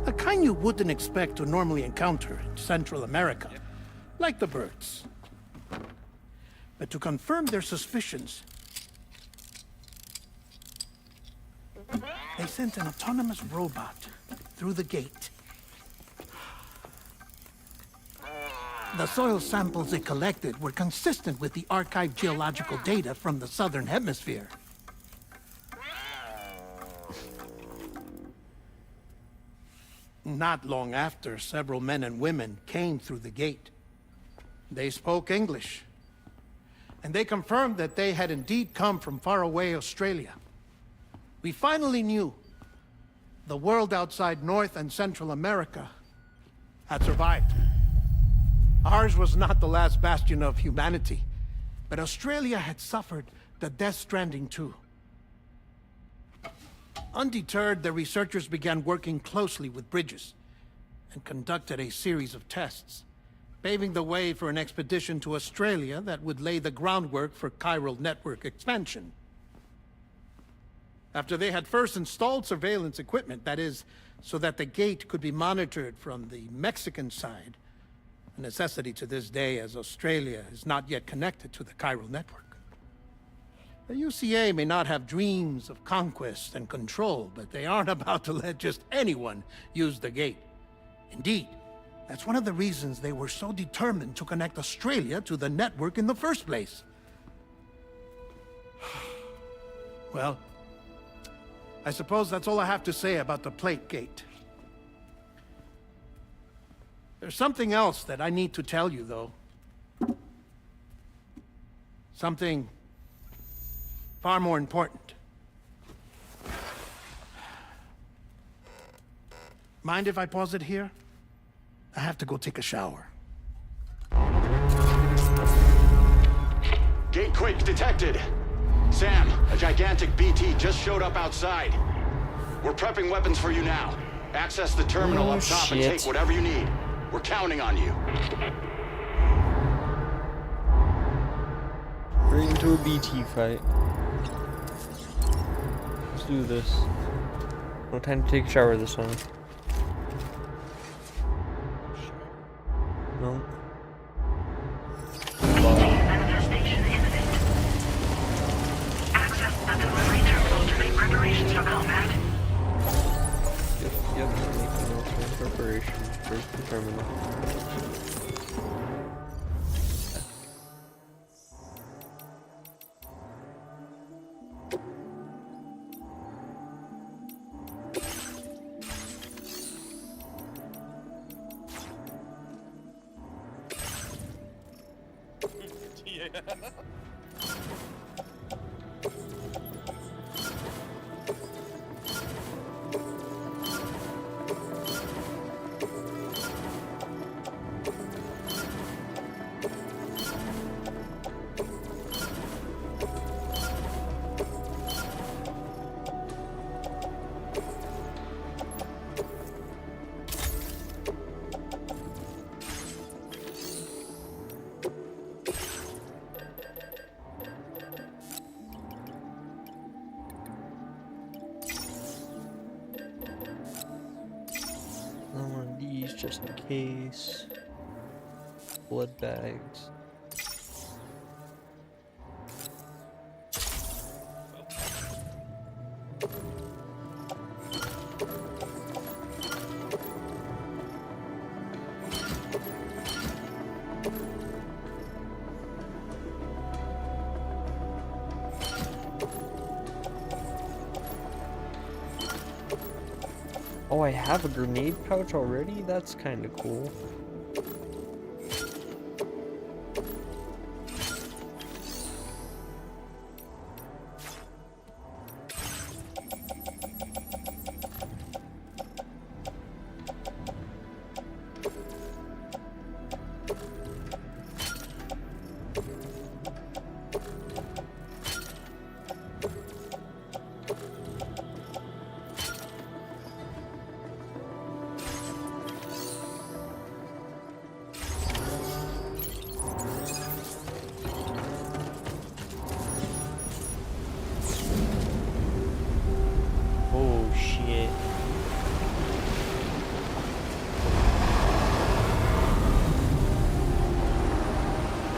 a kind you wouldn't expect to normally encounter in Central America, like the birds. But to confirm their suspicions, they sent an autonomous robot through the gate. The soil samples it collected were consistent with the archived geological data from the southern hemisphere. Not long after, several men and women came through the gate. They spoke English, and they confirmed that they had indeed come from faraway Australia. We finally knew the world outside North and Central America had survived. Ours was not the last bastion of humanity, but Australia had suffered the death stranding too. Undeterred, the researchers began working closely with Bridges and conducted a series of tests, paving the way for an expedition to Australia that would lay the groundwork for chiral network expansion. After they had first installed surveillance equipment, that is, so that the gate could be monitored from the Mexican side, a necessity to this day as Australia is not yet connected to the chiral network. The UCA may not have dreams of conquest and control, but they aren't about to let just anyone use the gate. Indeed, that's one of the reasons they were so determined to connect Australia to the network in the first place. Well, I suppose that's all I have to say about the plate gate. There's something else that I need to tell you, though. Something far more important. Mind if I pause it here? I have to go take a shower. Gate quake detected. Sam, a gigantic BT just showed up outside. We're prepping weapons for you now. Access the terminal up top and take whatever you need. We're counting on you. We're into a BT fight. Let's do this. No time to take a shower this time. No. Manifestation imminent. Access the delivery terminal to make preparations for combat. Yep, making no preparation for the terminal. just in case. Blood bags. Oh, I have a grenade pouch already? That's kind of cool. Oh shit.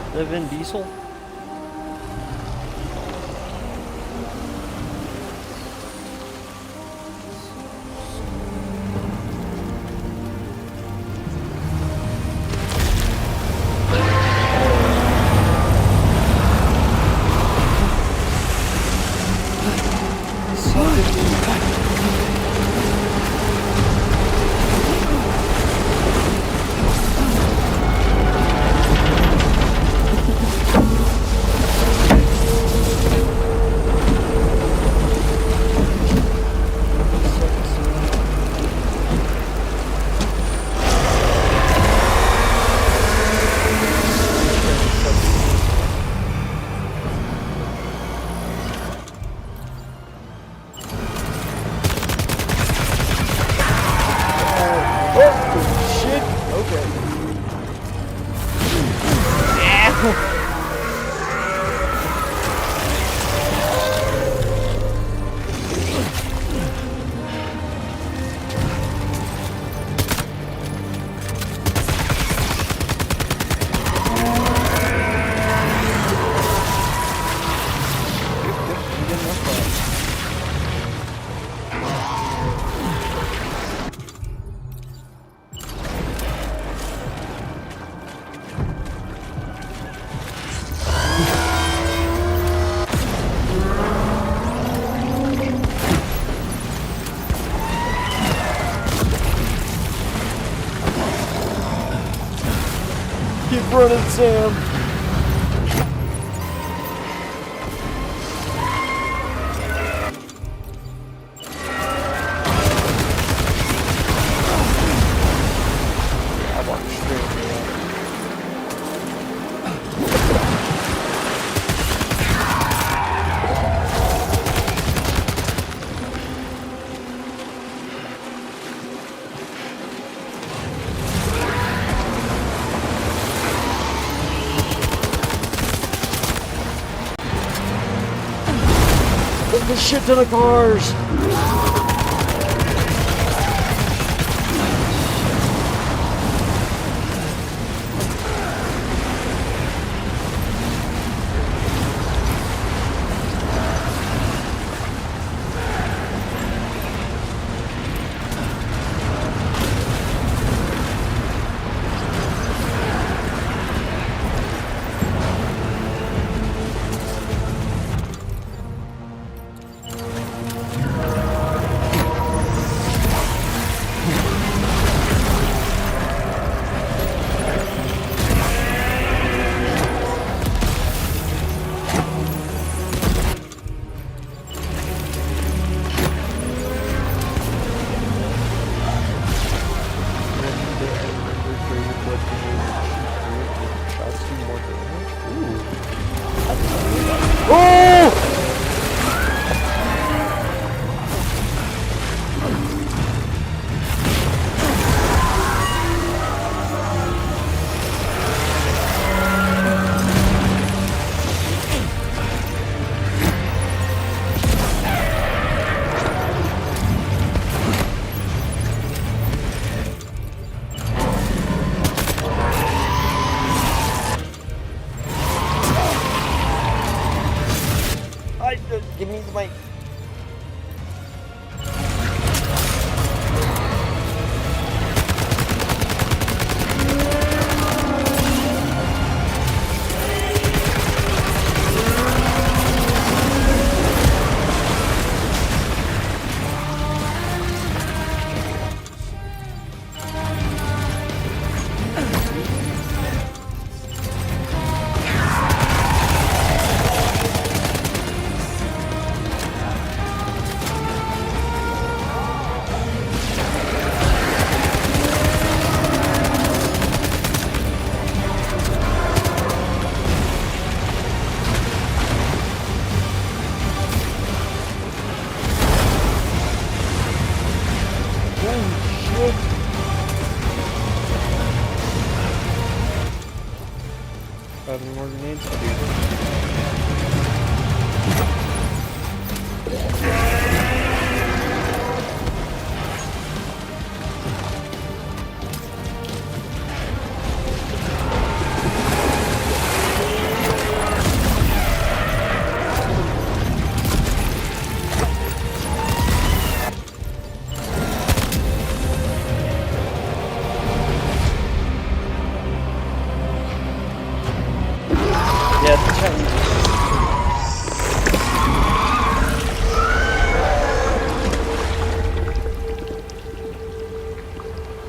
Is that Vin Diesel? Keep running, Sam. I walked straight through. There's a shit ton of cars! Have any more grenades? I Yeah, the chat.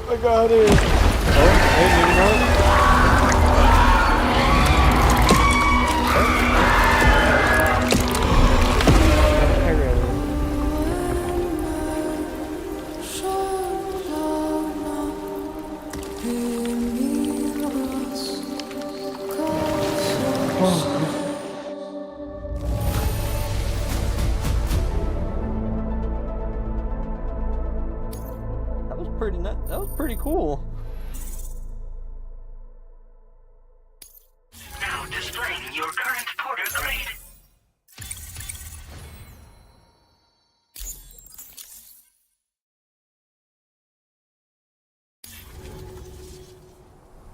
I got it. Oh, hey, maybe not. That was pretty cool. Now displaying your current porter grade.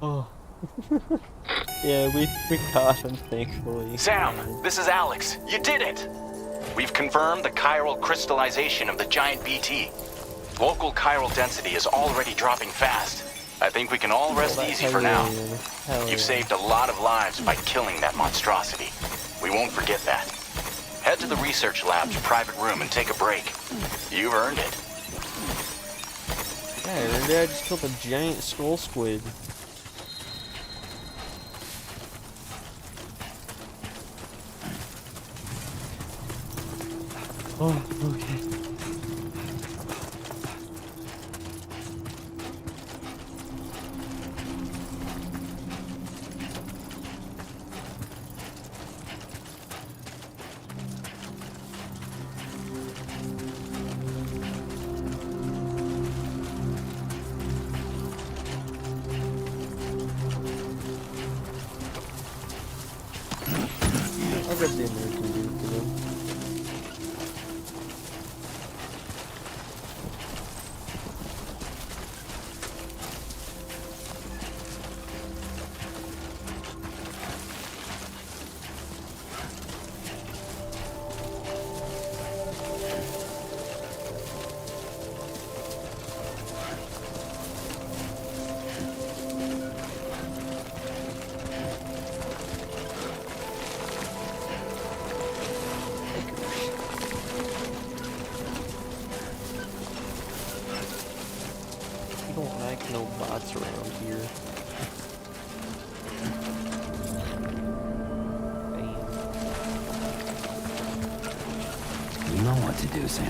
Oh. Yeah, we caught him, thankfully. Sam, this is Alex. You did it! We've confirmed the chiral crystallization of the giant BT. Local chiral density is already dropping fast. I think we can all rest easy for now. You've saved a lot of lives by killing that monstrosity. We won't forget that. Head to the research lab's private room and take a break. You've earned it. Yeah, I earned it. I just killed a giant skull squid. Oh, okay. I'll grab the American dude for them. We don't like no bots around here. You know what to do, Sam.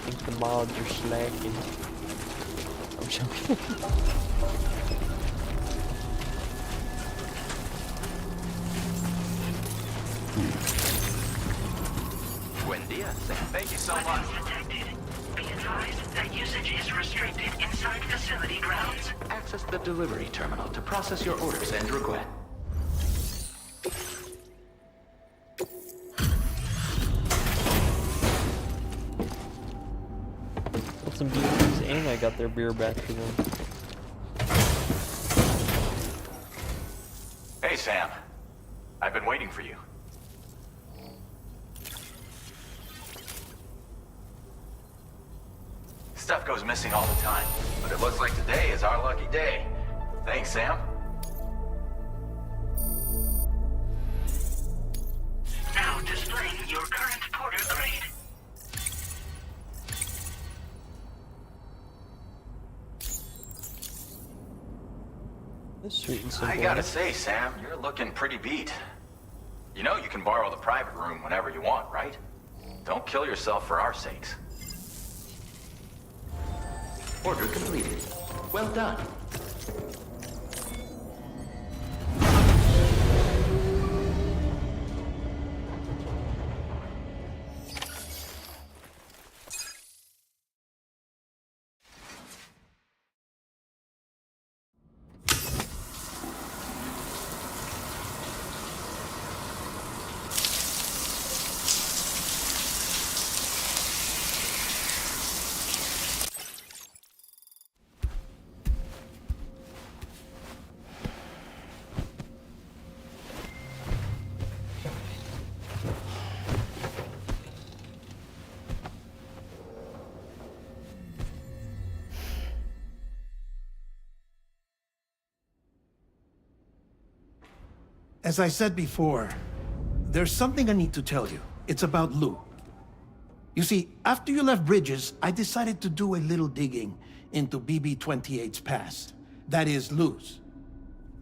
I think the mods are slacking. I'm joking. Buen dia, Sam. Thank you so much. Be advised that usage is restricted inside facility grounds. Access the delivery terminal to process your orders and request. Got some beers and I got their beer back for them. Hey, Sam. I've been waiting for you. Stuff goes missing all the time, but it looks like today is our lucky day. Thanks, Sam. Now displaying your current porter grade. This is sweet and simple. I gotta say, Sam, you're looking pretty beat. You know you can borrow the private room whenever you want, right? Don't kill yourself for our sakes. Order completed. Well done. As I said before, there's something I need to tell you. It's about Lou. You see, after you left Bridges, I decided to do a little digging into BB-28's past. That is, Lou's.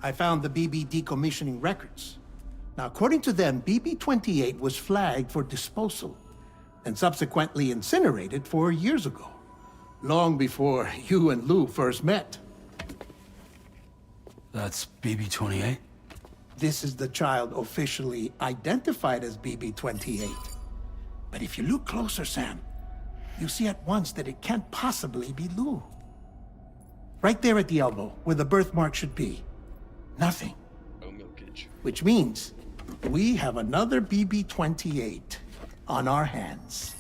I found the BB decommissioning records. Now, according to them, BB-28 was flagged for disposal and subsequently incinerated 4 years ago, long before you and Lou first met. That's BB-28? This is the child officially identified as BB-28. But if you look closer, Sam, you see at once that it can't possibly be Lou. Right there at the elbow, where the birthmark should be. Nothing. Oh, milkage. Which means we have another BB-28 on our hands.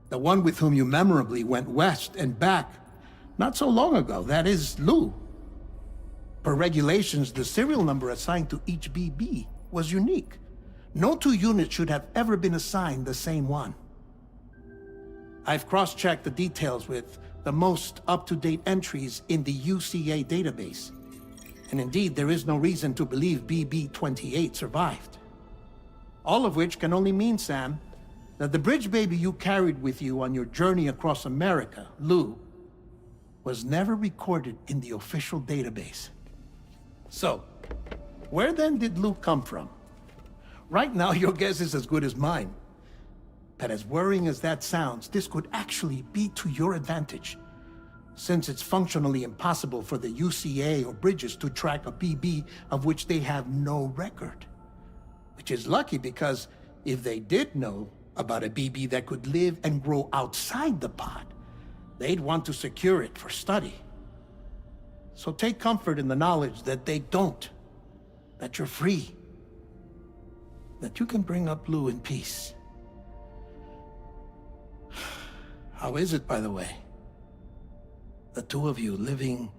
The one with whom you memorably went west and back not so long ago. That is Lou. Per regulations, the serial number assigned to each BB was unique. No two units should have ever been assigned the same one. I've cross-checked the details with the most up-to-date entries in the UCA database. And indeed, there is no reason to believe BB-28 survived. All of which can only mean, Sam, that the bridge baby you carried with you on your journey across America, Lou, was never recorded in the official database. So, where then did Lou come from? Right now, your guess is as good as mine. But as worrying as that sounds, this could actually be to your advantage, since it's functionally impossible for the UCA or Bridges to track a BB of which they have no record. Which is lucky, because if they did know about a BB that could live and grow outside the pod, they'd want to secure it for study. So take comfort in the knowledge that they don't, that you're free, that you can bring up Lou in peace. How is it, by the way? The two of you living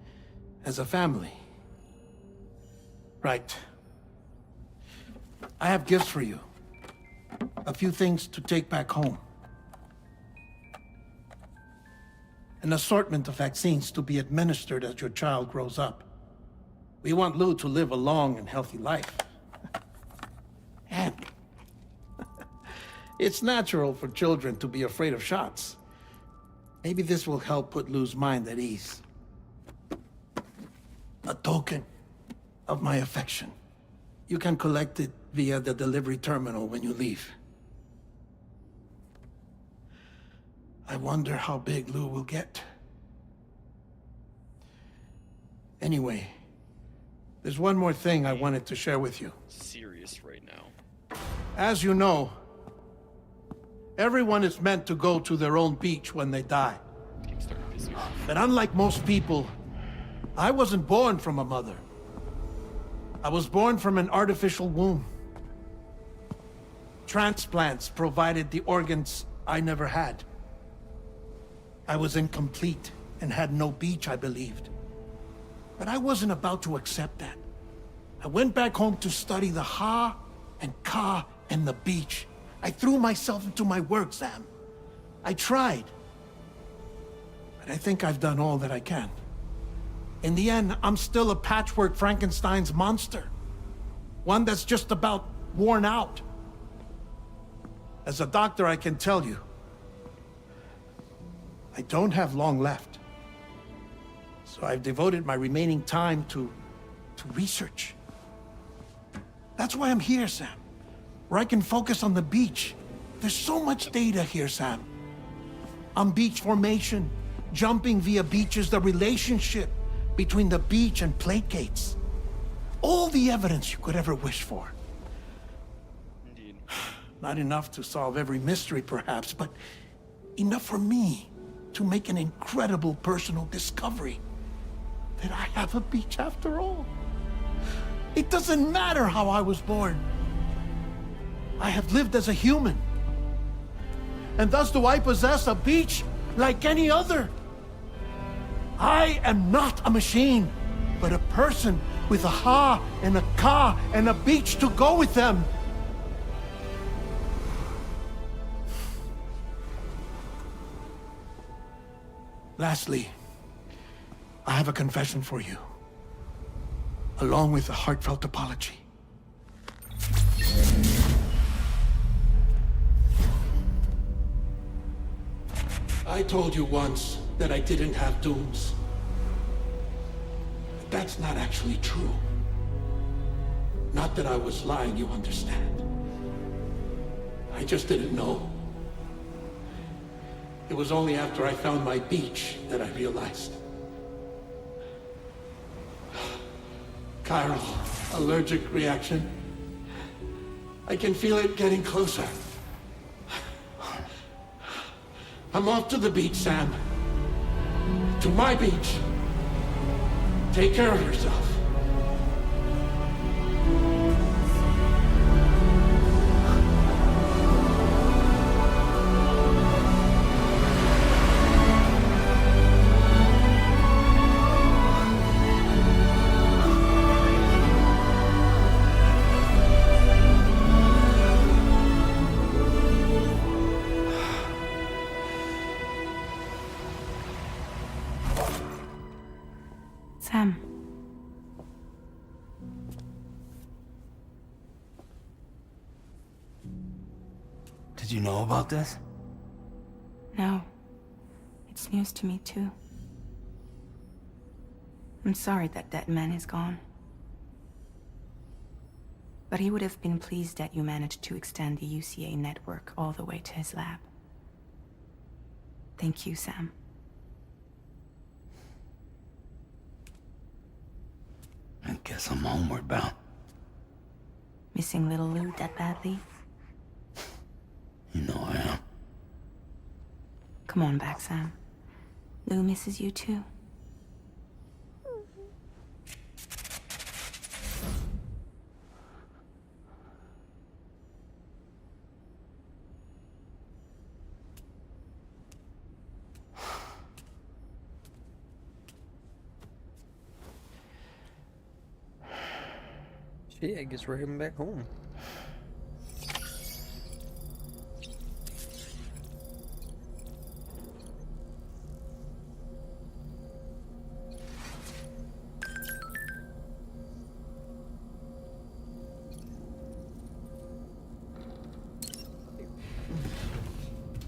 as a family. Right. I have gifts for you. A few things to take back home. An assortment of vaccines to be administered as your child grows up. We want Lou to live a long and healthy life. And it's natural for children to be afraid of shots. Maybe this will help put Lou's mind at ease. A token of my affection. You can collect it via the delivery terminal when you leave. I wonder how big Lou will get. Anyway, there's one more thing I wanted to share with you. Serious right now. As you know, everyone is meant to go to their own beach when they die. But unlike most people, I wasn't born from a mother. I was born from an artificial womb. Transplants provided the organs I never had. I was incomplete and had no beach, I believed. But I wasn't about to accept that. I went back home to study the Ha and Ka and the beach. I threw myself into my work, Sam. I tried. But I think I've done all that I can. In the end, I'm still a patchwork Frankenstein's monster. One that's just about worn out. As a doctor, I can tell you, I don't have long left. So I've devoted my remaining time to research. That's why I'm here, Sam. Where I can focus on the beach. There's so much data here, Sam. On beach formation, jumping via beaches, the relationship between the beach and plate gates. All the evidence you could ever wish for. Indeed. Not enough to solve every mystery, perhaps, but enough for me to make an incredible personal discovery. That I have a beach after all. It doesn't matter how I was born. I have lived as a human. And thus do I possess a beach like any other. I am not a machine, but a person with a Ha and a Ka and a beach to go with them. Lastly, I have a confession for you, along with a heartfelt apology. I told you once that I didn't have dooms. But that's not actually true. Not that I was lying, you understand. I just didn't know. It was only after I found my beach that I realized. Chiral, allergic reaction. I can feel it getting closer. I'm off to the beach, Sam. To my beach. Take care of yourself. Sam. Did you know about this? No. It's news to me, too. I'm sorry that man is gone. But he would have been pleased that you managed to extend the UCA network all the way to his lab. Thank you, Sam. I guess I'm homeward bound. Missing little Lou that badly? You know I am. Come on back, Sam. Lou misses you too. Shit, I guess we're heading back home.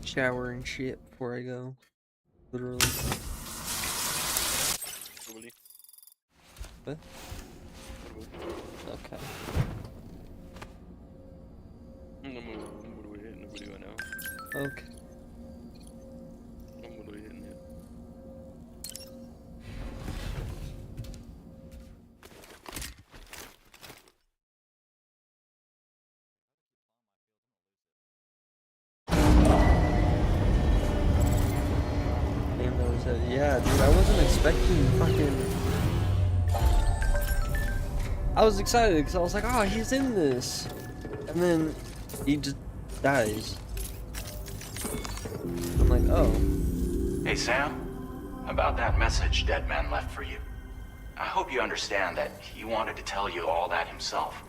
Shower and shit before I go. Literally. What? Okay. Okay. Yeah, dude, I wasn't expecting fucking... I was excited because I was like, oh, he's in this. And then he just dies. I'm like, oh. Hey, Sam. About that message Deadman left for you. I hope you understand that he wanted to tell you all that himself.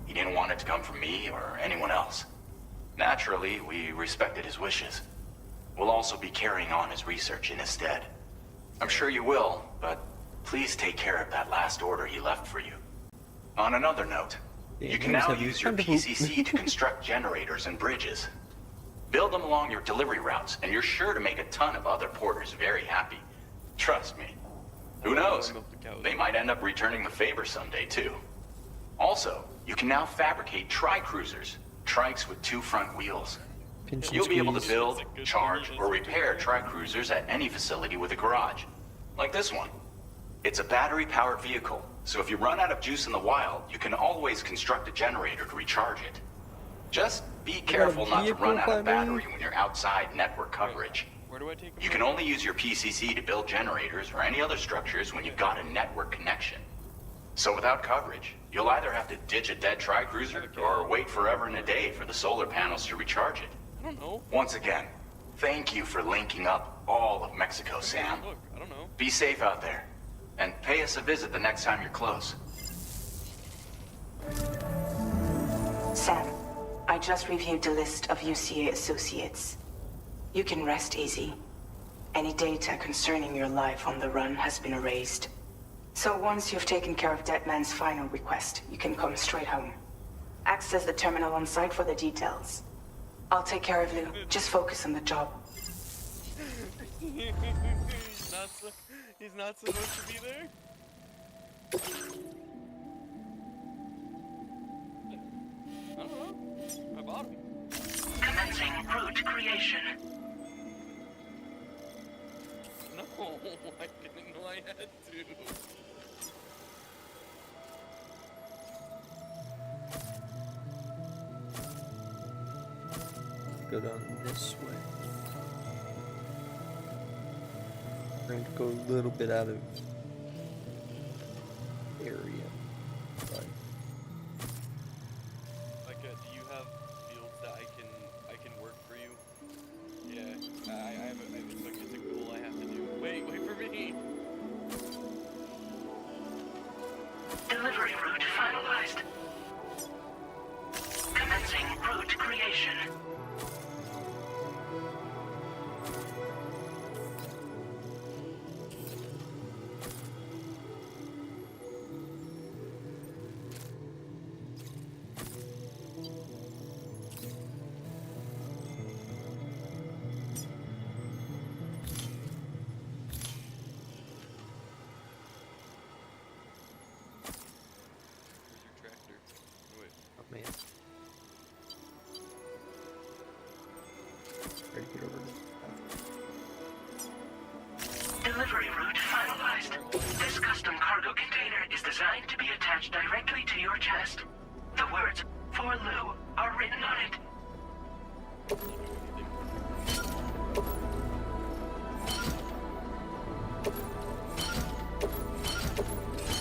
He didn't want it to come from me or anyone else. Naturally, we respected his wishes. We'll also be carrying on his research in his stead. I'm sure you will, but please take care of that last order he left for you. On another note, you can now use your PCC to construct generators and bridges. Build them along your delivery routes, and you're sure to make a ton of other porters very happy. Trust me. Who knows? They might end up returning the favor someday, too. Also, you can now fabricate tri-cruisers, trikes with 2 front wheels. You'll be able to build, charge, or repair tri-cruisers at any facility with a garage. Like this one. It's a battery-powered vehicle, so if you run out of juice in the wild, you can always construct a generator to recharge it. Just be careful not to run out of battery when you're outside network coverage. Where do I take You can only use your PCC to build generators or any other structures when you've got a network connection. So without coverage, you'll either have to ditch a dead tri-cruiser or wait forever and a day for the solar panels to recharge it. I don't know. Once again, thank you for linking up all of Mexico, Sam. Look, I don't know. Be safe out there, and pay us a visit the next time you're close. Sam, I just reviewed the list of UCA associates. You can rest easy. Any data concerning your life on the run has been erased. So once you've taken care of Deadman's final request, you can come straight home. Access the terminal on site for the details. I'll take care of Lou. Just focus on the job. He's not supposed to be there? I don't know. I bought him. Commencing root creation. No, I didn't know I had to. Go down this way. Trying to go a little bit out of area. But Micah, do you have fields that I can work for you? Yeah, I have a specific goal I have to do. Wait for me. Delivery route finalized. Commencing route creation. Where's your tractor? Oh, wait. oh man. Ready to get over this. Delivery route finalized. This custom cargo container is designed to be attached directly to your chest. The words, "For Lou," are written on it.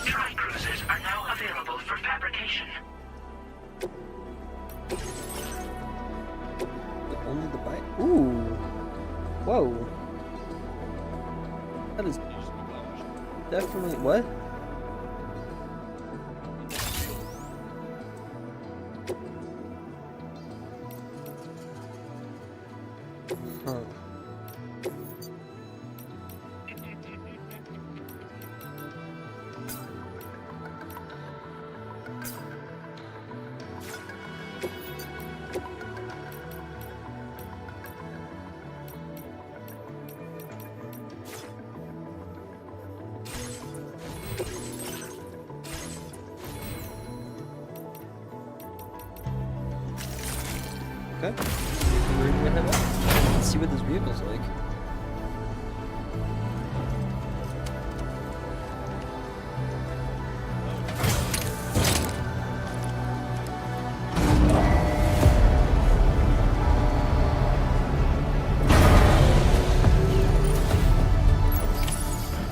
Tri-cruisers are now available for fabrication. Only the bike. Ooh. Whoa. That is definitely what? Huh. Okay. We're gonna head up. Let's see what this vehicle's like.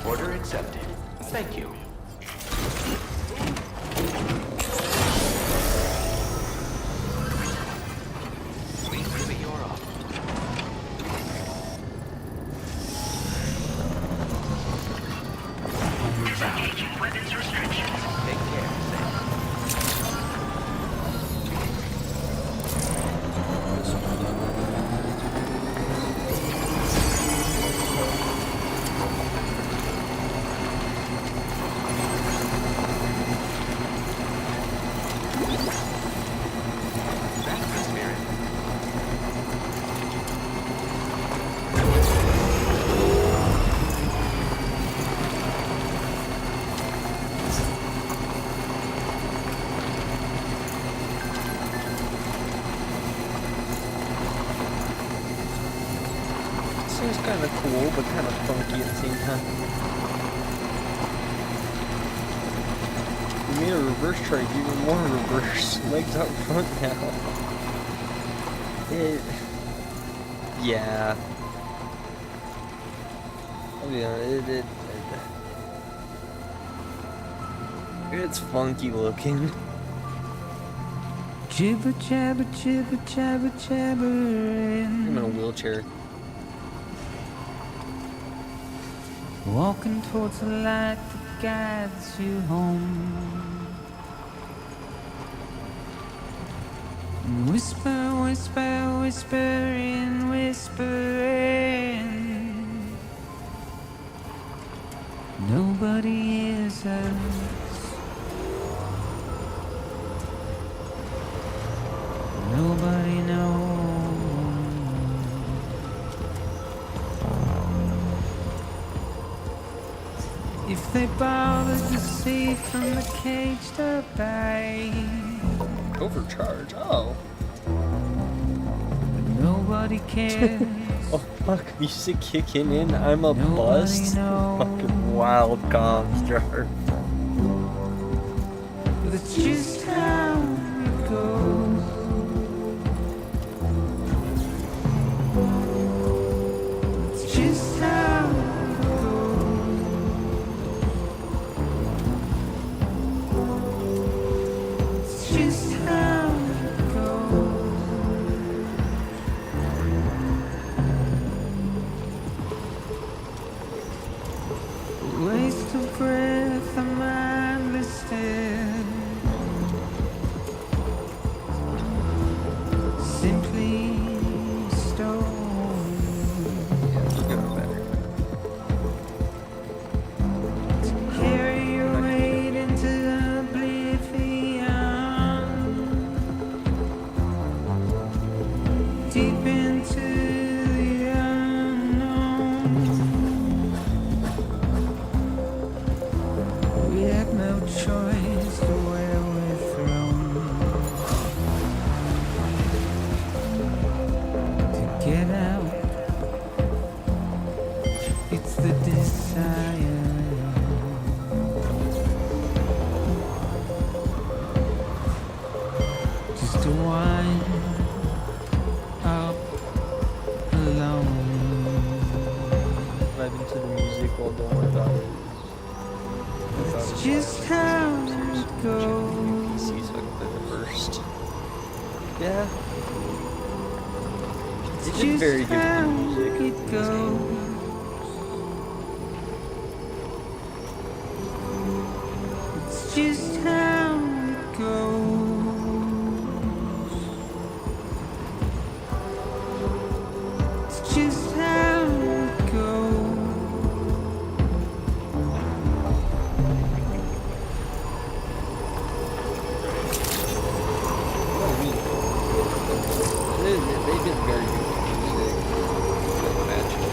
Order accepted. Thank you. Please give it your all. Disengaging weapons restrictions. Take care, Sam. That's the spirit. Seems kind of cool, but kind of funky at the same time. We made a reverse trike, even more reverse. Legs out front now. Yeah. Oh yeah, it's funky looking. Jibber jabber jibber jabber jabbering. I'm in a wheelchair. Walking towards the light that guides you home. Whisper, whisper, whispering, whispering. Nobody hears us. Nobody knows. If they bother to see from the cage to bay. Overcharge, oh. Nobody cares. Oh fuck, music kicking in, I'm a Nobody bust. knows. Fucking wild comms jar. But it's just how it goes. It's just how it goes. It's just how it goes. Waste of breath, a mindless stare. Simply stone. To carry your weight into oblivion. Deep into the unknown. We have no choice to where we're thrown. To get out, it's the desire. Just to wind up alone. Vibing to the music while don't worry about it. It's just how it goes. PC so I can play the first. Yeah. It's Just very good how music. it goes. It's just how it goes. It's just how it goes. They did very good music. Like matching.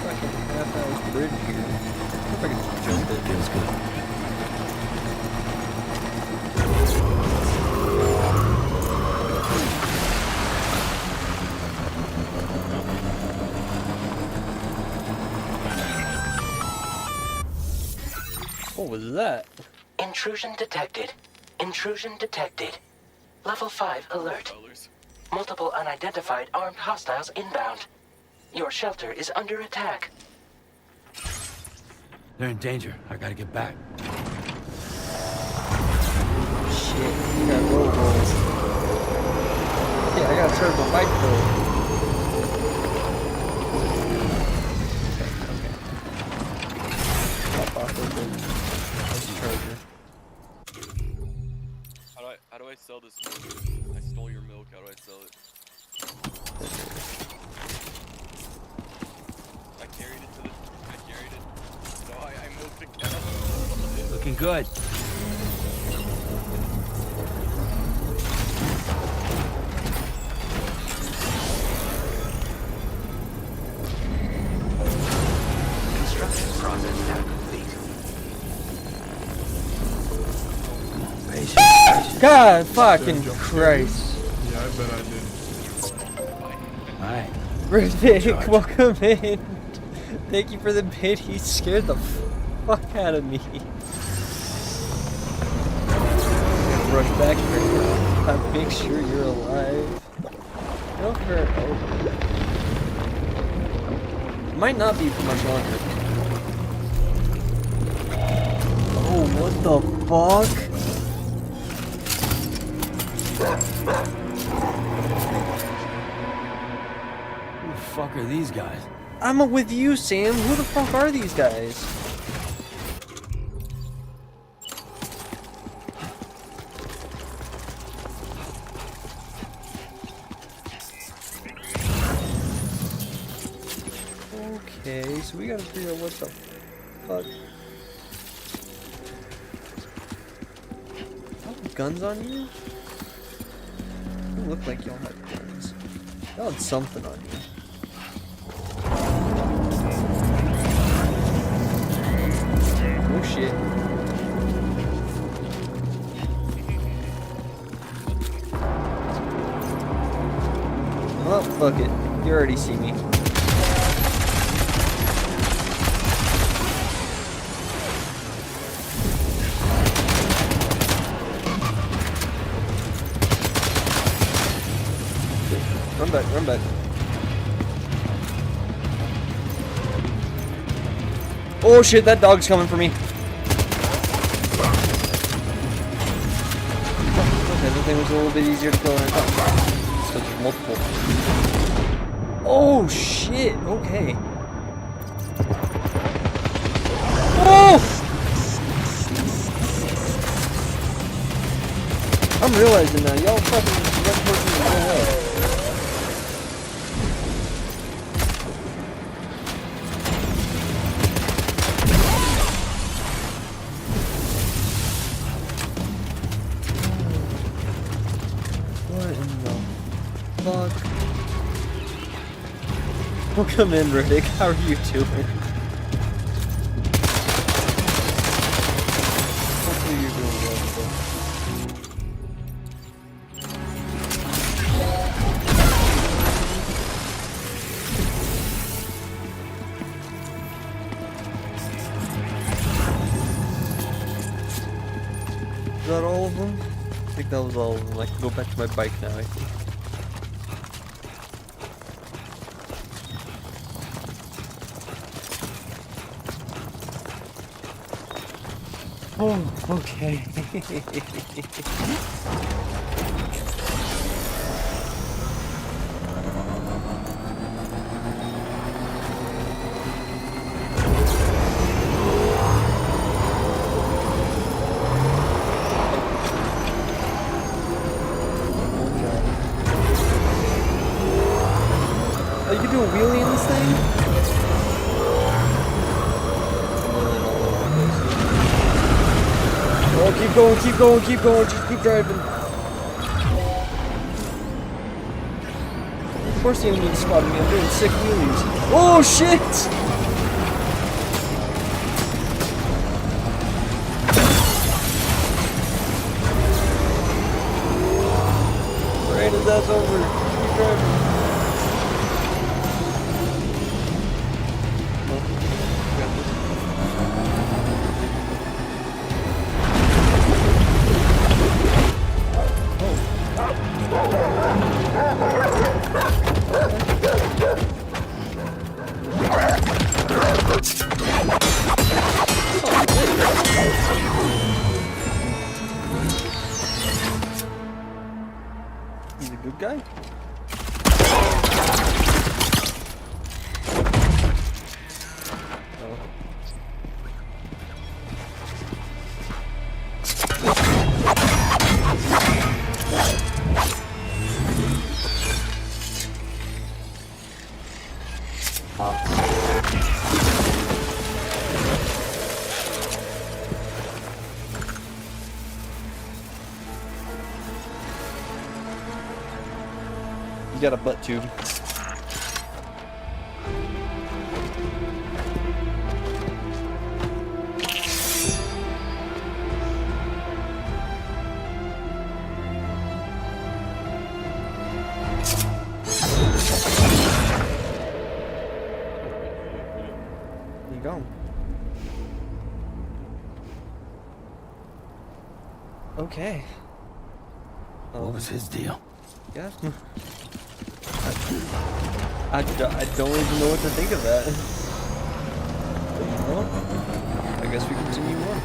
Half-hour bridge here. I wonder if I can just jump it. Feels good. What was that? Intrusion detected. Intrusion detected. Level 5 alert. Multiple unidentified armed hostiles inbound. Your shelter is under attack. They're in danger. I gotta get back. Shit, we got roll rolls. Yeah, I gotta start the fight though. Okay. Pop off of the charger. How do I sell this milk? I stole your milk, how do I sell it? I carried it. No, I milked the cow. Looking good. Construction process now complete. God fucking Christ. Yeah, I bet I did. Alright. Rick, welcome in. Thank you for the bid. He scared the fuck out of me. Rush back here. Make sure you're alive. I don't care. Might not be for much longer. Oh What the fuck? Who the fuck are these guys? I'm with you, Sam. Who the fuck are these guys? Okay, so we gotta figure out what the fuck. Have guns on you? You look like y'all had guns. Y'all had something on you. Oh shit. Oh, fuck it. You already see me. Run back, run back. Oh shit, that dog's coming for me. Okay, the thing was a little bit easier to kill than I thought. So there's multiple. Oh shit, okay. Oh! I'm realizing now, y'all fucking one person to go away. Fuck. Welcome in, Riddick. How are you doing? Hopefully you're doing well today. Is that all of them? I think that was all of them. I can go back to my bike now, I think. Oh, okay. Oh, you can do a wheelie in this thing? Oh, keep going, keep going, keep going, just keep driving. Of course the enemy spotted me, I'm doing sick wheelies. Oh shit! Right as that's over, keep driving. He's a good guy? You got a butt tube. There you go. Okay. What was his deal? Yeah. I don't even know what to think of that. Well, I guess we continue on.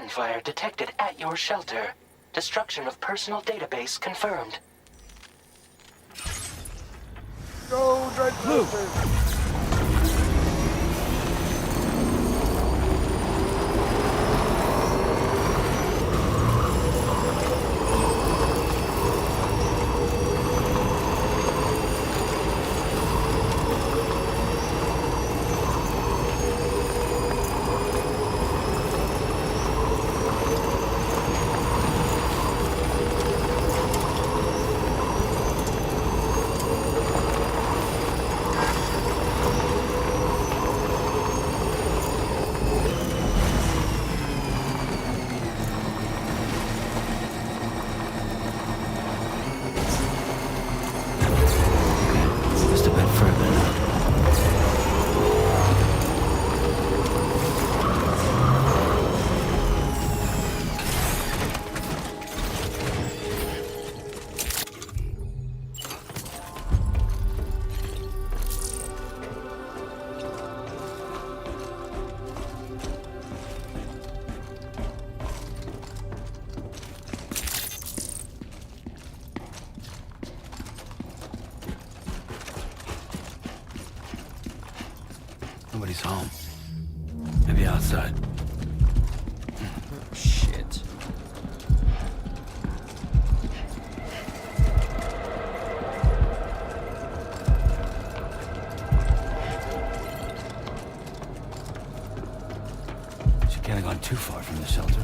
weapon fire detected at your shelter. Destruction of personal database confirmed. Go, Dreadmaster! Just a bit further now. Nobody's home. Maybe outside. Oh, shit. She can't have gone too far from the shelter.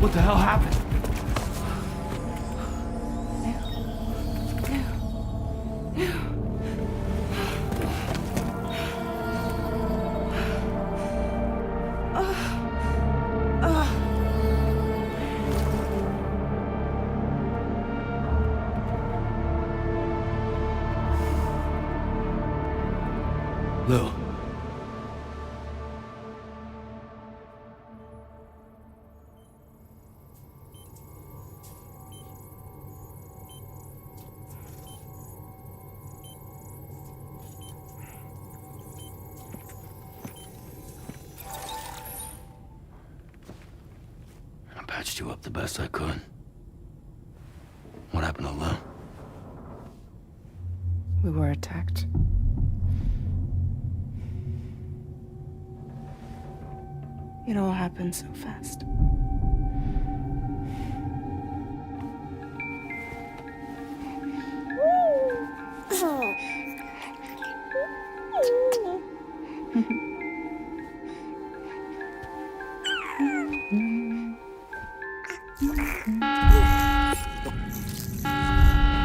What the hell happened? Lou. I patched you up the best I could. What happened to Lou? We were attacked. It all happened so fast.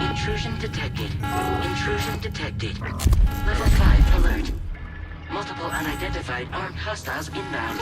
Intrusion detected. Intrusion detected. Level 5 alert. Multiple unidentified armed hostiles inbound.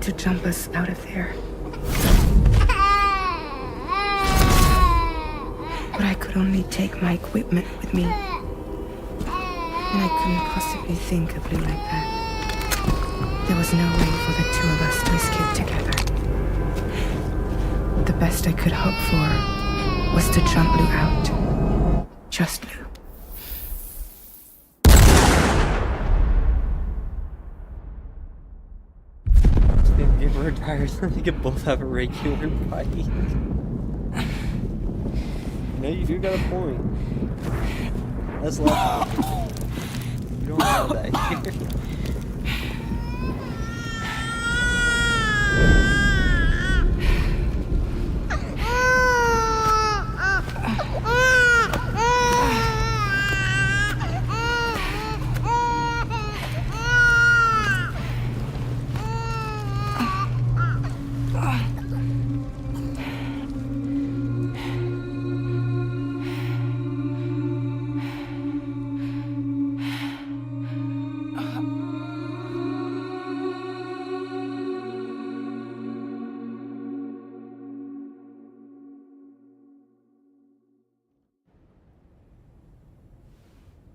to jump us out of there. But I could only take my equipment with me. And I couldn't possibly think of Lou like that. There was no way for the two of us to escape together. The best I could hope for was to jump Lou out. Just Lou. If we're retired, we could both have a regular bike. No, you do got a point. That's logical. You don't have that here.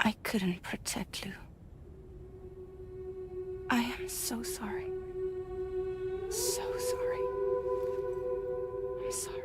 I couldn't protect Lou. I am so sorry. So sorry. I'm sorry.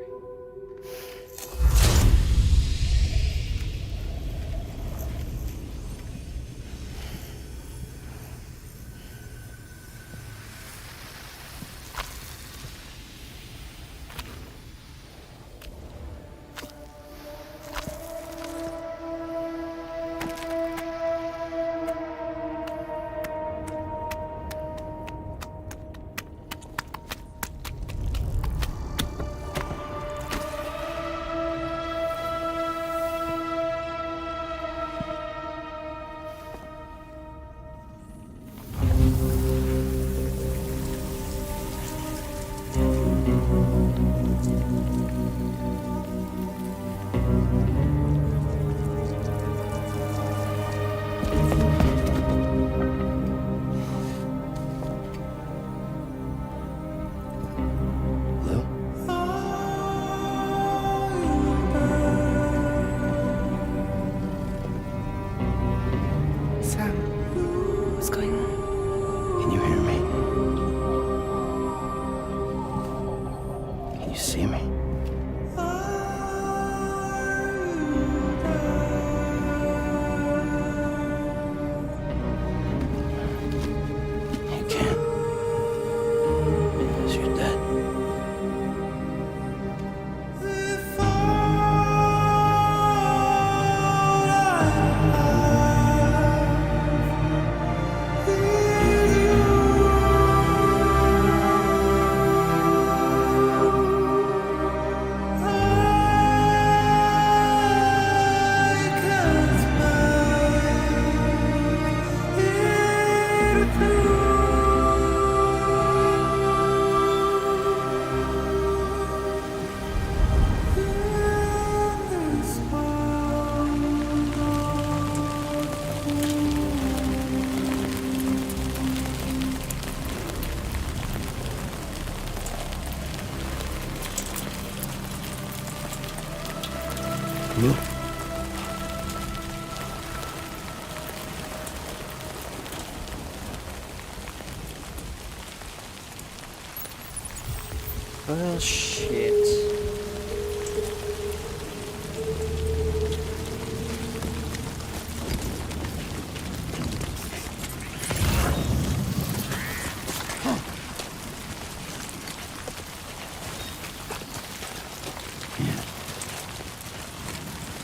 Well, shit.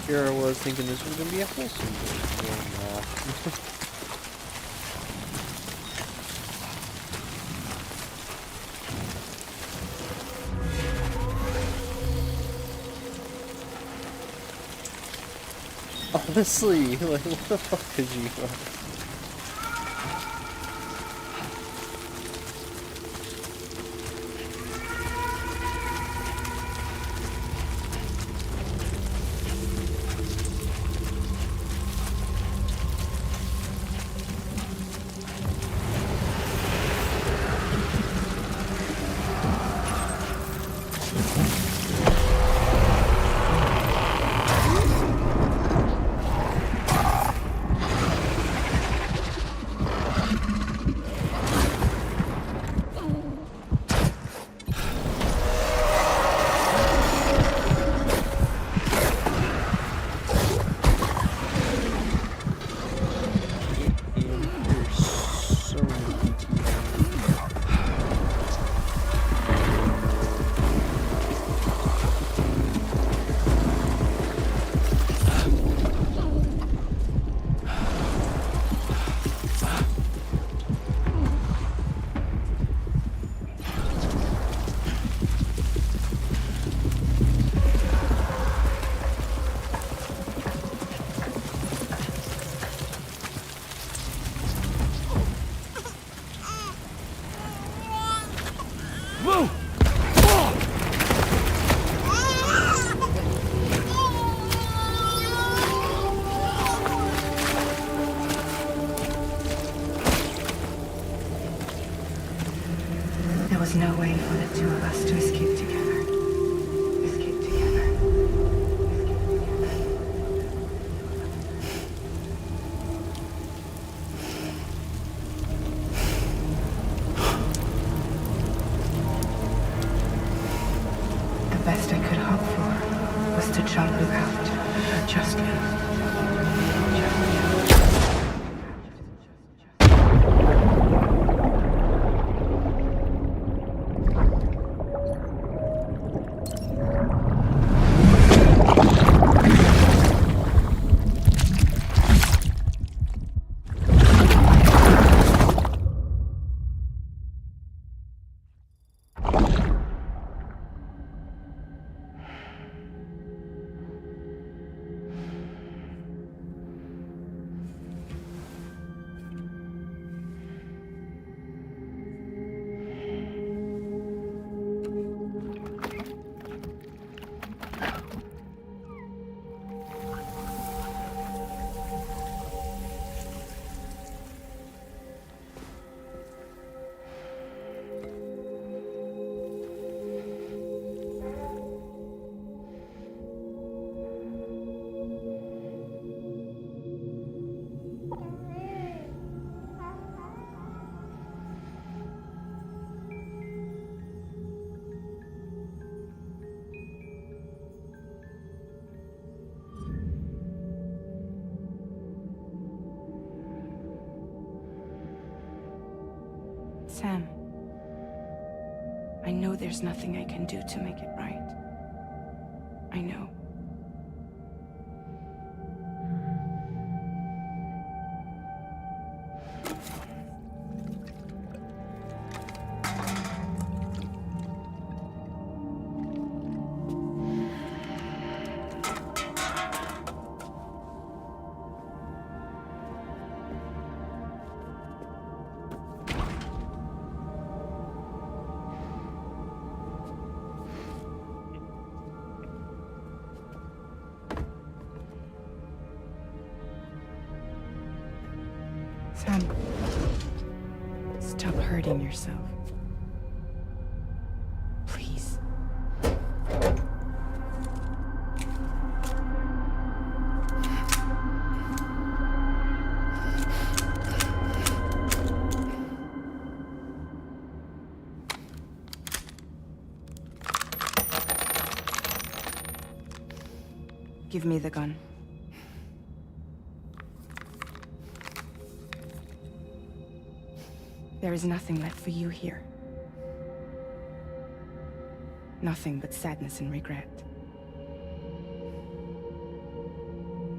Here I was thinking this was gonna be a wholesome one. Honestly, like, what the fuck did you want? Move! There was no way for the two of us to escape together. Escape together. The best I could hope for was to jump without just Sam, I know there's nothing I can do to make it right. I know. Sam, stop hurting yourself. Please. Give me the gun. There is nothing left for you here. Nothing but sadness and regret.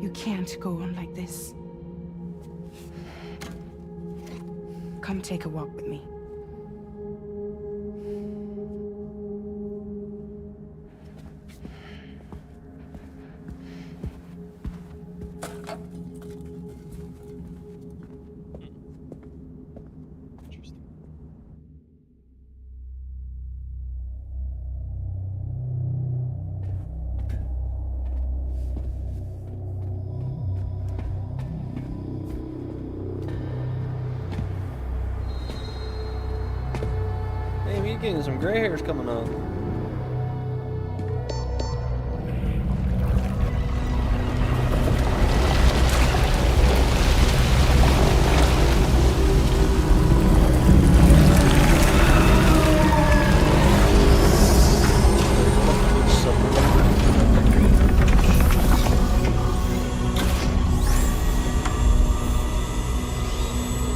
You can't go on like this. Come take a walk with me. Hey, you're getting some gray hairs coming on.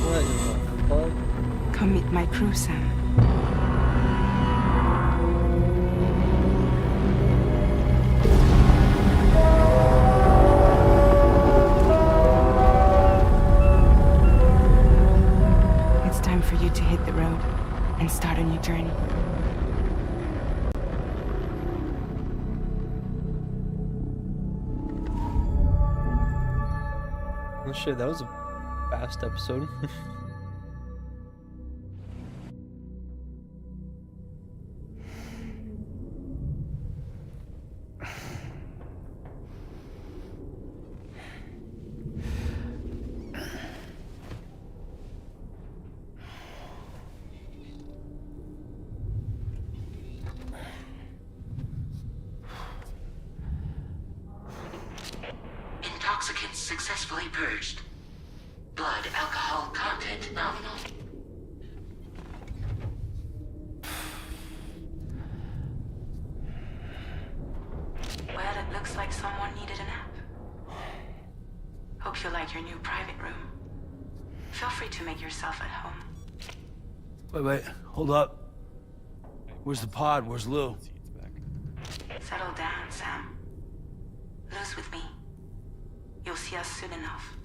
What in the fuck? Come meet my crew, Sam. It's time for you to hit the road and start a new journey. Well, shit, that was a fast episode. purged. Blood alcohol content nominal. Well, it looks like someone needed a nap. Hope you like your new private room. Feel free to make yourself at home. Wait, hold up. Where's the pod? Where's Lou? Settle down, Sam. Lou's with me. You'll see us soon enough.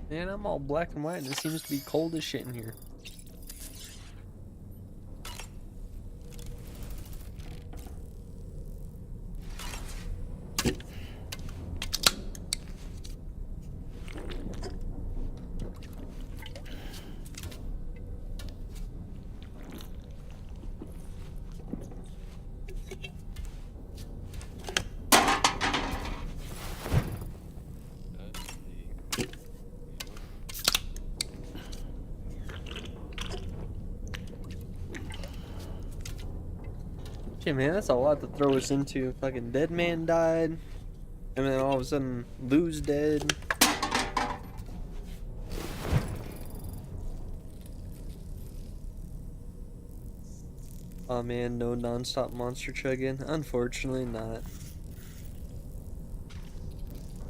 Man, I'm all black and white and it seems to be cold as shit in here. Shit, man, that's a lot to throw us into. Fucking dead man died, and then all of a sudden, Lou's dead. Oh man, no non-stop monster chugging. Unfortunately, not.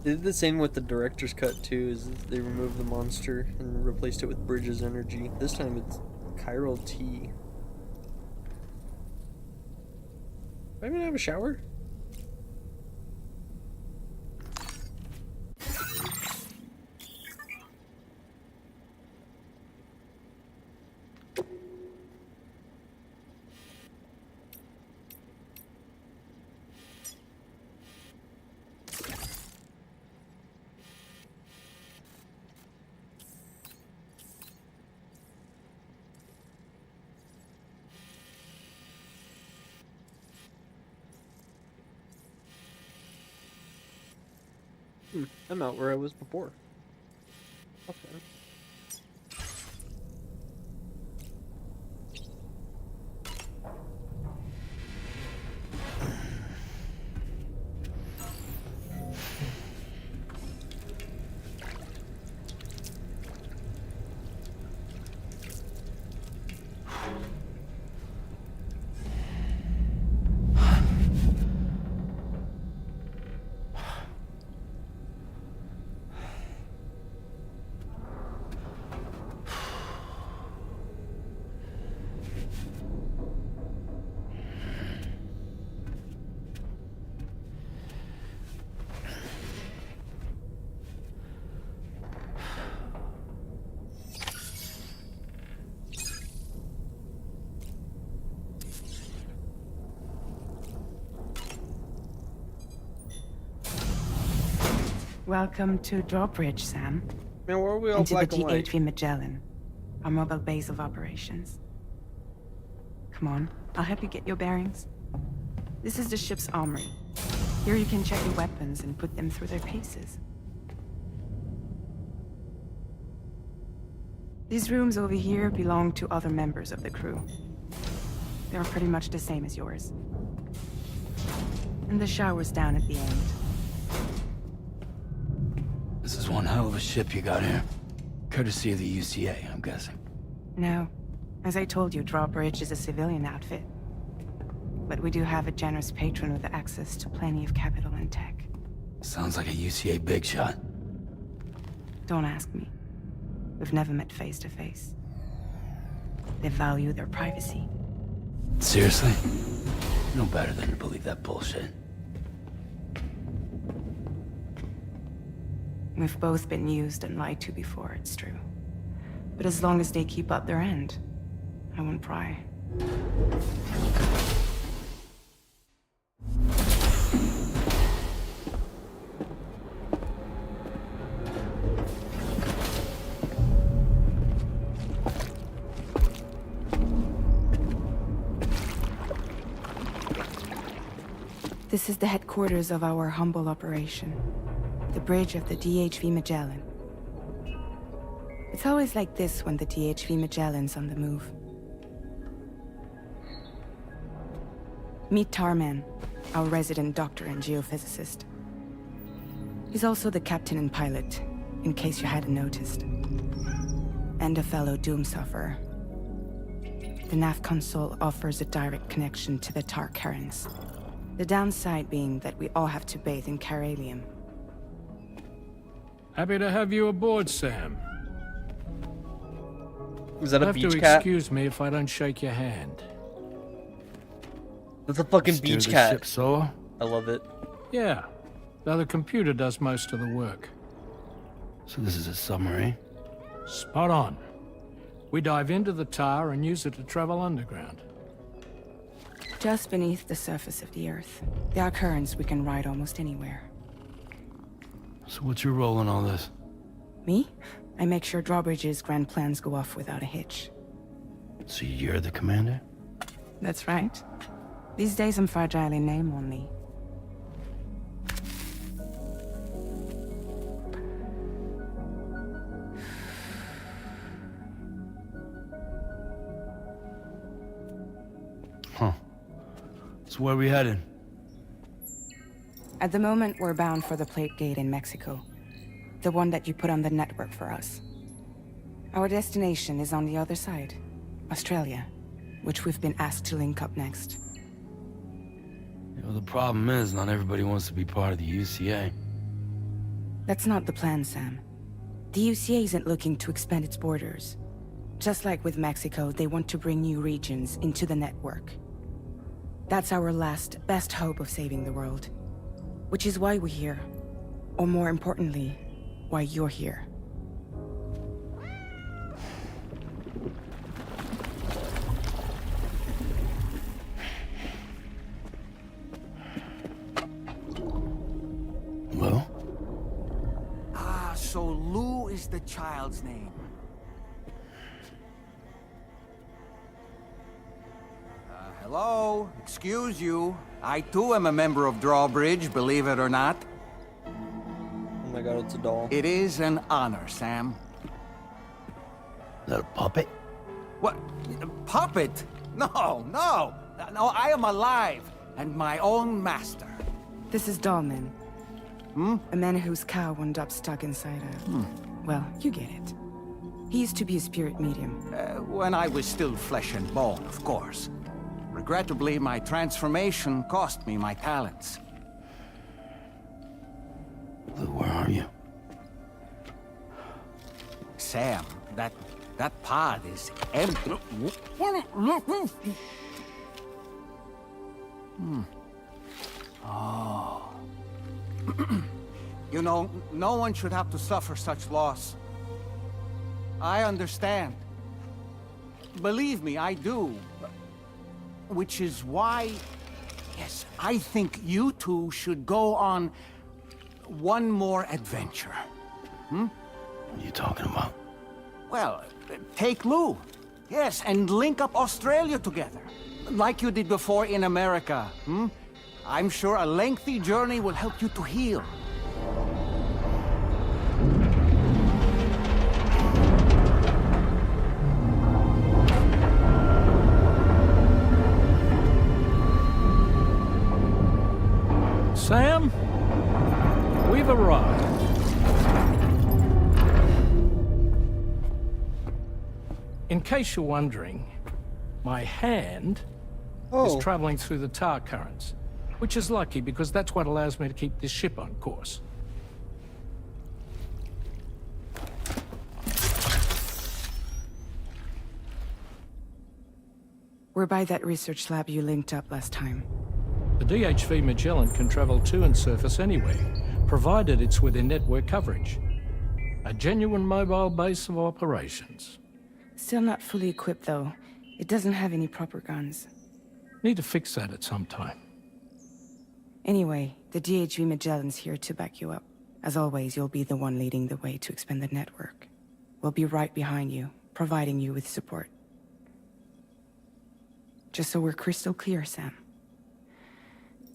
They did the same with the director's cut too. Is they removed the monster and replaced it with Bridges energy. This time it's chiral T. Am I gonna have a shower? I'm out where I was before. Okay. Welcome to Drawbridge, Sam. Man, where are we all Into black the and white? DHV Magellan, our mobile base of operations. Come on, I'll help you get your bearings. This is the ship's armory. Here you can check your weapons and put them through their paces. These rooms over here belong to other members of the crew. They're pretty much the same as yours. And the shower's down at the end. This is one hell of a ship you got here. Courtesy of the UCA, I'm guessing. No. As I told you, Drawbridge is a civilian outfit. But we do have a generous patron with access to plenty of capital and tech. Sounds like a UCA big shot. Don't ask me. We've never met face to face. They value their privacy. Seriously? No better than to believe that bullshit. We've both been used and lied to before, it's true. But as long as they keep up their end, I won't pry. This is the headquarters of our humble operation. The bridge of the DHV Magellan. It's always like this when the DHV Magellan's on the move. Meet Tarman, our resident doctor and geophysicist. He's also the captain and pilot, in case you hadn't noticed. And a fellow doom sufferer. The nav console offers a direct connection to the tar currents. The downside being that we all have to bathe in Caralium. Happy to have you aboard, Sam. Is that a beach cat? Have to excuse me if I don't shake your hand. That's a fucking Steer beach the cat. ship, so? I love it. Yeah, though the computer does most of the work. So this is a submarine? Spot on. We dive into the tar and use it to travel underground. Just beneath the surface of the Earth, there are currents we can ride almost anywhere. So what's your role in all this? Me? I make sure Drawbridge's grand plans go off without a hitch. So you're the commander? That's right. These days I'm fragile in name only. Huh. So where are we headed? At the moment, we're bound for the Plate Gate in Mexico. The one that you put on the network for us. Our destination is on the other side, Australia, which we've been asked to link up next. You know, the problem is, not everybody wants to be part of the UCA. That's not the plan, Sam. The UCA isn't looking to expand its borders. Just like with Mexico, they want to bring new regions into the network. That's our last, best hope of saving the world. Which is why we're here. Or more importantly, why you're here. Well? Ah, so Lou is the child's name. Hello? Excuse you. I too am a member of Drawbridge, believe it or not. Oh my god, it's a doll. It is an honor, Sam. Is that a puppet? What? A puppet? No, no! No, I am alive, and my own master. This is Dahlman. A man whose cow wound up stuck inside a... Well, you get it. He used to be a spirit medium. When I was still flesh and bone, of course. Regrettably, my transformation cost me my talents. Lou, where are you? Sam, that pod is empty. Oh. You know, no one should have to suffer such loss. I understand. Believe me, I do. Which is why, yes, I think you two should go on one more adventure. What are you talking about? Well, take Lou. Yes, and link up Australia together. Like you did before in America. I'm sure a lengthy journey will help you to heal. Sam, we've arrived. In case you're wondering, my hand is traveling through the tar currents, which is lucky because that's what allows me to keep this ship on course. We're by that research lab you linked up last time. The DHV Magellan can travel to and surface anywhere, provided it's within network coverage. A genuine mobile base of operations. Still not fully equipped, though. It doesn't have any proper guns. Need to fix that at some time. Anyway, the DHV Magellan's here to back you up. As always, you'll be the one leading the way to expand the network. We'll be right behind you, providing you with support. Just so we're crystal clear, Sam.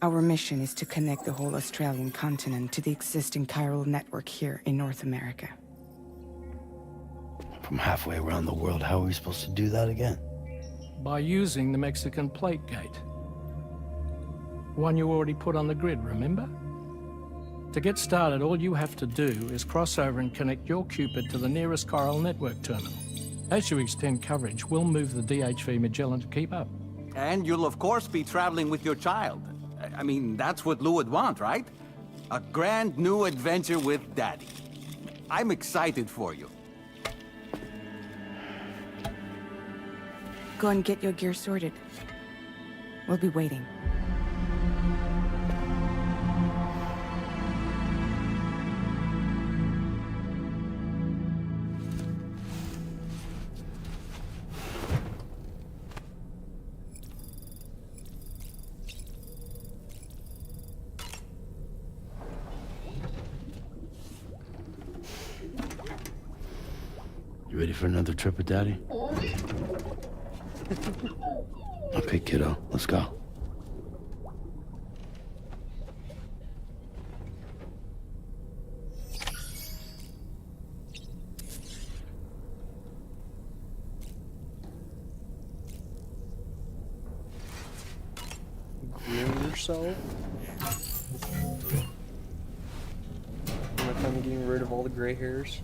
Our mission is to connect the whole Australian continent to the existing chiral network here in North America. From halfway around the world, how are we supposed to do that again? By using the Mexican Plate Gate. One you already put on the grid, remember? To get started, all you have to do is cross over and connect your Cupid to the nearest Chiral network terminal. As you extend coverage, we'll move the DHV Magellan to keep up. And you'll of course be traveling with your child. I mean, that's what Lou would want, right? A grand new adventure with Daddy. I'm excited for you. Go and get your gear sorted. We'll be waiting. You ready for another trip with Daddy? Okay, kiddo, let's go. Groom yourself? Am I finally getting rid of all the gray hairs?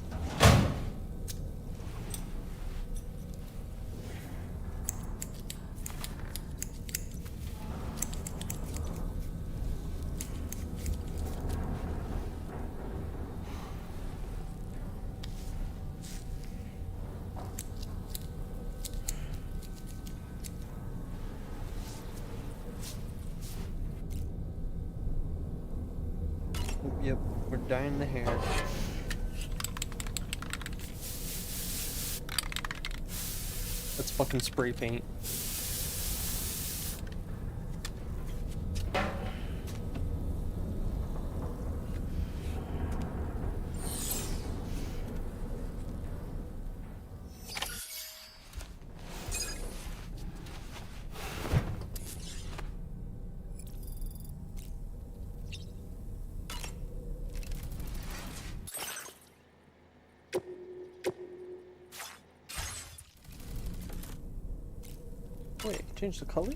Yep, we're dyeing the hair. That's fucking spray paint. Wait, change the color?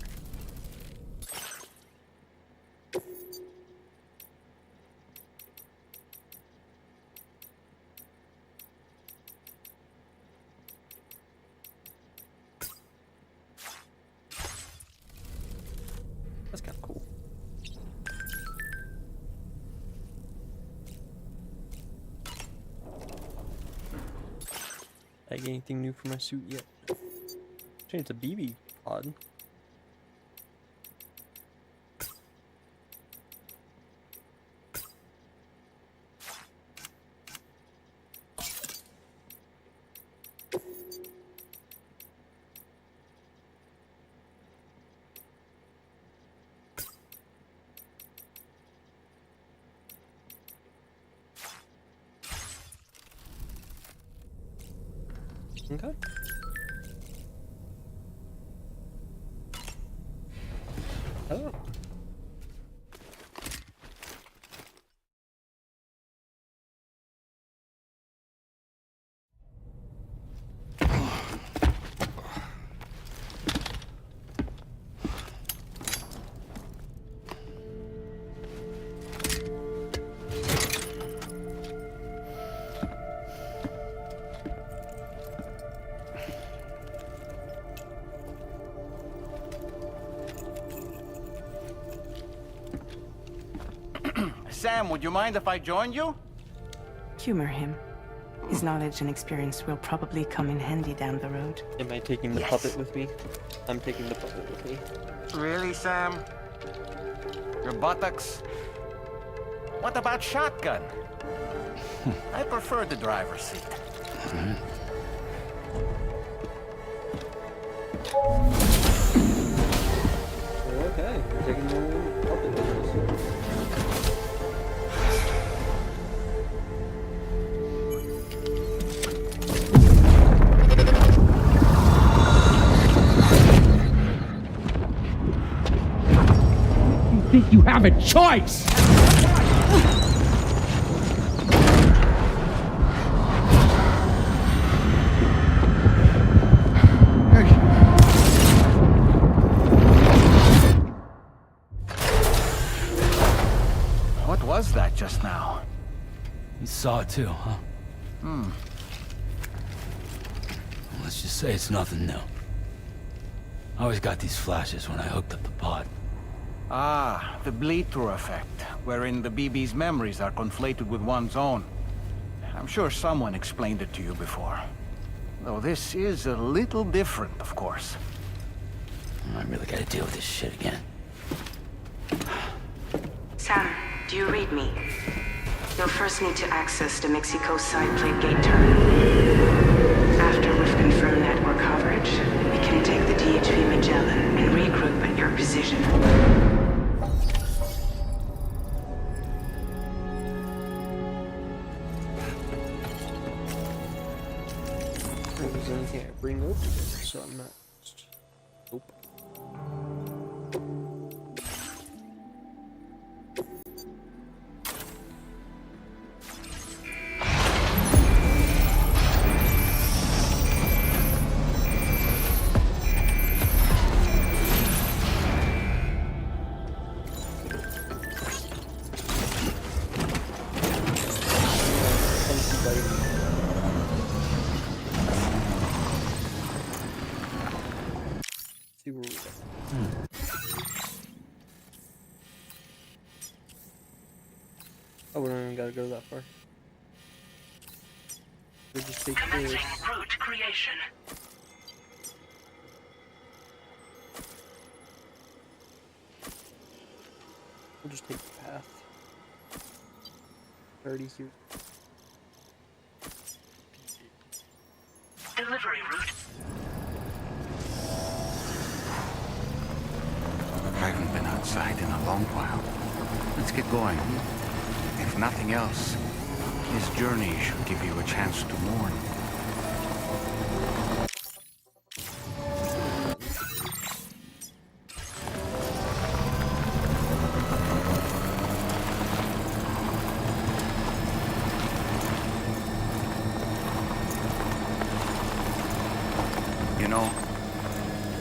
That's kind of cool. Did I get anything new for my suit yet? Change the BB pod. Okay. Oh. Sam, would you mind if I joined you? Humor him. His knowledge and experience will probably come in handy down the road. Am I taking the puppet with me? I'm taking the puppet with me. Really, Sam? Your buttocks? What about shotgun? I prefer the driver's seat. Okay, we're taking the puppet with us. Think you have a choice? Saw it too, huh? Hmm. Let's just say it's nothing new. I always got these flashes when I hooked up the pod. Ah, the bleed-through effect, wherein the BB's memories are conflated with one's own. I'm sure someone explained it to you before. Though this is a little different, of course. I really gotta deal with this shit again. Sam, do you read me? You'll first need to access the Mexico side plate gate terminal. After we've confirmed network coverage, we can take the DHV Magellan and regroup at your position. If there's anything I bring over there, so I'm not. Nope. See where we go. Oh, we don't even gotta go that far. We'll just take this. Route creation. We'll just take the path. Already here. Delivery route. I haven't been outside in a long while. Let's get going. If nothing else, this journey should give you a chance to mourn. You know,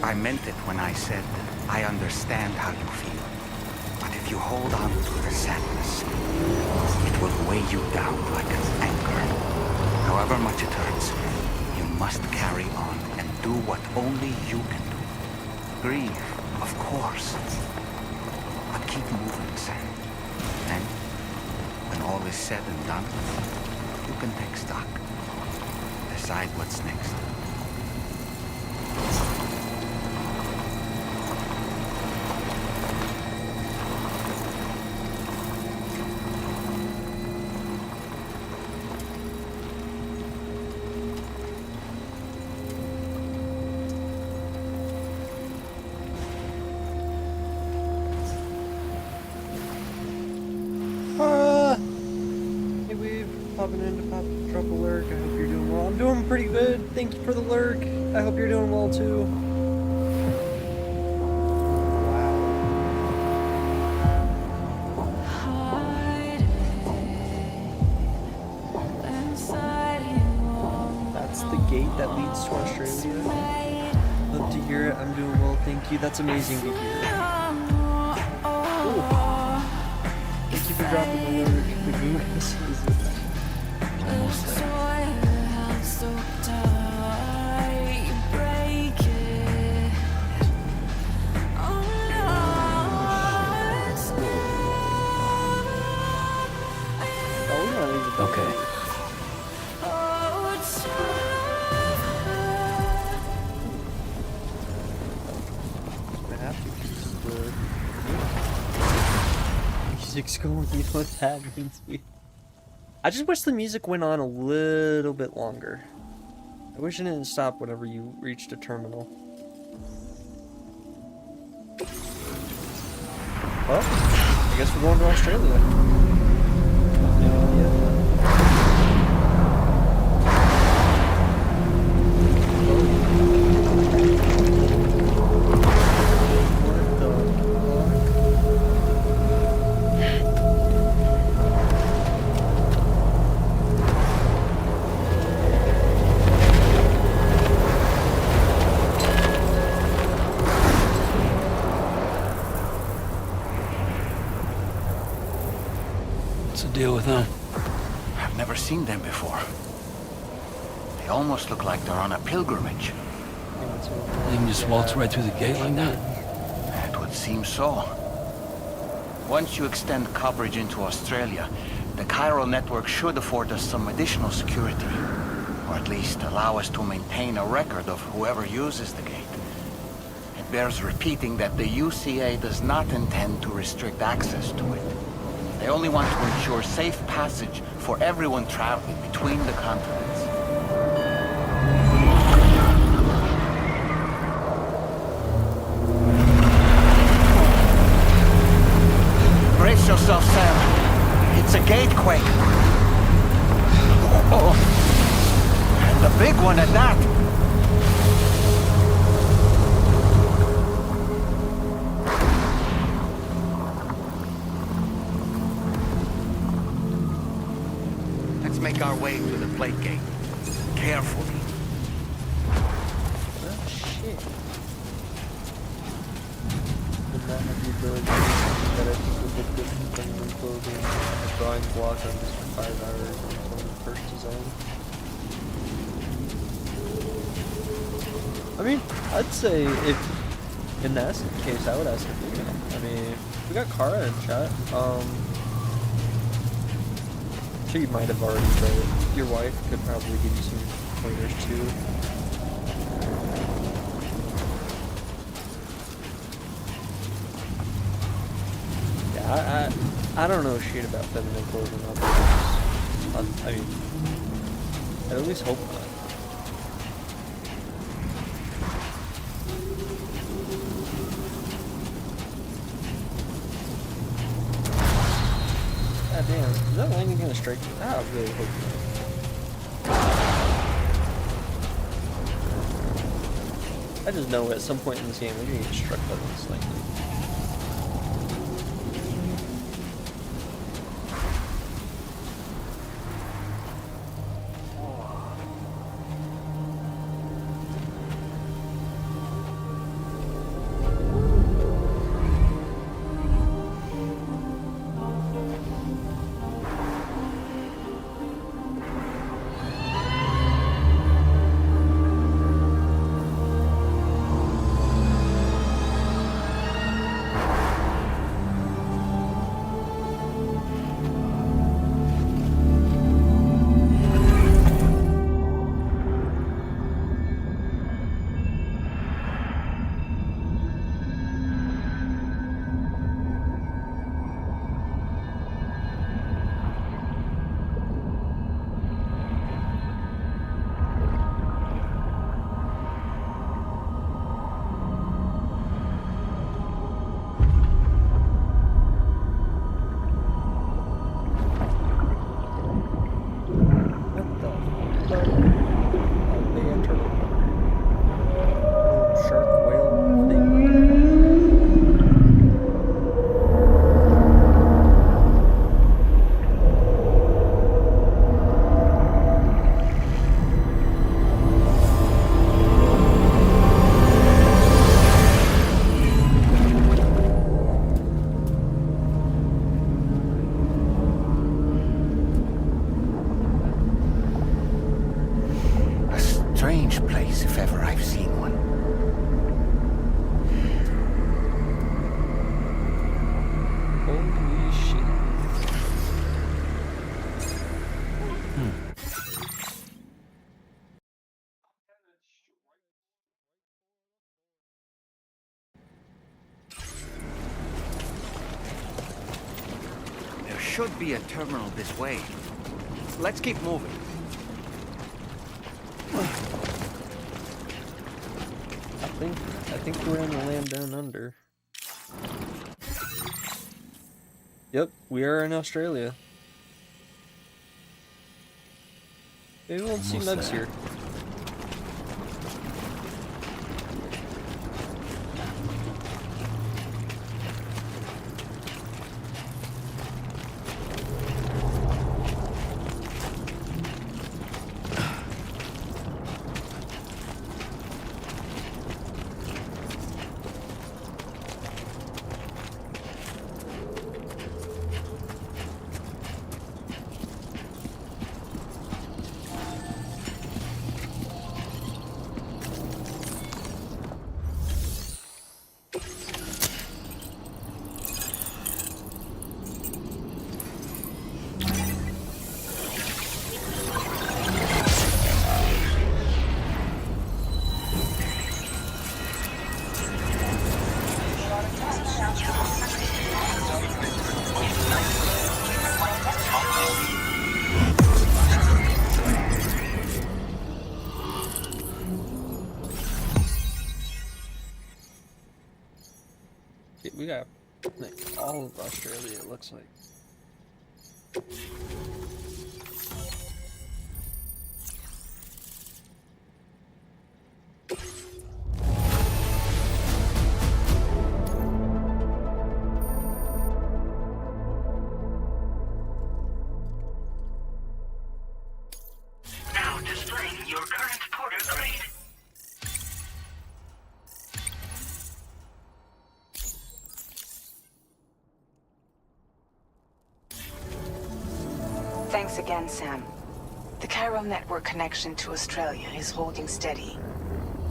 I meant it when I said I understand how you feel. But if you hold on to the sadness, it will weigh you down like an anchor. However much it hurts, you must carry on and do what only you can do. Grieve, of course. But keep moving, Sam. And when all is said and done, you can take stock. Decide what's next. Hey, Weave, popping in to drop a lurk. I hope you're doing well. I'm doing pretty good. Thank you for the lurk. I hope you're doing well too. That's the gate that leads to Australia. Love to hear it. I'm doing well, thank you. That's amazing to hear. Ooh. Thank you for dropping the lurk. The goonies is almost there. Okay. Music's going, you know what that means. I just wish the music went on a little bit longer. I wish it didn't stop whenever you reached a terminal. Well, I guess we're going to Australia. never seen them before. They almost look like they're on a pilgrimage. You can just waltz right through the gate like that? It would seem so. Once you extend coverage into Australia, the chiral network should afford us some additional security. Or at least allow us to maintain a record of whoever uses the gate. It bears repeating that the UCA does not intend to restrict access to it. They only want to ensure safe passage for everyone traveling between the continents. Brace yourself, Sam. It's a gatequake. Oh, and a big one at that. Let's make our way to the plate gate. Carefully. Oh, shit. Did not have the ability to do something that I think would look good in feminine clothing. A drawing block on this for 5 hours until the first design. I mean, I'd say if in that case, I would ask a female. I mean, we got Kara in chat. Sure, you might have already, but your wife could probably give you some pointers too. Yeah, I don't know shit about feminine clothing. I mean, I at least hope not. God damn, is that lightning gonna strike me? I really hope not. I just know at some point in this game we're gonna get struck by this lightning. Strange place, if ever I've seen one. Holy shit. There should be a terminal this way. Let's keep moving. I think we're in the land down under. Yep, we are in Australia. Maybe we'll see nugs here. got like all of Australia, it looks like. Now displaying your current porter grade. Thanks again, Sam. The chiral network connection to Australia is holding steady.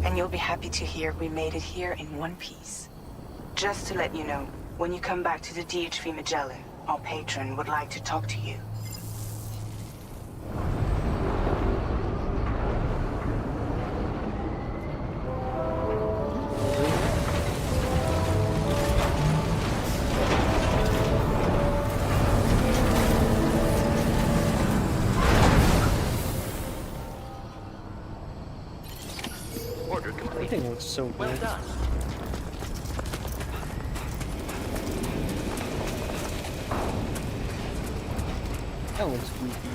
And you'll be happy to hear we made it here in one piece. Just to let you know, when you come back to the DHV Magellan, our patron would like to talk to you. Order complete. Everything looks so Well good. done. That looks goofy.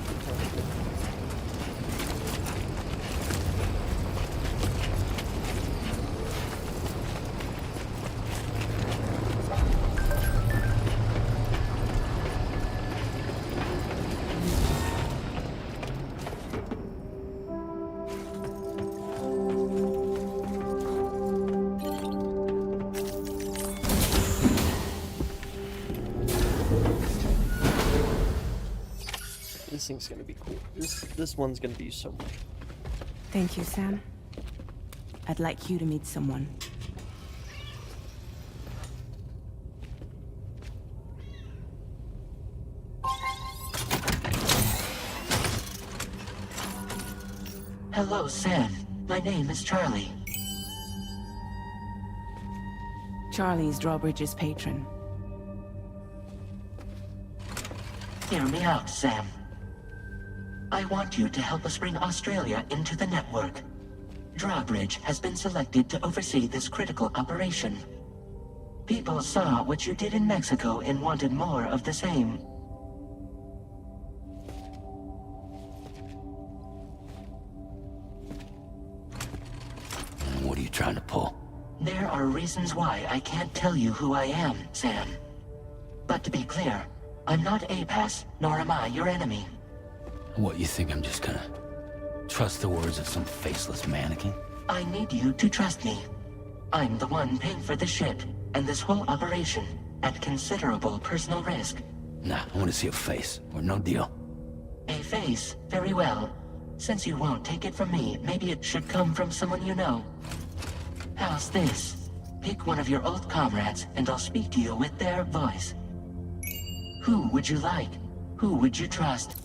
This thing's gonna be cool. This one's gonna be so much. Thank you, Sam. I'd like you to meet someone. Hello, Sam. My name is Charlie. Charlie's Drawbridge's patron. Hear me out, Sam. I want you to help us bring Australia into the network. Drawbridge has been selected to oversee this critical operation. People saw what you did in Mexico and wanted more of the same. What are you trying to pull? There are reasons why I can't tell you who I am, Sam. But to be clear, I'm not APAS, nor am I your enemy. What, you think I'm just gonna trust the words of some faceless mannequin? I need you to trust me. I'm the one paying for the ship and this whole operation at considerable personal risk. Nah, I want to see a face, or no deal. A face? Very well. Since you won't take it from me, maybe it should come from someone you know. How's this? Pick one of your old comrades, and I'll speak to you with their voice. Who would you like? Who would you trust?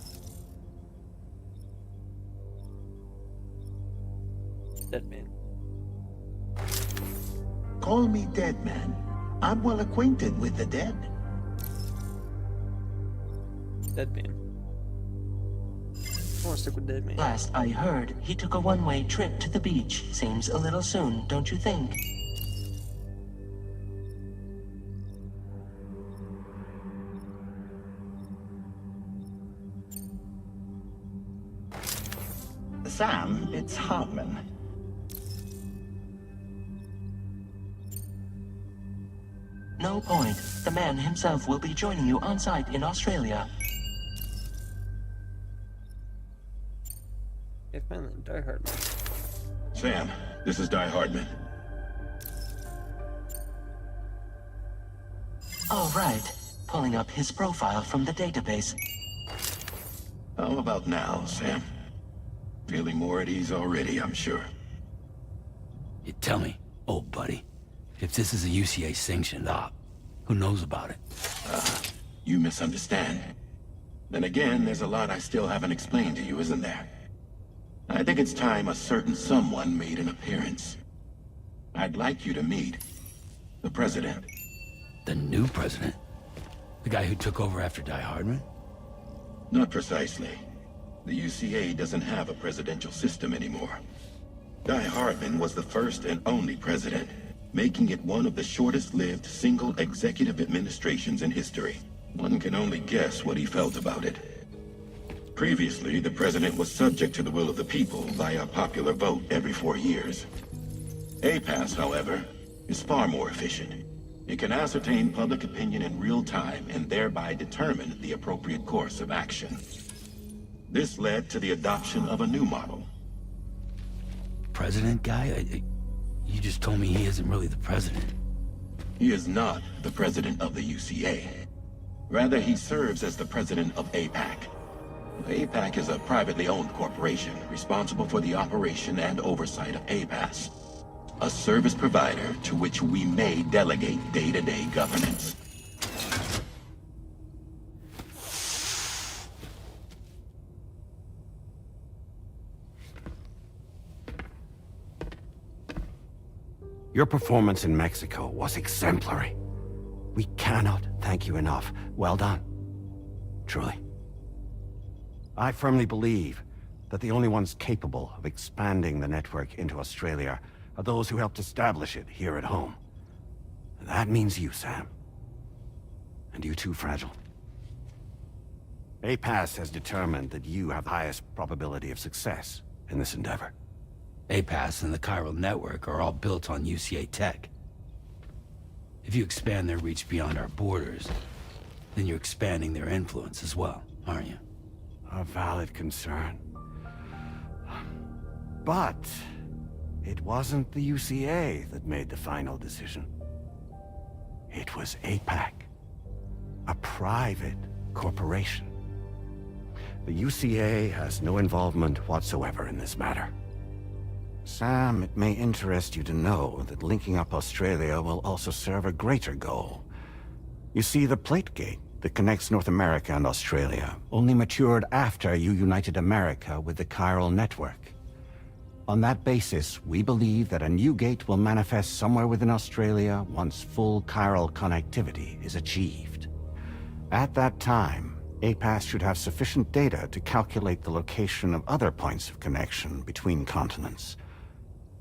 Dead man. Call me Dead Man. I'm well acquainted with the dead. Dead man. I want to stick with Dead Man. Last I heard, he took a one-way trip to the beach. Seems a little soon, don't you think? Sam, it's Hartman. No point. The man himself will be joining you on site in Australia. Yeah, finally, Die Hard. Sam, this is Die Hardman. All right. Pulling up his profile from the database. How about now, Sam? Feeling more at ease already, I'm sure. You tell me, old buddy, if this is a UCA sanctioned op, who knows about it? You misunderstand. Then again, there's a lot I still haven't explained to you, isn't there? I think it's time a certain someone made an appearance. I'd like you to meet the President. The new president? The guy who took over after Die Hardman? Not precisely. The UCA doesn't have a presidential system anymore. Die Hardman was the first and only president. making it one of the shortest-lived single executive administrations in history. One can only guess what he felt about it. Previously, the president was subject to the will of the people via popular vote every 4 years. APAS, however, is far more efficient. It can ascertain public opinion in real time and thereby determine the appropriate course of action. This led to the adoption of a new model. President guy? You just told me he isn't really the president. He is not the president of the UCA. Rather, he serves as the president of APAC. APAC is a privately owned corporation responsible for the operation and oversight of APAS, a service provider to which we may delegate day-to-day governance. Your performance in Mexico was exemplary. We cannot thank you enough. Well done. Truly. I firmly believe that the only ones capable of expanding the network into Australia are those who helped establish it here at home. That means you, Sam. And you too, Fragile. APAS has determined that you have the highest probability of success in this endeavor. APAS and the chiral network are all built on UCA tech. If you expand their reach beyond our borders, then you're expanding their influence as well, aren't you? A valid concern. But it wasn't the UCA that made the final decision. It was APAC, a private corporation. The UCA has no involvement whatsoever in this matter. Sam, it may interest you to know that linking up Australia will also serve a greater goal. You see, the plate gate that connects North America and Australia only matured after you united America with the chiral network. On that basis, we believe that a new gate will manifest somewhere within Australia once full chiral connectivity is achieved. At that time, APAS should have sufficient data to calculate the location of other points of connection between continents.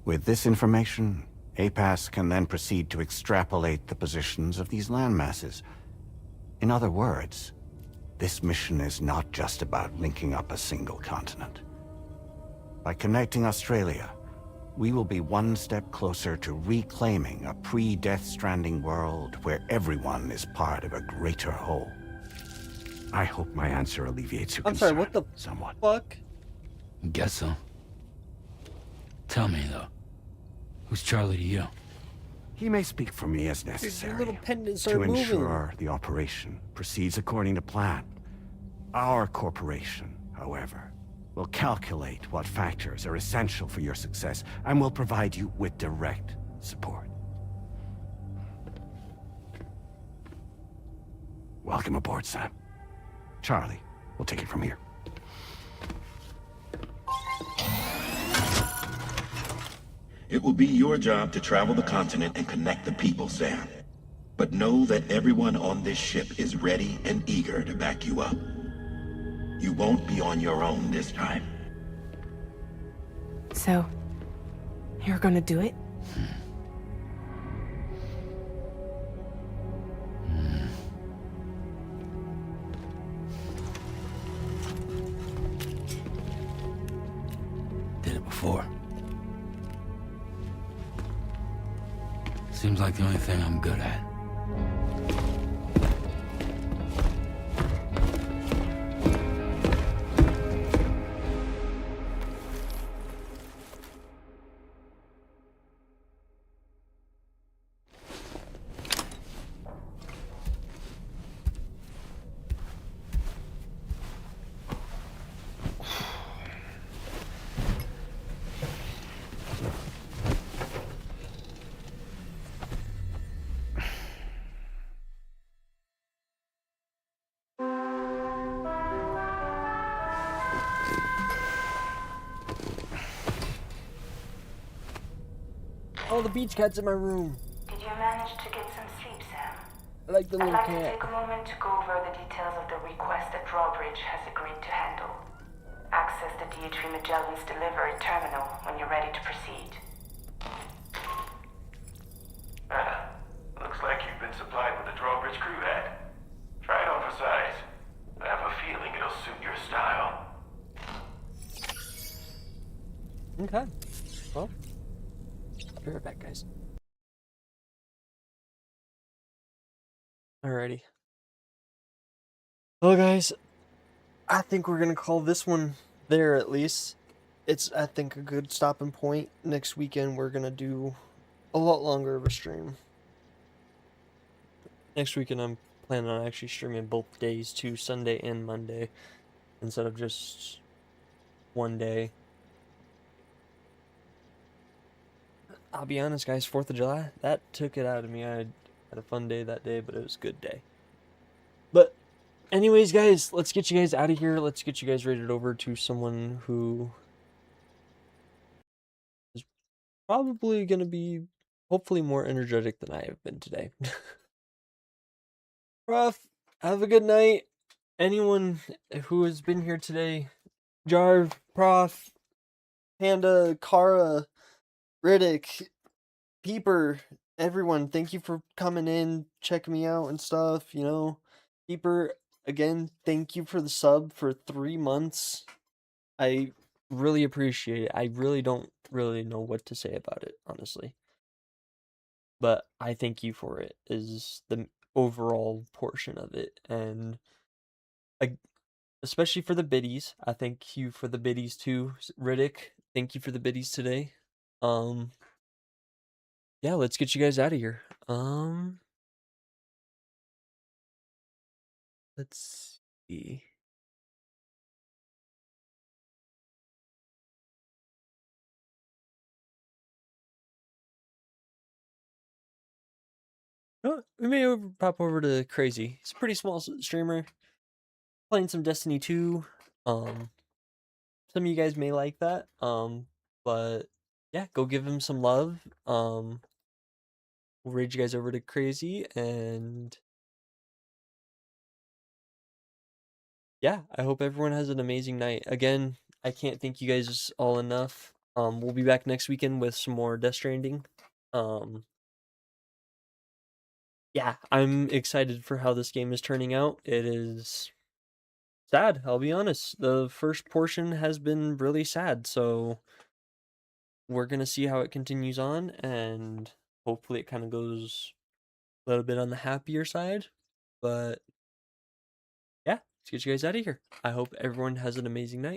With this information, APAS can then proceed to extrapolate the positions of these landmasses. In other words, this mission is not just about linking up a single continent. By connecting Australia, we will be one step closer to reclaiming a pre-Death Stranding world where everyone is part of a greater whole. I hope my answer alleviates your concern. I'm sorry, what the somewhat. Fuck? Guess so. Tell me, though. Who's Charlie to you? He may speak for me as necessary Your little pendants to are moving. ensure the operation proceeds according to plan. Our corporation, however, will calculate what factors are essential for your success and will provide you with direct support. Welcome aboard, Sam. Charlie, we'll take it from here. It will be your job to travel the continent and connect the people, Sam. But know that everyone on this ship is ready and eager to back you up. You won't be on your own this time. So, you're gonna do it? Did it before. Seems like the only thing I'm good at. Oh, the beach cat's in my room. Did you manage to get some sleep, Sam? I like the little I'd like cat. to take a moment to go over the details of the request that Drawbridge has agreed to handle. Access the DHV Magellan's delivery terminal when you're ready to proceed. Okay. Well, I'll be right back, guys. Alrighty. Well, guys, I think we're gonna call this one there at least. It's, I think, a good stopping point. Next weekend, we're gonna do a lot longer of a stream. Next weekend, I'm planning on actually streaming both days too, Sunday and Monday, instead of just one day. I'll be honest, guys, 4th of July, that took it out of me. I had a fun day that day, but it was a good day. But anyways, guys, let's get you guys out of here. Let's get you guys rated over to someone who is probably going to be, hopefully, more energetic than I have been today. Prof, have a good night. Anyone who has been here today, Jarv, Prof, Panda, Kara, Riddick, Peeper, everyone, thank you for coming in, checking me out and stuff, you know. Peeper, again, thank you for the sub for 3 months. I really appreciate it. I really don't really know what to say about it, honestly. But I thank you for it, is the overall portion of it. And especially for the biddies. I thank you for the biddies too, Riddick. Thank you for the biddies today. Yeah, let's get you guys out of here. Let's see. Oh, we may pop over to Crazy. He's a pretty small streamer. Playing some Destiny 2. Some of you guys may like that. But yeah, go give him some love. We'll raid you guys over to Crazy, and yeah, I hope everyone has an amazing night. Again, I can't thank you guys all enough. We'll be back next weekend with some more Death Stranding. Yeah, I'm excited for how this game is turning out. It is sad, I'll be honest. The first portion has been really sad, so we're gonna see how it continues on, and hopefully it kind of goes a little bit on the happier side. But yeah, let's get you guys out of here. I hope everyone has an amazing night.